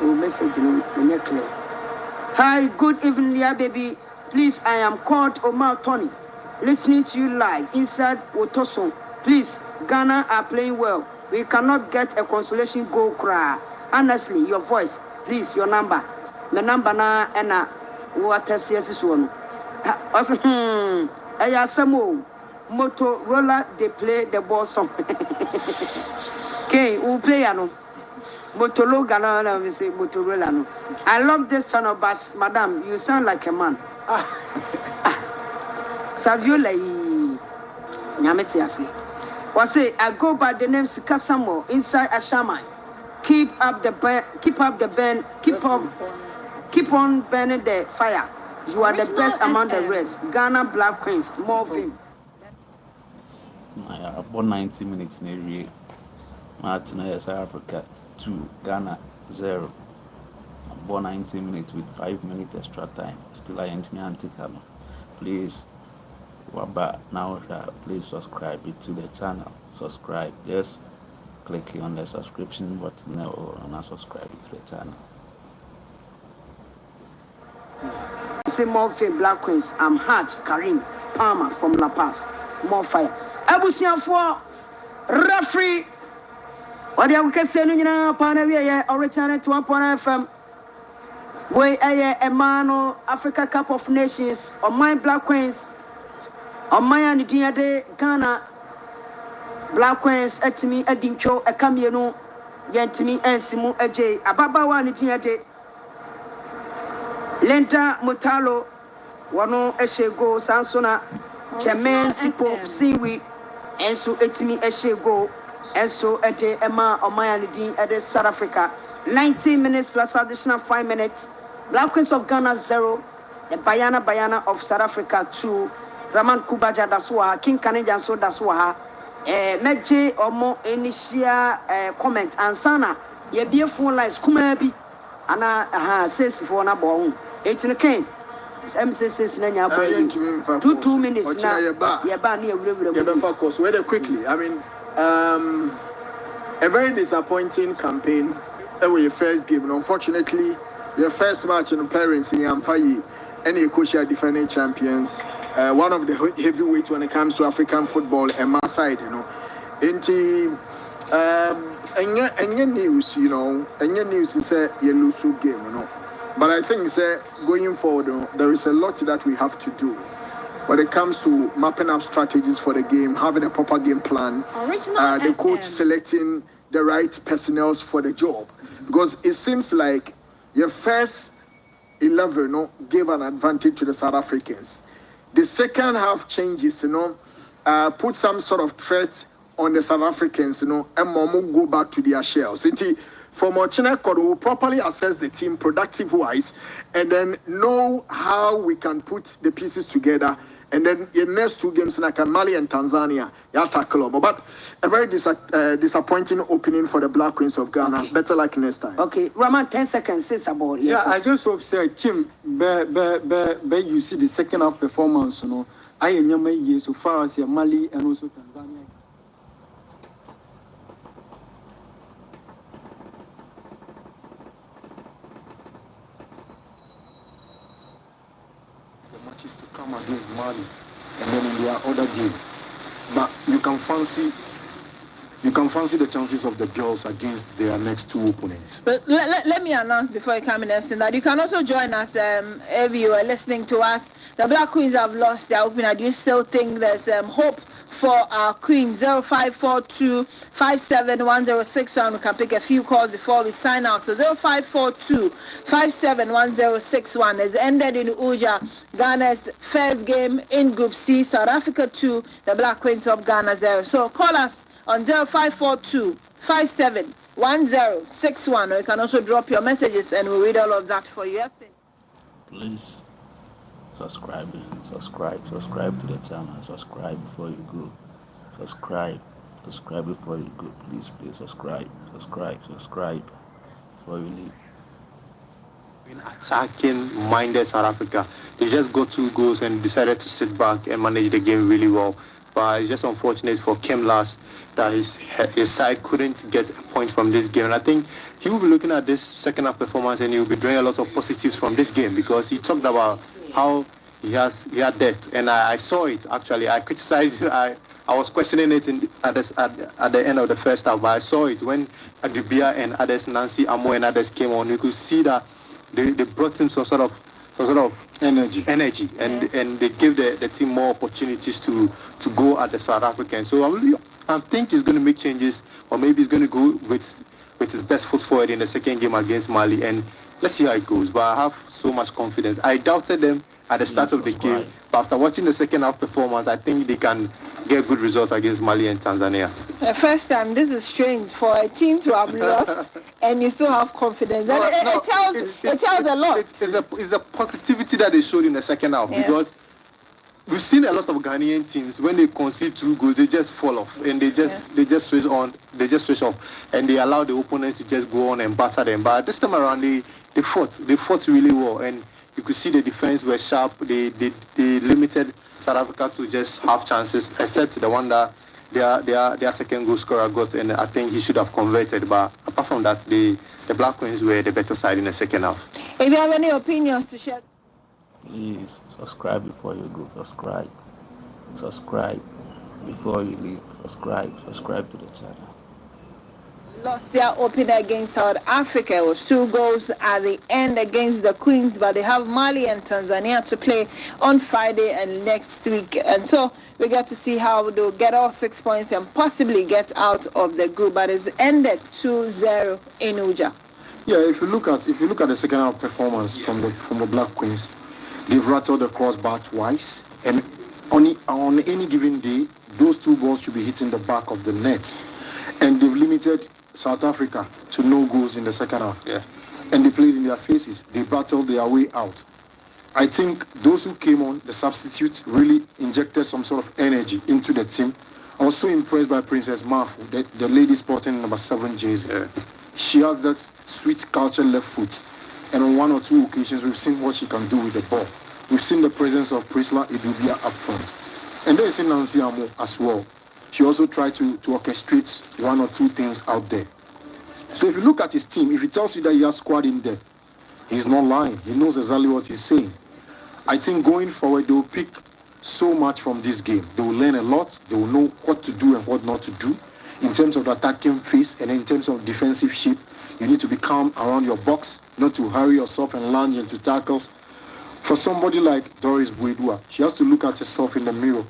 message in clear. Hi, good evening, yeah, baby. Please, I am called Omar Tony. Listening to you live inside Otoso. Please, Ghana are playing well. We cannot get a consolation goal cry. Honestly, your voice, please, your number. My number na ena what test yes one. Also, Ayasamo Motorola they play the ball song. Okay, who play ano? Motorola we say Motorola no. I love this channel, but madam, you sound like a man. Saviola Nyameti ase. Say I go by the name Sikasamo inside Ashamai. Keep up the band, keep on burning the fire. You are the best among the rest. Ghana Black Queens, more vim. About 90 minutes in a year. Match South Africa 2, Ghana 0. About 90 minutes with 5 minutes extra time. Still I ain't me anti-camera. Please, Waba now please subscribe to the channel. Subscribe, yes. Click on the subscription button or not subscribe to the channel. Say more fame Black Queens. I'm Haj Karim Palmer from La Paz. More fire. Abusian for referee. What do you can say? You know, Panavia original 1.9 FM. We a man Africa Cup of Nations on my Black Queens. On my and de Ghana Black Queens at me a dincho a camiano yentimi and Simu a J Ababa one de Lenta Motalo Wano Eshego Sansona Chaman Sipo Siwi and so etimi Eshego and so at Emma on my and at South Africa 19 minutes plus additional 5 minutes. Black Queens of Ghana 0, the Bayana of South Africa 2. Raman Kubaja daswa King Canadian so daswa meje omo initial comment ansana ye be phone lines kuma bi ana says for na bon 18 ken MCC na nya boy 2 minutes na ye ba na ye focus very quickly. I mean a very disappointing campaign your first game. Unfortunately your first match in parents in Amfayi and a coach defending champions. One of the heavyweights when it comes to African football and my side, you know. Into any news, you know, any news is a lose game, you know. But I think going forward, there is a lot that we have to do when it comes to mapping up strategies for the game, having a proper game plan, the coach selecting the right personnel for the job, because it seems like your first 11 gave an advantage to the South Africans. The second half changes, put some sort of threat on the South Africans, and Momo go back to their shells. For Mochina Kodo, we'll properly assess the team productive-wise, and then know how we can put the pieces together. And then in next 2 games, like Mali and Tanzania, you tackle them. But a very disappointing opening for the Black Queens of Ghana. Okay. Better like next time. Okay, Raman, 10 seconds says about it. Yeah, I just hope say Kim, you see the second half performance, I am so far as Mali and also Tanzania. come against Mali and then in their other game. But you can fancy the chances of the girls against their next two opponents. But let me announce before you come in, Epson, that you can also join us if you are listening to us. The Black Queens have lost their opener. Do you still think there's hope for our Queens? 0542 571061. We can pick a few calls before we sign out. So 0542 571061 has ended in Oujda, Ghana's first game in Group C. South Africa 2, the Black Queens of Ghana 0. So call us on 0542 571061, or you can also drop your messages and we'll read all of that for you. Please subscribe to the channel. Subscribe before you go. Subscribe before you go. Please subscribe before you leave. Attacking minded South Africa, they just got 2 goals and decided to sit back and manage the game really well. But it's just unfortunate for Kim Last that his side couldn't get a point from this game. And I think he will be looking at this second half performance and he will be drawing a lot of positives from this game, because he talked about how he had depth. And I saw it, actually. I criticized it. I was questioning it at the end of the first half, but I saw it when Adibia and others, Nancy Amo and others came on. You could see that they brought him some sort of energy, and they give the team more opportunities to go at the South Africans. So I think he's going to make changes, or maybe he's going to go with his best foot forward in the second game against Mali, and let's see how it goes. But I have so much confidence. I doubted them at the start of the game, but after watching the second half performance, I think they can get good results against Mali and Tanzania. The first time, this is strange for a team to have lost and you still have confidence. It tells a lot. It's the positivity that they showed in the second half, because we've seen a lot of Ghanaian teams, when they concede 2 goals, they just fall off and they just switch off, and they allow the opponent to just go on and batter them. But this time around, they fought really well, and you could see the defense were sharp. They limited South Africa to just half chances, except the one that their second goal scorer got, and I think he should have converted. But apart from that, the Black Queens were the better side in the second half. If you have any opinions to share, Please subscribe before you go. Subscribe before you leave. Subscribe to the channel. lost their opener against South Africa. It was 2 goals at the end against the Queens, but they have Mali and Tanzania to play on Friday and next week. And so we get to see how they'll get all 6 points and possibly get out of the group. But it's ended 2-0 in Oujda. Yeah, if you look at the second half performance from the Black Queens, they've rattled the crossbar twice, and on any given day, those 2 balls should be hitting the back of the net, and they've limited South Africa to no goals in the second half. Yeah, and they played in their faces. They battled their way out. I think those who came on, the substitutes, really injected some sort of energy into the team. I was so impressed by Princess Mafu, the lady sporting number 7 jersey. Yeah. She has that sweet culture left foot, and on 1 or 2 occasions we've seen what she can do with the ball. We've seen the presence of Priscilla Idubia up front, and then you see Nancy Amo as well. She also tried to orchestrate 1 or 2 things out there. So if you look at his team, if he tells you that he has squad in there, he's not lying. He knows exactly what he's saying. I think going forward, they will pick so much from this game. They will learn a lot. They will know what to do and what not to do. In terms of the attacking phase and in terms of defensive shape, you need to be calm around your box, not to hurry yourself and lunge into tackles. For somebody like Doris Buidua, she has to look at herself in the mirror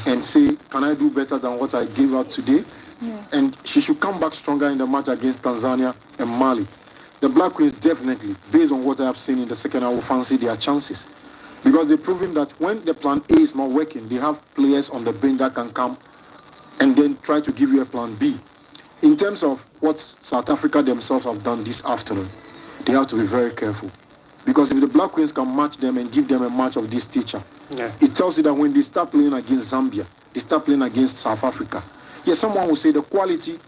and say, can I do better than what I gave out today? Yeah. And she should come back stronger in the match against Tanzania and Mali. The Black Queens definitely, based on what I have seen in the second half, will fancy their chances. Because they've proven that when the plan A is not working, they have players on the bench that can come and then try to give you a plan B. In terms of what South Africa themselves have done this afternoon, they have to be very careful. Because if the Black Queens can match them and give them a match of this stature, it tells you that when they start playing against Zambia, they start playing against South Africa. Yes, someone will say the quality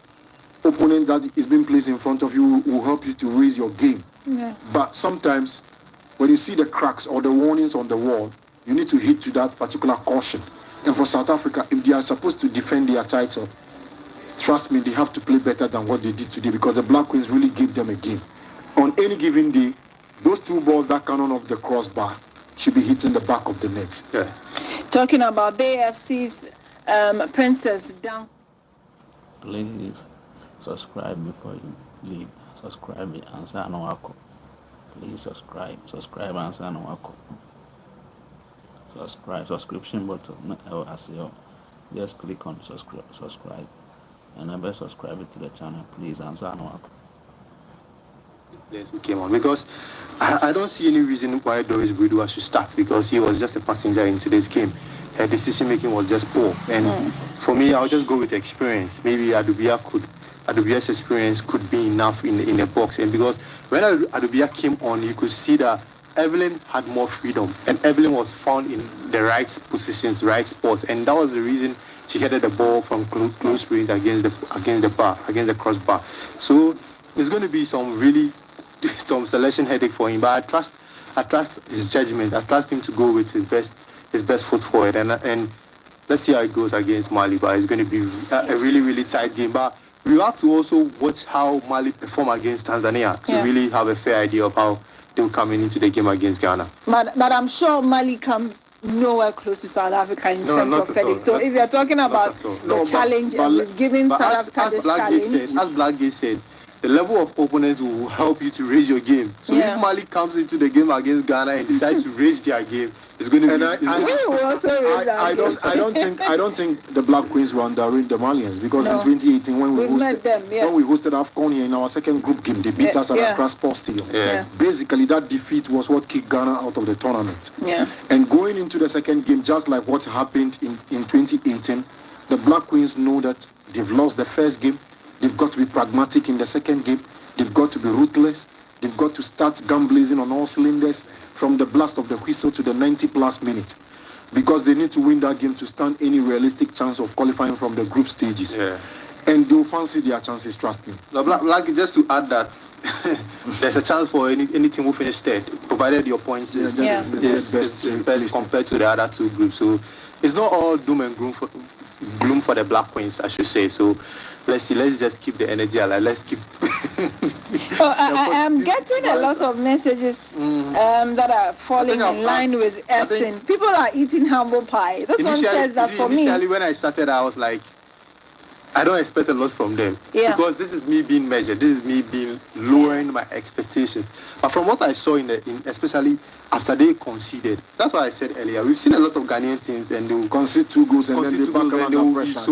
opponent that is being placed in front of you will help you to raise your game. Yeah. But sometimes, when you see the cracks or the warnings on the wall, you need to hit to that particular caution. And for South Africa, if they are supposed to defend their title, trust me, they have to play better than what they did today, because the Black Queens really gave them a game. On any given day, those 2 balls that cannon off the crossbar should be hitting the back of the net. Yeah. Talking about BFC's Princess down. Please subscribe before you leave. Subscribe and answer no wako. Please subscribe and answer no wako. Subscription button. Just click on subscribe, and I better subscribe to the channel. Please answer no wako. Yes, we came on because I don't see any reason why Doris Budua should start, because he was just a passenger in today's game. Her decision making was just poor, and for me, I'll just go with experience. Maybe Adubia's experience could be enough in the box, and because when Adubia came on, you could see that Evelyn had more freedom, and Evelyn was found in the right positions, right spots, and that was the reason she headed the ball from close range against the crossbar. So it's going to be some selection headache for him, but I trust his judgment. I trust him to go with his best foot forward, and let's see how it goes against Mali. But it's going to be a really, really tight game. But we have to also watch how Mali perform against Tanzania to really have a fair idea of how they'll come into the game against Ghana. But I'm sure Mali come nowhere close to South Africa in terms of headache. So if you're talking about the challenge, and we've given South Africa this challenge. As Blackgate said, the level of opponents will help you to raise your game. So if Mali comes into the game against Ghana and decides to raise their game, it's going to be. I don't think the Black Queens will underrate the Malians, because in 2018 when we hosted AFCON here in our second group game, they beat us at Accra Sports Stadium. Basically, that defeat was what kicked Ghana out of the tournament. And going into the second game, just like what happened in 2018, the Black Queens know that they've lost the first game. They've got to be pragmatic in the second game. They've got to be ruthless. They've got to start gun blazing on all cylinders from the blast of the whistle to the 90-plus minute, because they need to win that game to stand any realistic chance of qualifying from the group stages. And they'll fancy their chances, trust me. Black, just to add that, there's a chance for any team who finish third, provided your points is best compared to the other two groups. So it's not all doom and gloom for the Black Queens, I should say. So let's see. Let's just keep the energy alive. Let's keep. I'm getting a lot of messages that are falling in line with Epson. People are eating humble pie. This one says that for me. Initially, when I started, I was like, I don't expect a lot from them, because this is me being measured. This is me being lowering my expectations. But from what I saw especially after they conceded, that's why I said earlier, we've seen a lot of Ghanaian teams and they will concede 2 goals and then they back under pressure.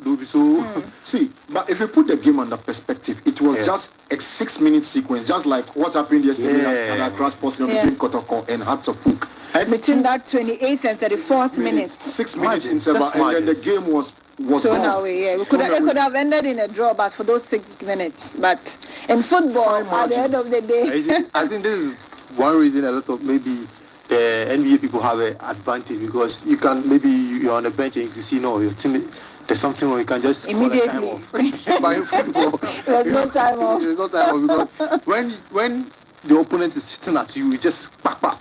They'll be so. See, but if you put the game under perspective, it was just a 6-minute sequence, just like what happened yesterday at Accra Sports between Kotoko and Hearts of Oak. Between that 28th and 34th minute. 6 minutes interval, and then the game was so now it could have ended in a draw, but for those 6 minutes. But in football, at the end of the day, I think this is one reason a lot of maybe the NBA people have an advantage, because you can you're on the bench and you can see your team. There's something where you can just immediately call a time off. By football, there's no time off. There's no time off, because when the opponent is sitting at you, you just back.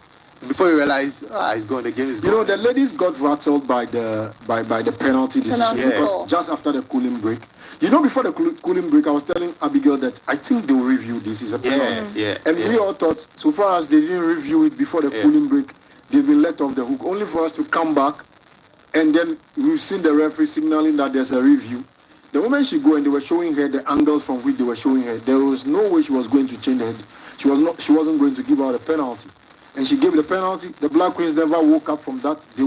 Before you realize, it's gone. The game is gone. The ladies got rattled by the penalty decision because just after the cooling break. Before the cooling break, I was telling Abigail that I think they will review this. It's a penalty. And we all thought, so far as they didn't review it before the cooling break, they've been let off the hook. Only for us to come back, and then we've seen the referee signaling that there's a review. The moment she go and they were showing her the angles from which they were showing her, there was no way she was going to change her head. She wasn't going to give out a penalty. And she gave the penalty. The Black Queens never woke up from that. They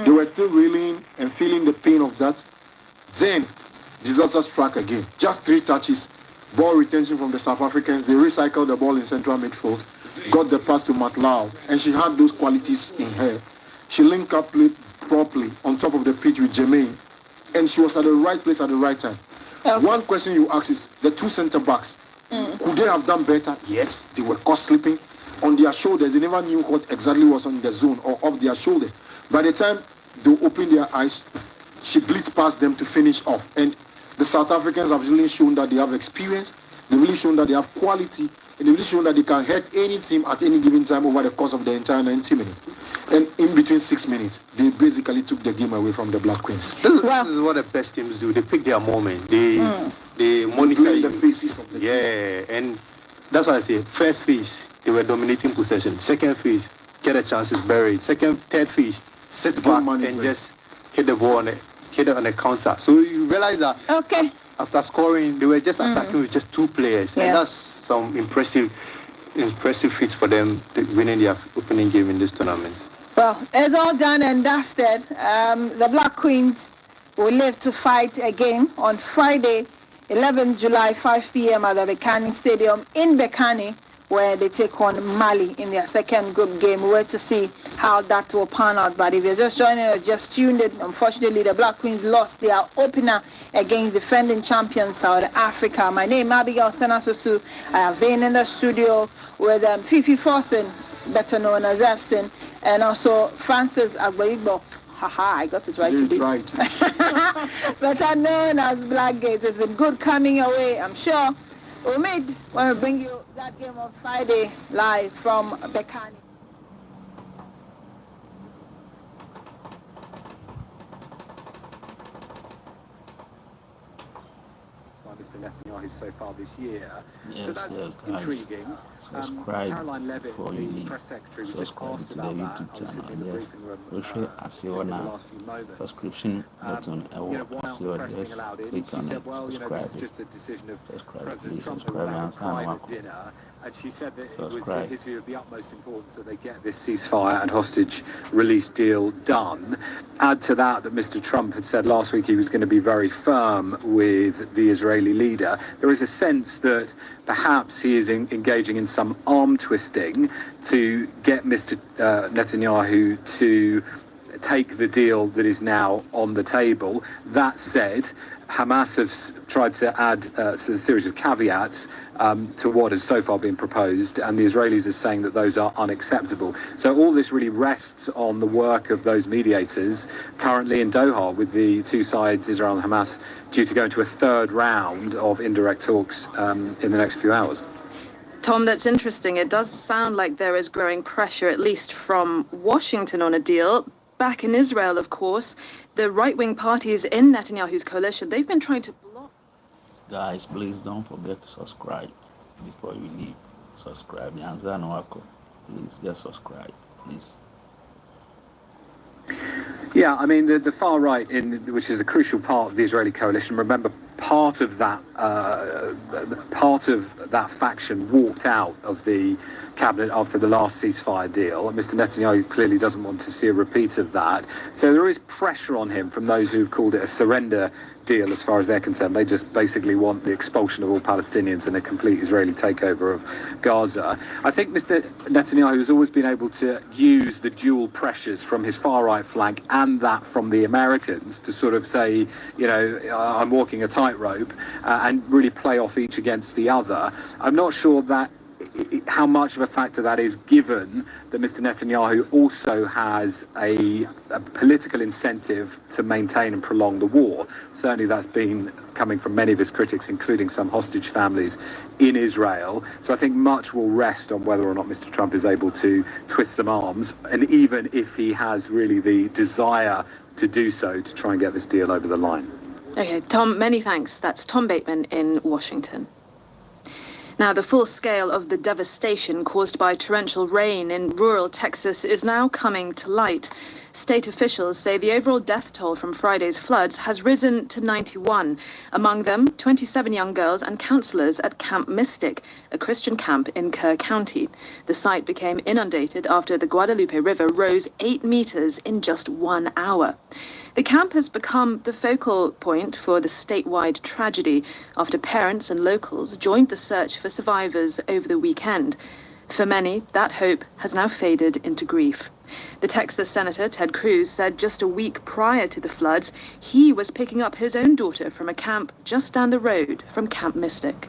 were still reeling and feeling the pain of that. Then, disaster struck again. Just 3 touches. Ball retention from the South Africans. They recycled the ball in central midfield. Got the pass to Matlau. And she had those qualities in her. She linked up properly on top of the pitch with Jermaine. And she was at the right place at the right time. One question you ask is, the 2 centre-backs, could they have done better? Yes. They were caught slipping. On their shoulders, they never knew what exactly was on the zone or off their shoulders. By the time they opened their eyes, she blitzed past them to finish off. And the South Africans have really shown that they have experience, they've really shown that they have quality, and they've really shown that they can hurt any team at any given time over the course of the entire 90 minutes. And in between 6 minutes, they basically took the game away from the Black Queens. This is what the best teams do. They pick their moment. They monitor the faces of the team. And that's why I say, first phase, they were dominating possession. Second phase, get a chance is buried. Second, third fish, sit back and just hit the ball hit it on a counter. So you realize that after scoring, they were just attacking with just 2 players. And that's some impressive feats for them winning their opening game in this tournament. Well, it's all done and dusted. The Black Queens will live to fight again on Friday, 11 July, 5 p.m. at the Bekani Stadium in Bekani, where they take on Mali in their second group game. We'll wait to see how that will pan out. But if you're just joining or just tuned in, unfortunately, the Black Queens lost their opener against defending champions South Africa. My name is Abigail Senasusu. I have been in the studio with Fifi Forsen, better known as Efson, and also Francis Agboigbo. Haha, I got it right today. Right. Better known as Blackgate. It's been good coming your way, I'm sure. We'll meet when we bring you that game on Friday live from Bekani. Mr. Netanyahu so far this year. Yes, So that's guys. intriguing. Subscribe Caroline Levitt, before the you leave. press secretary, was just Subscribe asked to the about that. YouTube I was sitting in the channel. Yes. briefing room Which just I in see the now. last few moments. Subscription button. Why aren't the press being allowed in? Click She on said, it. well, this Subscribe. is just a decision of Subscribe, President please. Trump Subscribe around a and private WAFCON. dinner. And she said that it was Subscribe. his view of the utmost importance that they get this ceasefire and hostage release deal done. Add to that Mr. Trump had said last week he was going to be very firm with the Israeli leader. There is a sense that perhaps he is engaging in some arm twisting to get Mr. Netanyahu to take the deal that is now on the table. That said, Hamas have tried to add a series of caveats to what has so far been proposed, and the Israelis are saying that those are unacceptable. So all this really rests on the work of those mediators currently in Doha, with the two sides, Israel and Hamas, due to go into a third round of indirect talks in the next few hours. Tom, that's interesting. It does sound like there is growing pressure, at least from Washington, on a deal. Back in Israel, of course, the right-wing parties in Netanyahu's coalition, they've been trying to block. Guys, please don't forget to subscribe before you leave. Subscribe. Please just subscribe, please. Yeah, I mean, the far right, which is a crucial part of the Israeli coalition, remember, part of that faction walked out of the cabinet after the last ceasefire deal. And Mr. Netanyahu clearly doesn't want to see a repeat of that. So there is pressure on him from those who've called it a surrender deal as far as they're concerned. They just basically want the expulsion of all Palestinians and a complete Israeli takeover of Gaza. I think Mr. Netanyahu has always been able to use the dual pressures from his far-right flank and that from the Americans to sort of say, you know, I'm walking a tightrope and really play off each against the other. I'm not sure that how much of a factor that is, given that Mr. Netanyahu also has a political incentive to maintain and prolong the war. Certainly that's been coming from many of his critics, including some hostage families in Israel. So I think much will rest on whether or not Mr. Trump is able to twist some arms, and even if he has really the desire to do so, to try and get this deal over the line. Okay, Tom, many thanks. That's Tom Bateman in Washington. Now, the full scale of the devastation caused by torrential rain in rural Texas is now coming to light. State officials say the overall death toll from Friday's floods has risen to 91. Among them, 27 young girls and counselors at Camp Mystic, a Christian camp in Kerr County. The site became inundated after the Guadalupe River rose 8 meters in just 1 hour. The camp has become the focal point for the statewide tragedy after parents and locals joined the search for survivors over the weekend. For many, that hope has now faded into grief. The Texas Senator Ted Cruz said just a week prior to the floods, he was picking up his own daughter from a camp just down the road from Camp Mystic.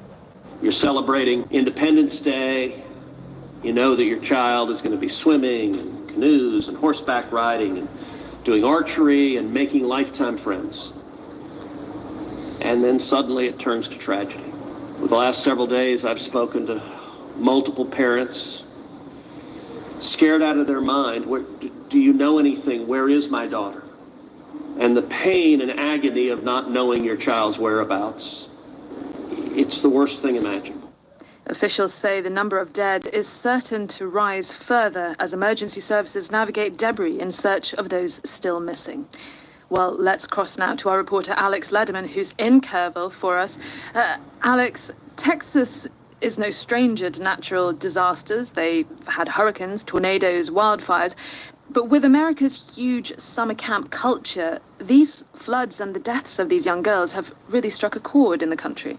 You're celebrating Independence Day. You know that your child is going to be swimming and canoes and horseback riding and doing archery and making lifetime friends. And then suddenly it turns to tragedy. For the last several days, I've spoken to multiple parents, scared out of their mind. Do you know anything? Where is my daughter? And the pain and agony of not knowing your child's whereabouts, it's the worst thing imaginable. Officials say the number of dead is certain to rise further as emergency services navigate debris in search of those still missing. Well, let's cross now to our reporter Alex Lederman, who's in Kerrville for us. Alex, Texas is no stranger to natural disasters. They've had hurricanes, tornadoes, wildfires. But with America's huge summer camp culture, these floods and the deaths of these young girls have really struck a chord in the country.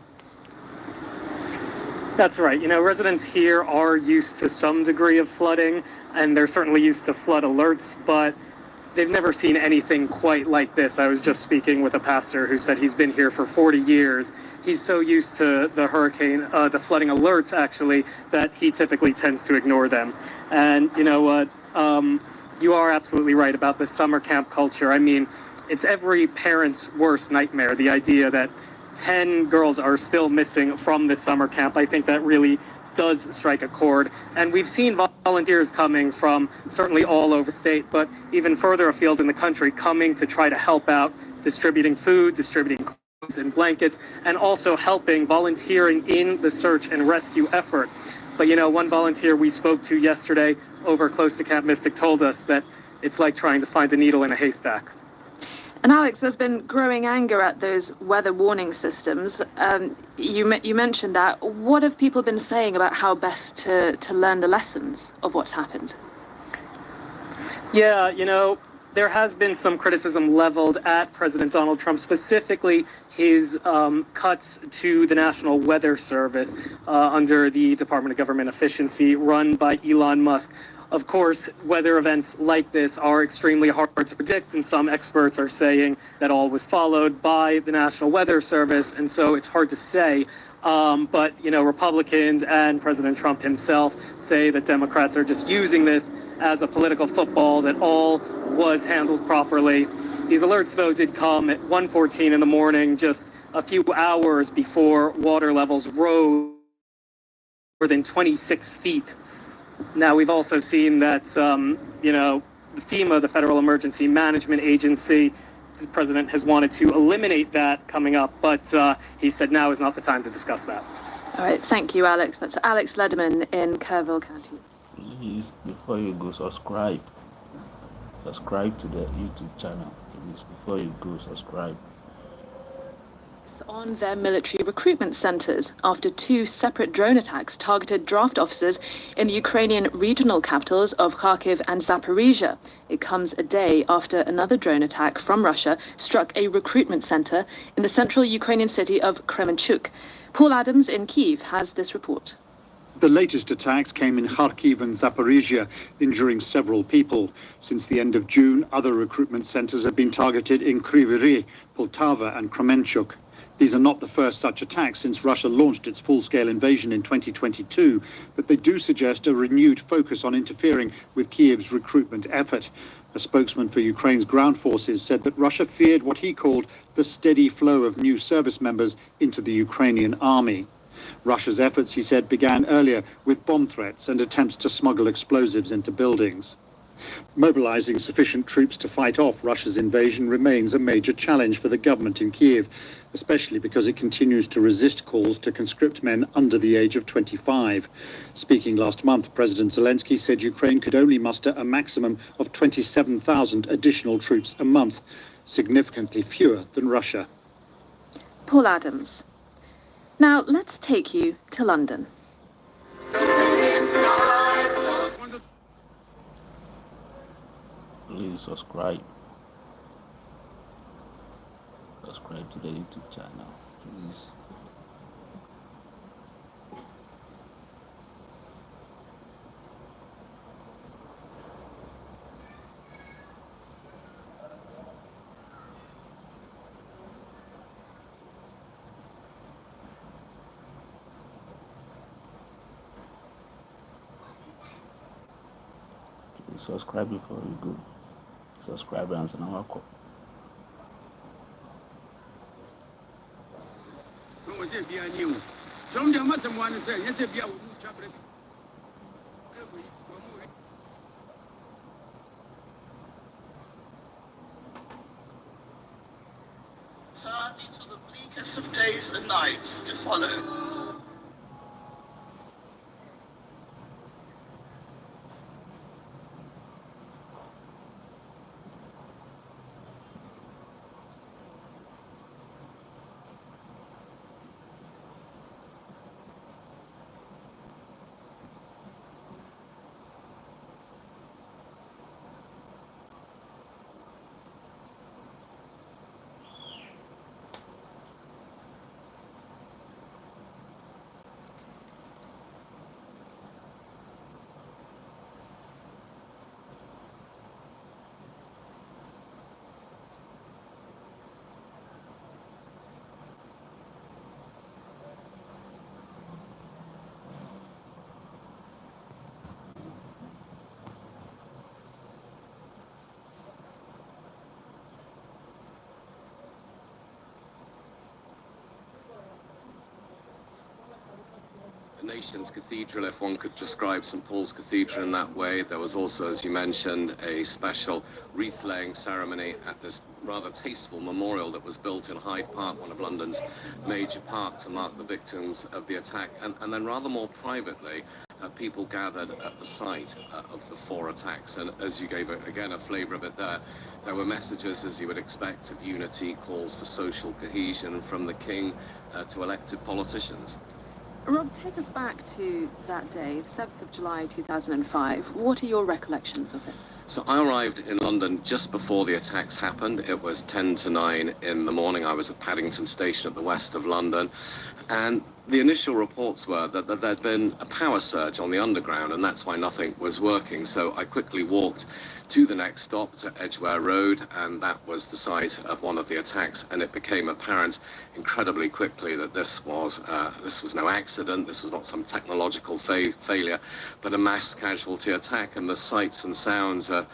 That's right. You know, residents here are used to some degree of flooding, and they're certainly used to flood alerts, but they've never seen anything quite like this. I was just speaking with a pastor who said he's been here for 40 years. He's so used to the the flooding alerts, actually, that he typically tends to ignore them. And you know what? You are absolutely right about the summer camp culture. I mean, it's every parent's worst nightmare, the idea that 10 girls are still missing from this summer camp. I think that really does strike a chord. And we've seen volunteers coming from certainly all over the state, but even further afield in the country, coming to try to help out, distributing food, distributing clothes and blankets, and also volunteering in the search and rescue effort. But you know, one volunteer we spoke to yesterday over close to Camp Mystic told us that it's like trying to find a needle in a haystack. And Alex, there's been growing anger at those weather warning systems. You mentioned that. What have people been saying about how best to learn the lessons of what's happened? Yeah, you know, there has been some criticism leveled at President Donald Trump, specifically his cuts to the National Weather Service under the Department of Government Efficiency run by Elon Musk. Of course, weather events like this are extremely hard to predict, and some experts are saying that all was followed by the National Weather Service, and so it's hard to say. But, you know, Republicans and President Trump himself say that Democrats are just using this as a political football, that all was handled properly. These alerts, though, did come at 1:14 in the morning, just a few hours before water levels rose more than 26 feet. Now, we've also seen that, you know, FEMA, the Federal Emergency Management Agency, the president has wanted to eliminate that coming up, but he said now is not the time to discuss that. All right, thank you, Alex. That's Alex Lederman in Kerrville County. Please, before you go, subscribe. Subscribe to the YouTube channel. Please, before you go, subscribe. On their military recruitment centers after two separate drone attacks targeted draft officers in the Ukrainian regional capitals of Kharkiv and Zaporizhia. It comes a day after another drone attack from Russia struck a recruitment center in the central Ukrainian city of Kremenchuk. Paul Adams in Kyiv has this report. The latest attacks came in Kharkiv and Zaporizhia, injuring several people. Since the end of June, other recruitment centers have been targeted in Kryvyi Rih, Poltava and Kremenchuk. These are not the first such attacks since Russia launched its full-scale invasion in 2022, but they do suggest a renewed focus on interfering with Kyiv's recruitment effort. A spokesman for Ukraine's ground forces said that Russia feared what he called the steady flow of new service members into the Ukrainian army. Russia's efforts, he said, began earlier with bomb threats and attempts to smuggle explosives into buildings. Mobilizing sufficient troops to fight off Russia's invasion remains a major challenge for the government in Kyiv, especially because it continues to resist calls to conscript men under the age of 25. Speaking last month, President Zelensky said Ukraine could only muster a maximum of 27,000 additional troops a month, significantly fewer than Russia. Paul Adams. Now let's take you to London. Please subscribe. Subscribe to the YouTube channel, please. Please subscribe before you go. Subscribe and answer our call. Turn into the bleakest of days and nights to follow. nation's cathedral, if one could describe St. Paul's Cathedral in that way. There was also, as you mentioned, a special wreath-laying ceremony at this rather tasteful memorial that was built in Hyde Park, one of London's major parks, to mark the victims of the attack. And then rather more privately, people gathered at the site of the 4 attacks. And as you gave, again, a flavour of it there were messages, as you would expect, of unity, calls for social cohesion from the King to elected politicians. Rob, take us back to that day, the 7th of July 2005. What are your recollections of it? So I arrived in London just before the attacks happened. It was 10 to 9 in the morning. I was at Paddington Station at the west of London. And the initial reports were that there'd been a power surge on the underground, and that's why nothing was working. So I quickly walked to the next stop, to Edgware Road, and that was the site of one of the attacks. And it became apparent incredibly quickly that this was no accident, this was not some technological failure, but a mass casualty attack. And the sights and sounds are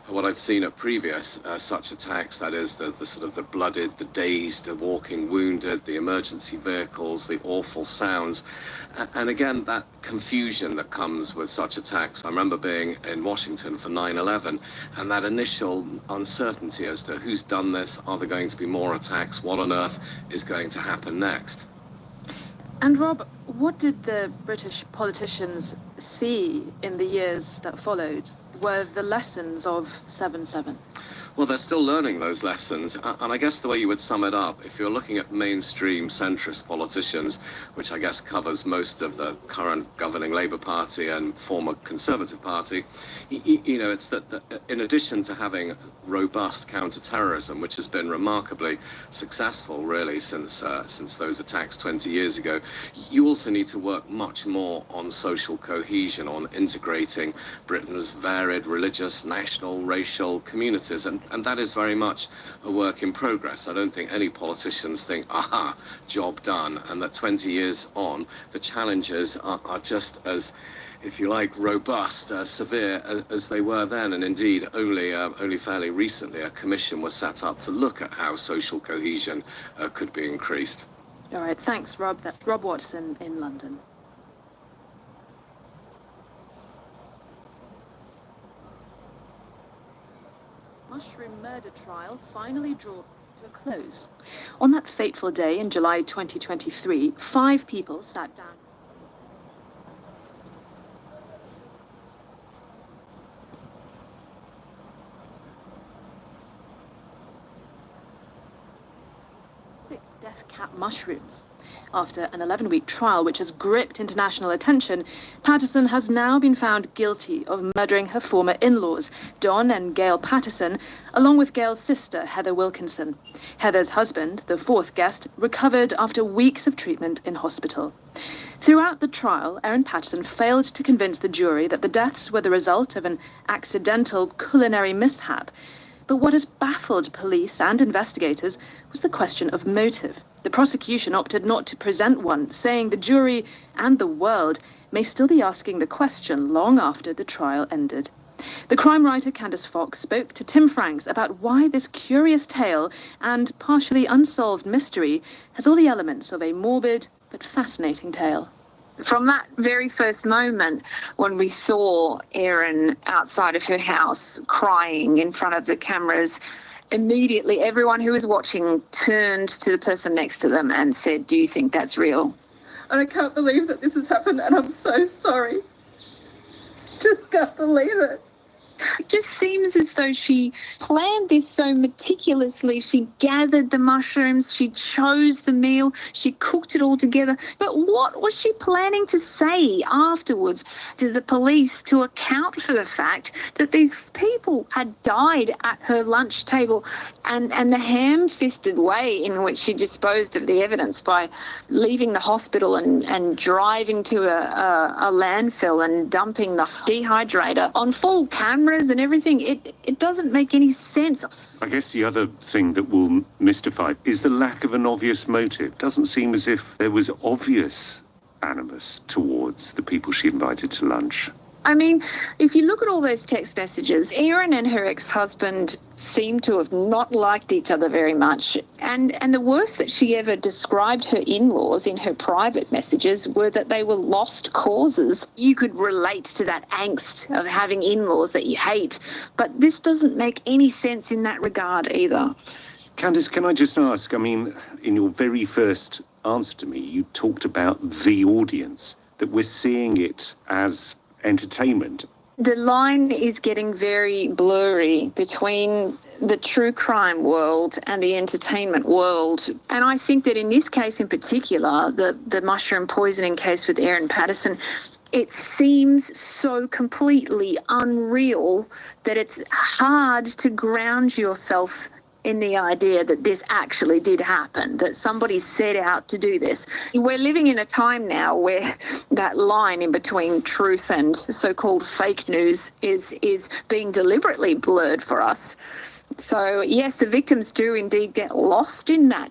what I've seen at previous such attacks, that is the sort of the blooded, the dazed, the walking wounded, the emergency vehicles, the awful sounds. And again, that confusion that comes with such attacks. I remember being in Washington for 9/11, and that initial uncertainty as to who's done this, are there going to be more attacks, what on earth is going to happen next? And Rob, what did the British politicians see in the years that followed? Were the lessons of 7/7? Well, they're still learning those lessons, and I guess the way you would sum it up, if you're looking at mainstream centrist politicians, which I guess covers most of the current governing Labour Party and former Conservative Party, you know, it's that in addition to having robust counter-terrorism, which has been remarkably successful really since those attacks 20 years ago, you also need to work much more on social cohesion, on integrating Britain's varied religious, national, racial communities, and that is very much a work in progress. I don't think any politicians think, aha, job done, and that 20 years on, the challenges are just as, if you like, robust, severe as they were then. And indeed, only fairly recently, a commission was set up to look at how social cohesion could be increased. All right, thanks, Rob. That's Rob Watson in London. Mushroom murder trial finally drawn to a close. On that fateful day in July 2023, 5 people sat down. Death cap mushrooms. After an 11-week trial which has gripped international attention, Patterson has now been found guilty of murdering her former in-laws, Don and Gail Patterson, along with Gail's sister, Heather Wilkinson. Heather's husband, the 4th guest, recovered after weeks of treatment in hospital. Throughout the trial, Erin Patterson failed to convince the jury that the deaths were the result of an accidental culinary mishap. But what has baffled police and investigators was the question of motive. The prosecution opted not to present one, saying the jury and the world may still be asking the question long after the trial ended. The crime writer Candice Fox spoke to Tim Franks about why this curious tale and partially unsolved mystery has all the elements of a morbid but fascinating tale. From that very first moment when we saw Erin outside of her house crying in front of the cameras, immediately everyone who was watching turned to the person next to them and said, "Do you think that's real?" And I can't believe that this has happened, and I'm so sorry. Just can't believe it. It just seems as though she planned this so meticulously. She gathered the mushrooms, she chose the meal, she cooked it all together. But what was she planning to say afterwards to the police to account for the fact that these people had died at her lunch table, and the ham-fisted way in which she disposed of the evidence by leaving the hospital and driving to a landfill and dumping the dehydrator on full camera and everything, it doesn't make any sense. I guess the other thing that will mystify is the lack of an obvious motive. Doesn't seem as if there was obvious animus towards the people she invited to lunch. I mean, if you look at all those text messages, Erin and her ex-husband seem to have not liked each other very much. And the worst that she ever described her in-laws in her private messages were that they were lost causes. You could relate to that angst of having in-laws that you hate, but this doesn't make any sense in that regard either. Candice, can I just ask, I mean, in your very first answer to me, you talked about the audience, that we're seeing it as entertainment. The line is getting very blurry between the true crime world and the entertainment world. And I think that in this case in particular, the mushroom poisoning case with Erin Patterson, it seems so completely unreal that it's hard to ground yourself in the idea that this actually did happen, that somebody set out to do this. We're living in a time now where that line in between truth and so-called fake news is being deliberately blurred for us. So yes, the victims do indeed get lost in that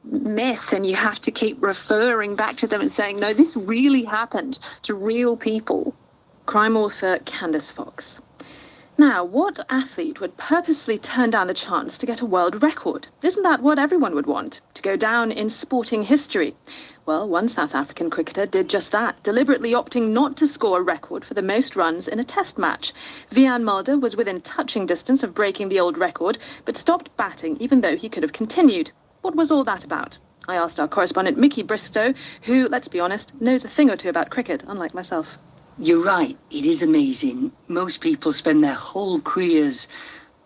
mess, and you have to keep referring back to them and saying, no, this really happened to real people. Crime author Candice Fox. Now, what athlete would purposely turn down the chance to get a world record? Isn't that what everyone would want? To go down in sporting history? Well, one South African cricketer did just that, deliberately opting not to score a record for the most runs in a test match. Vian Mulder was within touching distance of breaking the old record, but stopped batting even though he could have continued. What was all that about? I asked our correspondent Mickey Bristow, who, let's be honest, knows a thing or two about cricket, unlike myself. You're right, it is amazing. Most people spend their whole careers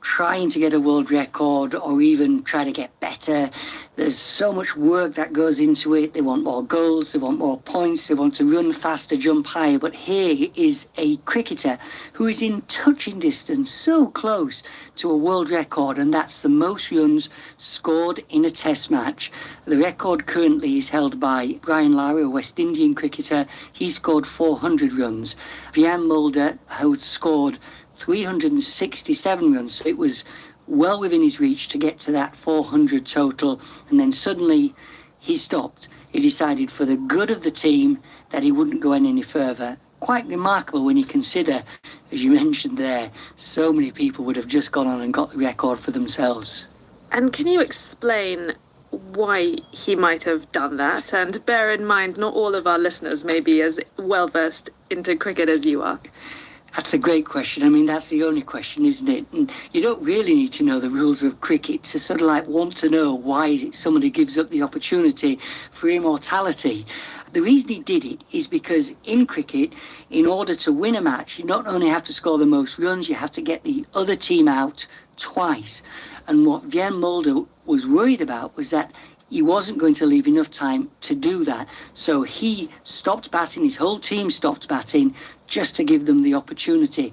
trying to get a world record or even try to get better. There's so much work that goes into it. They want more goals, they want more points, they want to run faster, jump higher. But here is a cricketer who is in touching distance, so close to a world record, and that's the most runs scored in a test match. The record currently is held by Brian Lara, a West Indian cricketer. He scored 400 runs. Vian Mulder, who scored 367 runs. So it was well within his reach to get to that 400 total, and then suddenly he stopped. He decided for the good of the team that he wouldn't go any further. Quite remarkable when you consider, as you mentioned there, so many people would have just gone on and got the record for themselves. And can you explain why he might have done that? And bear in mind, not all of our listeners may be as well versed into cricket as you are. That's a great question. I mean, that's the only question, isn't it? And you don't really need to know the rules of cricket to sort of like want to know why is it somebody gives up the opportunity for immortality. The reason he did it is because in cricket, in order to win a match, you not only have to score the most runs, you have to get the other team out twice. And what Vian Mulder was worried about was that he wasn't going to leave enough time to do that. So he stopped batting, his whole team stopped batting, just to give them the opportunity.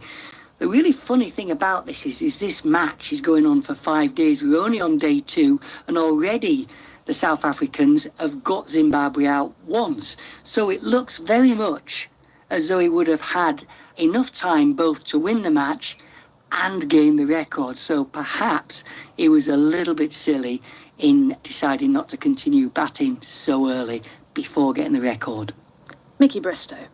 The really funny thing about this is this match is going on for 5 days. We're only on day 2, and already the South Africans have got Zimbabwe out once. So it looks very much as though he would have had enough time both to win the match and gain the record. So perhaps he was a little bit silly in deciding not to continue batting so early before getting the record. Mickey Bristow.